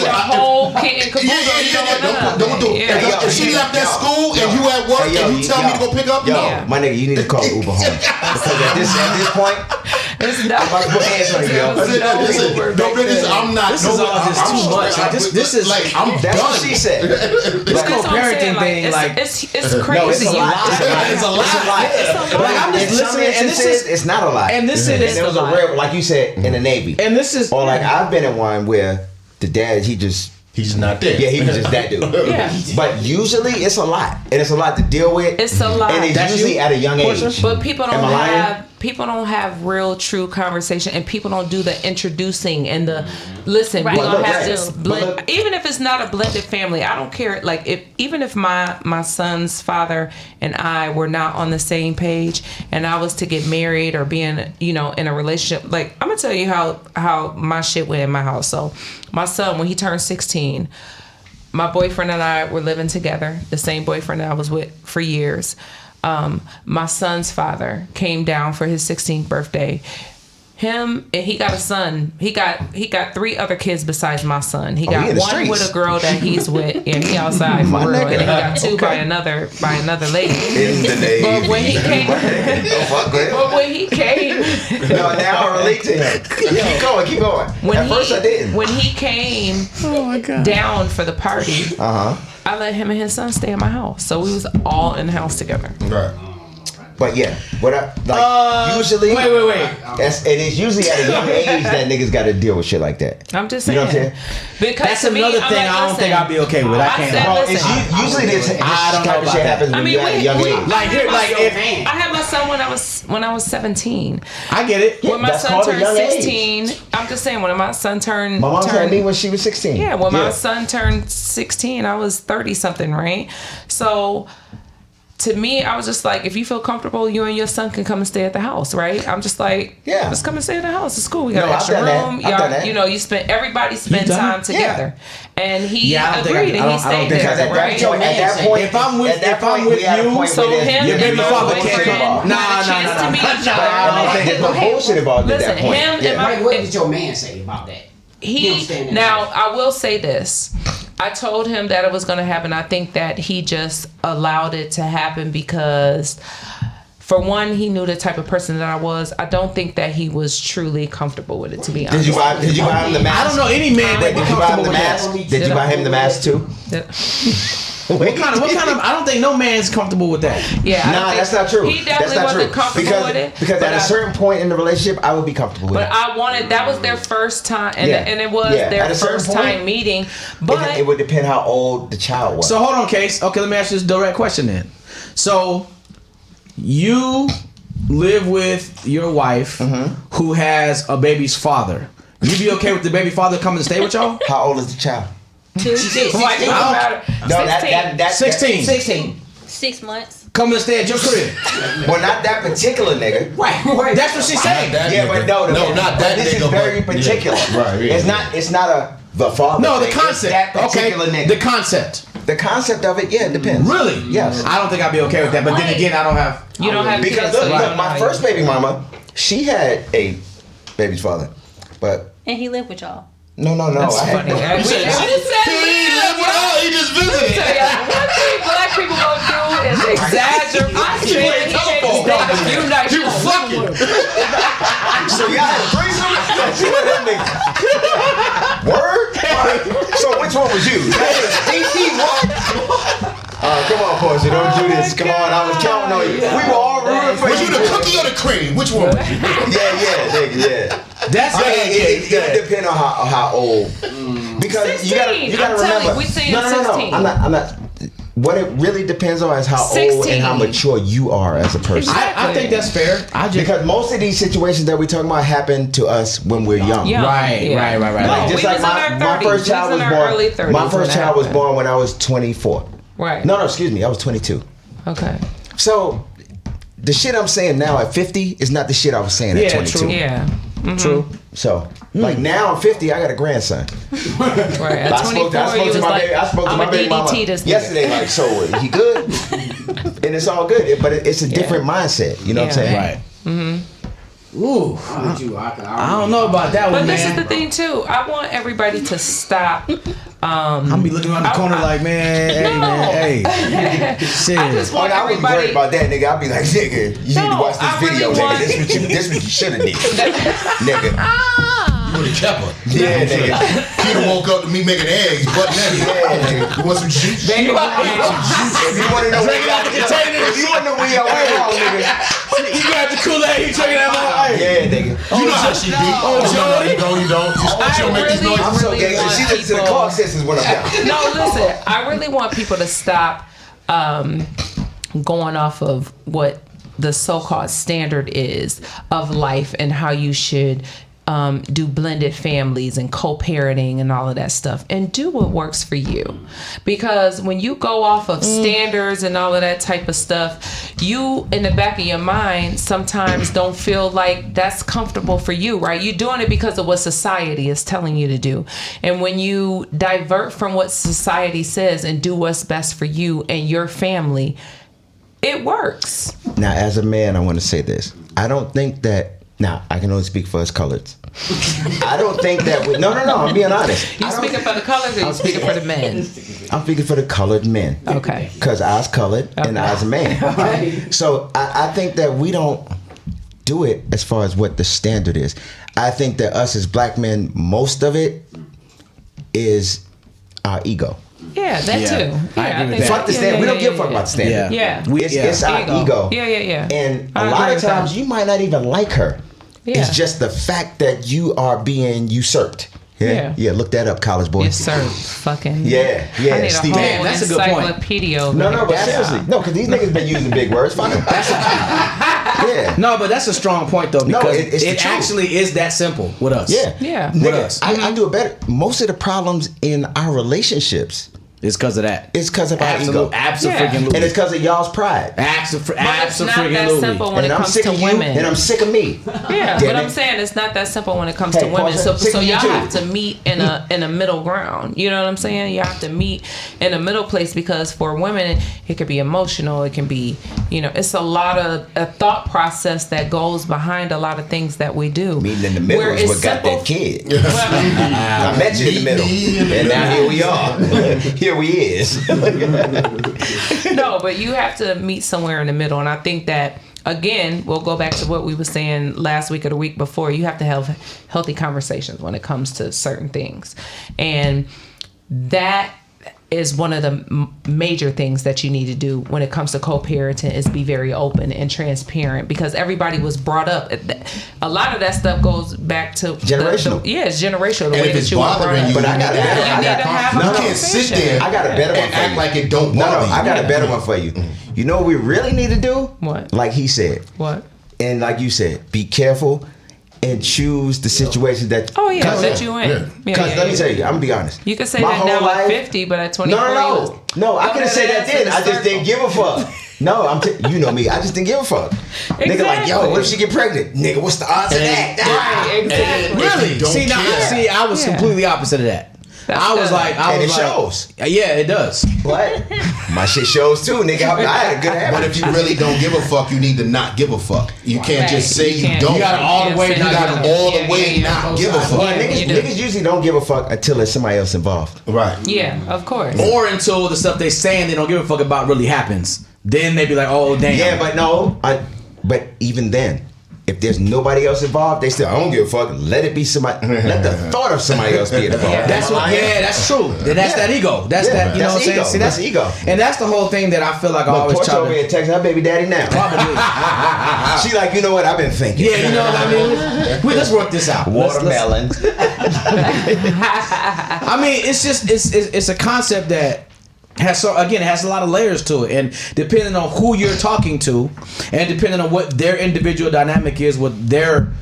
the whole kid and caboodle. Don't do it. If she left at school and you at work and you tell me to go pick up, my nigga, you need to call Uber home because at this point. It's not. I'm about to put hands on you, yo. I'm not. This is all just too much. This is like I'm that's done. What she said. This co-parenting thing, like it's crazy. No, it's a lot. It's a lot. Like I'm just listening, and this is it's not a lot. And this is there was a real, like you said, in the Navy. And this is or like I've been in one where the dad he's not there. Yeah, he was just that dude. Yeah. But usually it's a lot. And it's a lot to deal with. It's a lot. And it's usually at a young age. But people don't have real true conversation and people don't do the introducing and the listen, we're gonna have this blend. Even if it's not a blended family, I don't care. Like even if my son's father and I were not on the same page and I was to get married or be in a relationship, like I'm gonna tell you how my shit went in my house. So my son, when he turned 16, my boyfriend and I were living together, the same boyfriend that I was with for years. My son's father came down for his 16th birthday. Him and he got a son. He got 3 other kids besides my son. He got one with a girl that he's with, and he outside for real. And he got 2 by another lady. In the Navy. But when he came, no, now I relate to him. Keep going. At first I didn't. When he came down for the party, I let him and his son stay in my house, so we was all in the house together. Right. But yeah, usually, wait. And it's usually at a young age that niggas got to deal with shit like that. I'm just saying. You know what I'm saying? Because that's another thing I don't think I'd be okay with. I can't. Usually this type of shit happens when you're at a young age. I had my son when I was 17. I get it. When my son turned 16, I'm just saying when my son turned. My mom told me when she was 16. Yeah, when my son turned 16, I was 30 something, right? So to me, I was just like, if you feel comfortable, you and your son can come and stay at the house, right? I'm just like, Yeah. let's come and stay at the house. It's cool. We got an No, extra I've done room. that. I've done that. You know, everybody spend done time it? together. And he Yeah, I don't think agreed I and he don't stayed think there, Because at right? that point, If I'm with we had a you, point so where him your and baby my father can't boyfriend come. Nah, had a chance nah, to nah, meet nah, each nah, other. I don't think there's no bullshit involved at Listen, that point. him and my What did your man say about that? Him standing in now the I will say this. I told him that it was going to happen. I think that he just allowed it to happen because, for one, he knew the type of person that I was. I don't think that he was truly comfortable with it, to be honest. Did you buy him the mask? I don't know any man that Wait, would did you buy him comfortable the with that. mask? Did you buy him the mask too? What kind of? I don't think no man's comfortable with that. Yeah, I Nah, think that's not true. He definitely That's not wasn't true. comfortable with it. Because but at a certain point in the relationship, I would be comfortable with But it. I wanted, that was their first time, and, Yeah. and it was Yeah. their At a certain first point, time meeting. But It would depend how old the child was. So hold on, Case. Okay, let me ask you this direct question then. So you live with your wife who has a baby's father. You be okay with the baby father coming to stay with y'all? How old is the child? Like, it don't matter. No, 16. that's 16. 16. 6 months. Coming to stay at your crib. Well, not that particular nigga. Right. That's what she's saying. Yeah, but no, not that This nigga, is very but- particular. yeah. Right, yeah. It's not the father. No, the thing. concept. It's that Okay, particular nigga. the concept. The concept of it, yeah, it depends. Really? Yes. I don't think I'd be okay with that. But then again, I don't have. You don't have Because kids, so look, you don't know my how first baby mama, she had a baby's father, but And he lived with y'all. no. That's I had- funny. Who said He just visited. Tell y'all, one thing black people gonna do is exaggerate. A few nights. He was fucking. So y'all had a threesome? She was that nigga. Word? So which one was you? DT what? Come on, Porsha, don't do this. Come on, I was counting on you. We were all rooting for Was you you. the cookie or the cream? Which one was you? Yeah, nigga, yeah. That's It depends on how old. Because 16. you gotta I'm remember. telling you, we saying 16. I'm not. What it really depends on is how old 16. and how mature you are as a person. I think that's fair. Because most of these situations that we talking about happen to us when we're young. Yeah. Right. No, Like just we like was in our my 30s. first We child was was in our early born. 30s My when first that child was happened. born when I was 24. Right. No, excuse me, I was 22. Okay. So the shit I'm saying now at 50 is not the shit I was saying at Yeah, 22. true. Yeah. True. So like now I'm 50, I got a grandson. Right. At I spoke 24, you was like, I spoke to I'm my a baby mama DDT this nigga. yesterday. Like, so he good, and it's all good. But it's a different mindset. You know what I'm saying? Right. Ooh. I'm with you. I don't know about that But one, this is man. the thing too. I want everybody to stop. I'm be looking around the corner like, man, hey, man, hey. Shit. I just Oh, want I wouldn't worry everybody. about that, nigga. I'll be like, nigga, you need to watch this I really video, want- nigga. This what you should have did, nigga. You would have kept her. Yeah, nigga. He done woke up to me making eggs, but now Yeah, nigga. you want some juice? If you want to know where y'all went wrong, nigga. You grab the Kool-Aid, you check it out. Yeah, nigga. You know how she be. No, you don't. She don't make these noises. I'm so gay. want She listens to the people- Clark sisters when I'm down. No, listen. I really want people to stop going off of what the so-called standard is of life and how you should do blended families and co-parenting and all of that stuff, and do what works for you. Because when you go off of standards and all of that type of stuff, you in the back of your mind sometimes don't feel like that's comfortable for you, right? You're doing it because of what society is telling you to do. And when you divert from what society says and do what's best for you and your family, it works. Now, as a man, I want to say this. I don't think that. Now, I can only speak for us coloreds. I don't think that. No. I'm being honest. You speaking for the colors or you speaking for the men? I'm speaking for the colored men. Okay. Because I's colored and I's a man. So I think that we don't do it as far as what the standard is. I think that us as black men, most of it is our ego. Yeah, that Yeah, too. I Yeah, agree with think that. Fuck the standard. We don't give a fuck about the standard. Yeah. It's our ego. Yeah. And I a agree lot of with that. times you might not even like her. Yeah. It's just the fact that you are being usurped. Yeah, look that up, college boy. Yes, sir. Fucking. Yeah, I need a Steve. whole Man, that's a good point. encyclopedia. of No, but that. seriously. No, because these niggas been using big words. Fuck them. Yeah. No, but that's a strong point though, because it's the it truth. actually is that simple with us. Yeah. Yeah. Nigga, us. I do it better. Most of the problems in our relationships It's because of that. It's because of our ego. Absolutely. And it's because of y'all's pride. Absolutely. It's not that simple when it comes to women. And I'm sick of me. Yeah, but I'm saying it's not that simple when it comes to women. Porsha, So y'all have to meet in a middle ground. You know what I'm saying? You have to meet in a middle place, because for women it could be emotional. It can be, it's a lot of a thought process that goes behind a lot of things that we do. Meeting in the middle is what got that kid. I met you in the middle, and now here we are. Here we is. No, but you have to meet somewhere in the middle, and I think that, again, we'll go back to what we were saying last week or the week before. You have to have healthy conversations when it comes to certain things, and that is one of the major things that you need to do when it comes to co-parenting, is be very open and transparent, because everybody was brought up. A lot of that stuff goes back to generational. It's generational. The and way if it's that you were brought bothering up. you, but I got you can't sit there. I got a better one and for act you. like it don't bother you. I got a better one for you. You know what we really need to do? What? Like he said. What? And like you said, be careful and choose the situation that. Oh yeah, that you in. Because let me tell you, I'm gonna be honest. You can say My that whole now life, at 50, but at 24, no, I could have said that then. I just didn't give a fuck. No, you know me. I just didn't give a fuck. Exactly. Nigga, like, yo, what if she get pregnant? Nigga, what's the odds of that? Right, exactly. Really? I was completely opposite of that. And it shows. Yeah, it does. What? My shit shows too, nigga. I had a good habit. But if you really don't give a fuck, you need to not give a fuck. You can't just say you don't. You gotta all the way not give a fuck. Well, niggas usually don't give a fuck until there's somebody else involved. Right. Yeah, of course. Or until the stuff they saying they don't give a fuck about really happens. Then they be like, oh damn. Yeah, but no. But even then, if there's nobody else involved, they still, I don't give a fuck. Let it be somebody. Let the thought of somebody else be involved. That's true. That's that ego. That's that. You know what I'm saying? See, that's ego. And that's the whole thing that I feel like I always Porsha try over here texting her baby daddy now. Probably. She like, you know what? I've been thinking. Yeah, you know what I mean. Let's work this out. Watermelon. I mean, it's just it's a concept that has it has a lot of layers to it, and depending on who you're talking to, and depending on what their individual dynamic is with their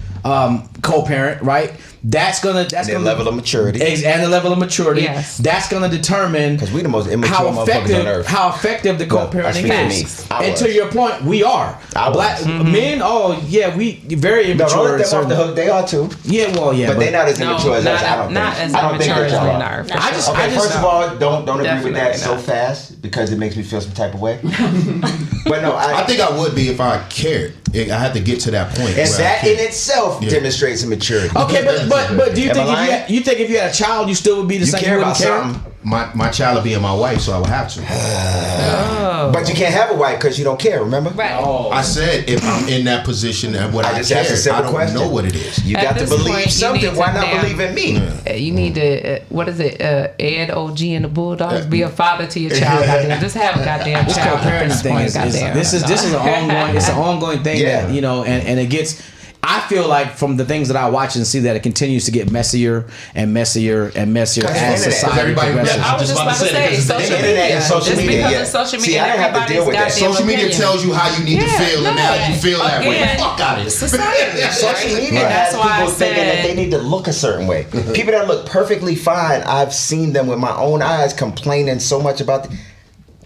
co-parent, right? That's gonna level of maturity and the level of maturity. Yes. That's gonna determine because we the most immature motherfuckers on earth. How effective the co-parenting is. And to your point, we are black men. Oh yeah, we very immature. Don't let them off the hook. They are too. Yeah, well, yeah, but they're not as immature as us. I don't think they are. First of all, don't agree with that so fast because it makes me feel some type of way. But no, I think I would be if I cared. I had to get to that point. And that in itself demonstrates maturity. Okay, but do you think if you had a child, you still would be the same? You wouldn't care? My child would be my wife, so I would have to. But you can't have a wife because you don't care. Remember? Right. Oh. I said if I'm in that position and what I just asked a simple question. Know what it is. You got to believe something. Why not believe in me? You need to what is it? Ed, OG, and the Bulldogs. Be a father to your child. Goddamn, just have a goddamn this child. Co-parenting thing this is an ongoing. It's an ongoing thing that and it gets. I feel like from the things that I watch and see that it continues to get messier and messier and messier as society progresses. I was just about to say social internet and social media. Because of social media, see, I didn't have to deal with that. Social media tells you how you need to feel, and now you feel that way. Fuck out of it. Society. Social media has people thinking that they need to look a certain way. People that look perfectly fine, I've seen them with my own eyes complaining so much about.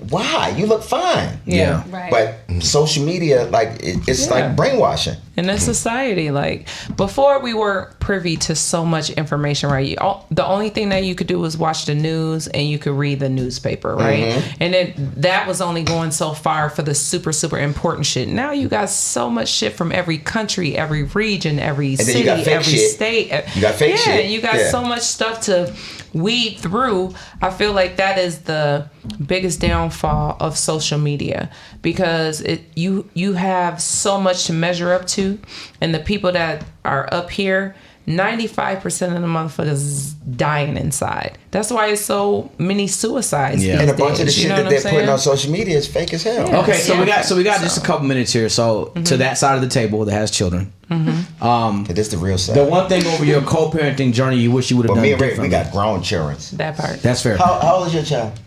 Why? You look fine. Yeah. Right. But social media, like, it's like brainwashing. In this society, like, before we were privy to so much information, right? The only thing that you could do was watch the news and you could read the newspaper, right? Mm-hmm. And then that was only going so far for the super, super important shit. Now you got so much shit from every country, every region, every city, every state. You got fake shit. Yeah, you got so much stuff to weed through. I feel like that is the biggest downfall of social media, because you have so much to measure up to, and the people that are up here, 95% of the motherfuckers is dying inside. That's why it's so many suicides. And a bunch of the shit that they're putting on social media is fake as hell. Yeah. Okay, so we got just a couple minutes here. So to that side of the table that has children. That's the real side. The one thing over your co-parenting journey you wish you would have done differently. We got grown children. That part. That's fair. How old is your child?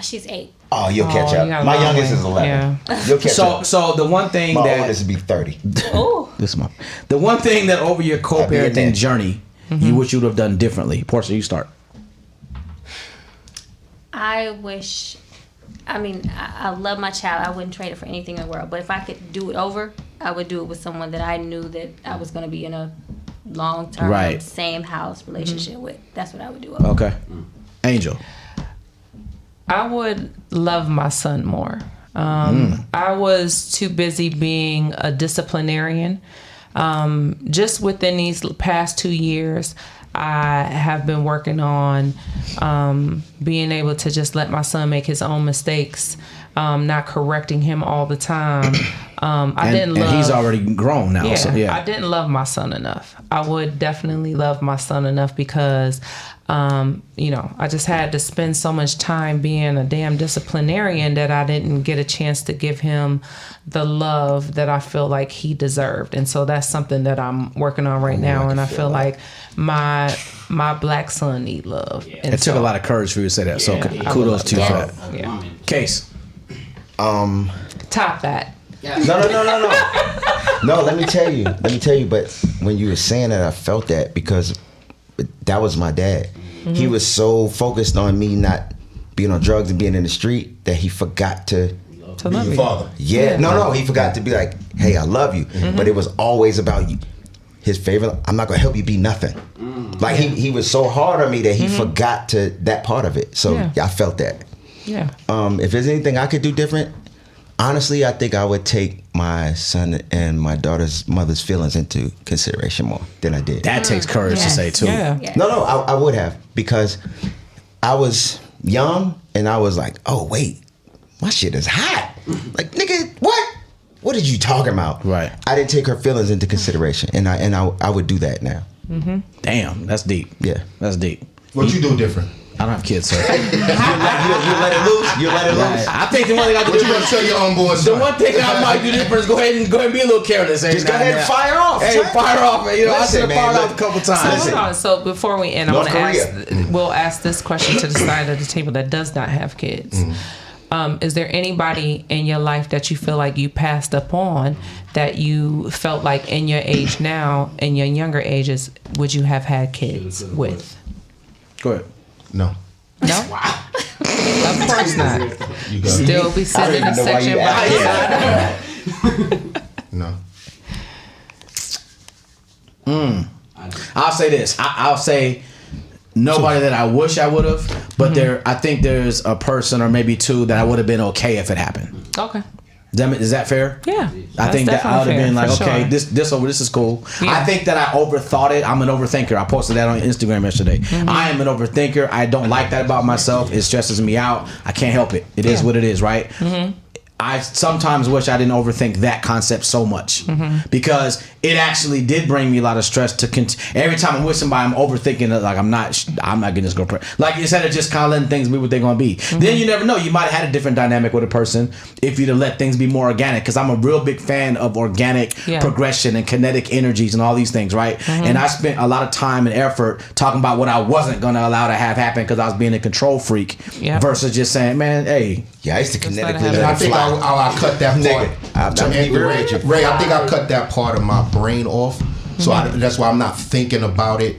She's 8. Oh, you'll catch up. My youngest is 11. Yeah. You'll catch up. So the one thing my that oldest will be 30. Oh. The one thing that over your co-parenting journey you wish you would have done differently. Porsha, you start. I wish. I mean, I love my child. I wouldn't trade it for anything in the world. But if I could do it over, I would do it with someone that I knew that I was going to be in a long-term, same house relationship with. That's what I would do over. Okay. Angel. I would love my son more. I was too busy being a disciplinarian. Just within these past 2 years, I have been working on being able to just let my son make his own mistakes, not correcting him all the time. And he's already grown now. Yeah, I didn't love my son enough. I would definitely love my son enough because, I just had to spend so much time being a damn disciplinarian that I didn't get a chance to give him the love that I feel like he deserved. And so that's something that I'm working on right now. And I feel like my black son need love. Yeah. It took a lot of courage for you to say that. So kudos to you for that. Yeah. Case. Top that. No, let me tell you. But when you were saying that, I felt that because that was my dad. Mm-hmm. He was so focused on me not being on drugs and being in the street that he forgot to love your father. Yeah. No, he forgot to be like, hey, I love you. Mm-hmm. But it was always about you. His favorite, I'm not gonna help you be nothing. Like he was so hard on me that he forgot to that part of it. So I felt that. Yeah. If there's anything I could do different, honestly, I think I would take my son and my daughter's mother's feelings into consideration more than I did. That takes courage to say too. Yeah. No, I would have, because I was young and I was like, oh wait, my shit is hot. Like, nigga, what? What are you talking about? Right. I didn't take her feelings into consideration, and I would do that now. Mm-hmm. Damn, that's deep. Yeah, that's deep. What you do different? I don't have kids, sir. you let it loose. You let it loose. I think the one thing I do you gonna tell your unborn son? The one thing that I might do different is go ahead and be a little careless. Just go ahead and fire off. Hey, fire off, man. I should have fired off a couple So times. hold on. So before we end, we'll ask this question to the side of the table that does not have kids. Is there anybody in your life that you feel like you passed up on that you felt like in your age now, in your younger ages, would you have had kids with? Go ahead. No. No? Of course not. You got Still be sitting in the section by your side. No. I'll say this. I'll say nobody that I wish I would have, but I think there's a person or maybe two that I would have been okay if it happened. Okay. Is that fair? Yeah. I think that I would have been like, okay, sure. this is cool. Yeah. I think that I overthought it. I'm an overthinker. I posted that on Instagram yesterday. I am an overthinker. I don't like that about myself. It stresses me out. I can't help it. It is what it is, right? I sometimes wish I didn't overthink that concept so much, because it actually did bring me a lot of stress to every time I'm with somebody, I'm overthinking it. Like I'm not getting this girl like, instead of just kind of letting things be what they're going to be. Then you never know, you might have had a different dynamic with a person if you'd have let things be more organic, because I'm a real big fan of organic progression and kinetic energies and all these things, right? And I spent a lot of time and effort talking about what I wasn't going to allow to have happen because I was being a control freak versus just saying, man, hey. Yeah, I used to kinetically And I think I cut that part. Ray, I think I cut that part of my brain off. So that's why I'm not thinking about it,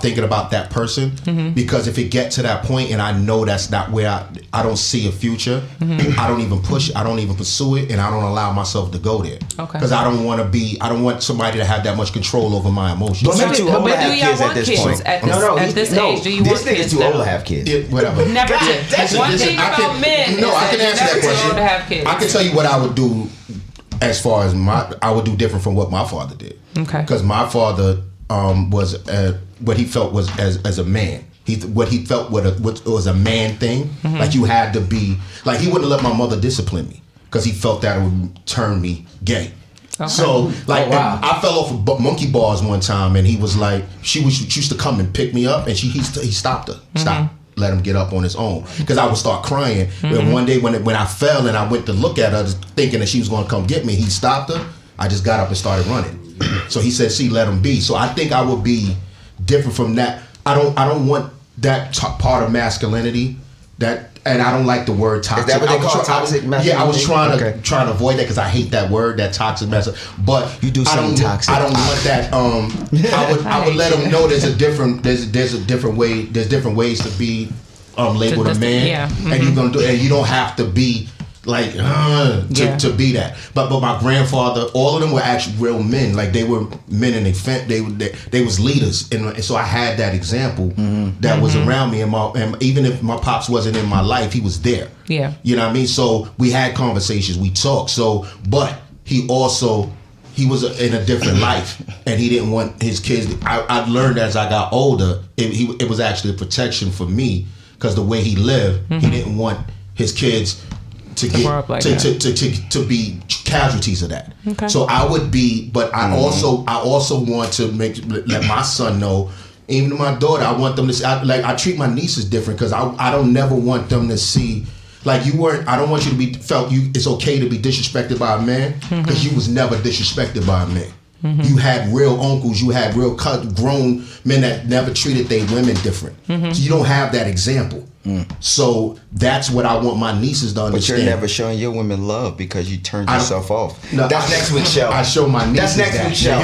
thinking about that person. Because if it gets to that point and I know that's not where I don't see a future, I don't even pursue it, and I don't allow myself to go there. Okay. Because I don't want somebody to have that much control over my emotions. But do y'all want kids at this point? At this age, do you want kids? This nigga's too old to have kids. Whatever. Never did. One thing about men is I can answer that never too question. old to have kids. I can tell you what I would do as far as I would do different from what my father did. Okay. Because my father was what he felt was as a man. What he felt was a man thing. Like you had to be like, he wouldn't let my mother discipline me because he felt that it would turn me gay. Okay. So like, I fell off of monkey bars one time, and he was like, she used to come and pick me up, and he stopped her. Stop. Let him get up on his own, because I would start crying. And one day when I fell and I went to look at her thinking that she was going to come get me, he stopped her. I just got up and started running. So he said, "See, let him be." So I think I would be different from that. I don't want that part of masculinity. And I don't like the word toxic. Is that what they call toxic masculinity? Yeah, I was trying to avoid that because I hate that word, that toxic masculinity. But you do something toxic. I don't want that. I would let them know there's different ways to be labeled a man, and you're gonna do, and you don't have to be like to be that. But my grandfather, all of them were actually real men. Like they were men, and they was leaders, and so I had that example that was around me, and even if my pops wasn't in my life, he was there. Yeah, you know what I mean. So we had conversations, we talked. So, but he was in a different life, and he didn't want his kids. I learned as I got older, it was actually a protection for me, because the way he lived, he didn't want his kids to to be casualties of that. Okay. So I would be, but I also want to let my son know, even my daughter, I want them to see, I treat my nieces different, because I don't never want them to see. Like I don't want you to be it's okay to be disrespected by a man, because you was never disrespected by a man. You had real uncles, you had real grown men that never treated their women different. So you don't have that example. So that's what I want my nieces to understand. But you're never showing your women love because you turned yourself off. No, that's next week's show. I show my nieces. That's next week's show.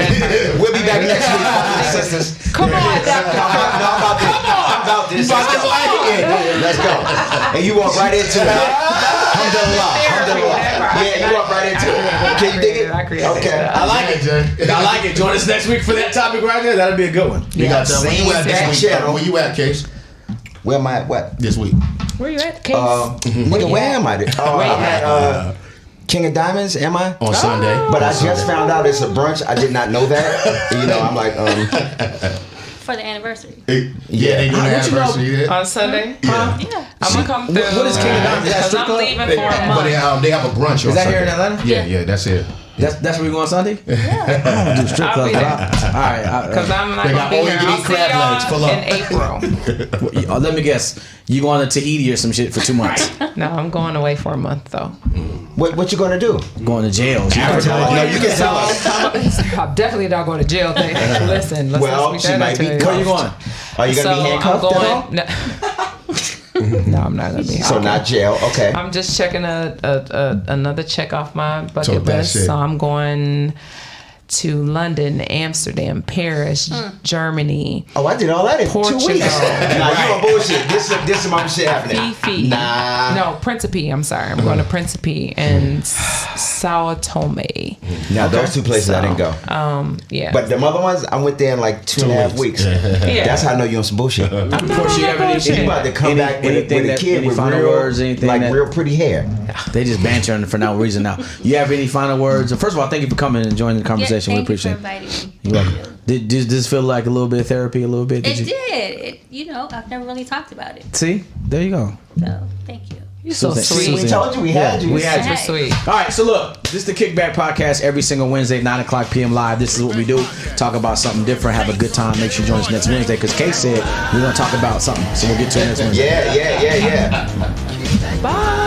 We'll be back next week, sisters. Come on, Doctor. I'm about this. Let's go. And you walk right into it. Alhamdulillah. Yeah, you walk right into it. Can you dig it? Okay. I like it, Jay. I like it. Join us next week for that topic right there. That'll be a good one. You got that. Where you at, Case? Where am I at? What? This week. Where you at, Case? Nigga, where am I? I'm at King of Diamonds, am I? On Sunday. But I just found out it's a brunch. I did not know that. I'm like, for the anniversary. They doing the anniversary on Sunday. Yeah. I'm gonna come through. What is King of Diamonds? Because I'm leaving for a month. But they have a brunch on Sunday. Is that here in Atlanta? Yeah, that's it. That's where we go on Sunday? Yeah. I don't do strip clubs. All right. Because I'm not going to be here. I'll see y'all in April. Let me guess. You going to Tahiti or some shit for 2 months? No, I'm going away for a month, though. What you going to do? Going to jail. No, you can tell us. I'm definitely not going to jail. Listen, let's she might be. Where are you going? Are you going to be handcuffed at all? No, I'm not gonna be. So not jail. Okay. I'm just checking another check off my bucket list. So I'm going to London, Amsterdam, Paris, Germany. Oh, I did all that in Portugal. 2 weeks. Nah, you on bullshit. This is my shit happening. Fifi. Nah. No, Principe. I'm sorry. I'm going to Principe and Sao Tome. Now those two places I didn't go. Yeah. But the other ones, I went there in like 2.5 weeks. Yeah. That's how I know you on some bullshit. Porsha, you have anything? You about to come back with a kid with final real, words, anything like real pretty hair. They just bantering for no reason now. You have any final words? First of all, thank you for coming and joining the conversation. We appreciate it. Thank you for inviting me. You're welcome. Did this feel like a little bit of therapy? A little bit? It did. I've never really talked about it. See? There you go. So, thank you. You're so sweet. We told you we had you. We had you. Sweet. All right, so look, this is the Kickback Podcast every single Wednesday, 9:00 p.m. live. This is what we do. Talk about something different, have a good time. Make sure you join us next Wednesday, because Case said we're going to talk about something. So we'll get to it next Wednesday. Yeah. Bye.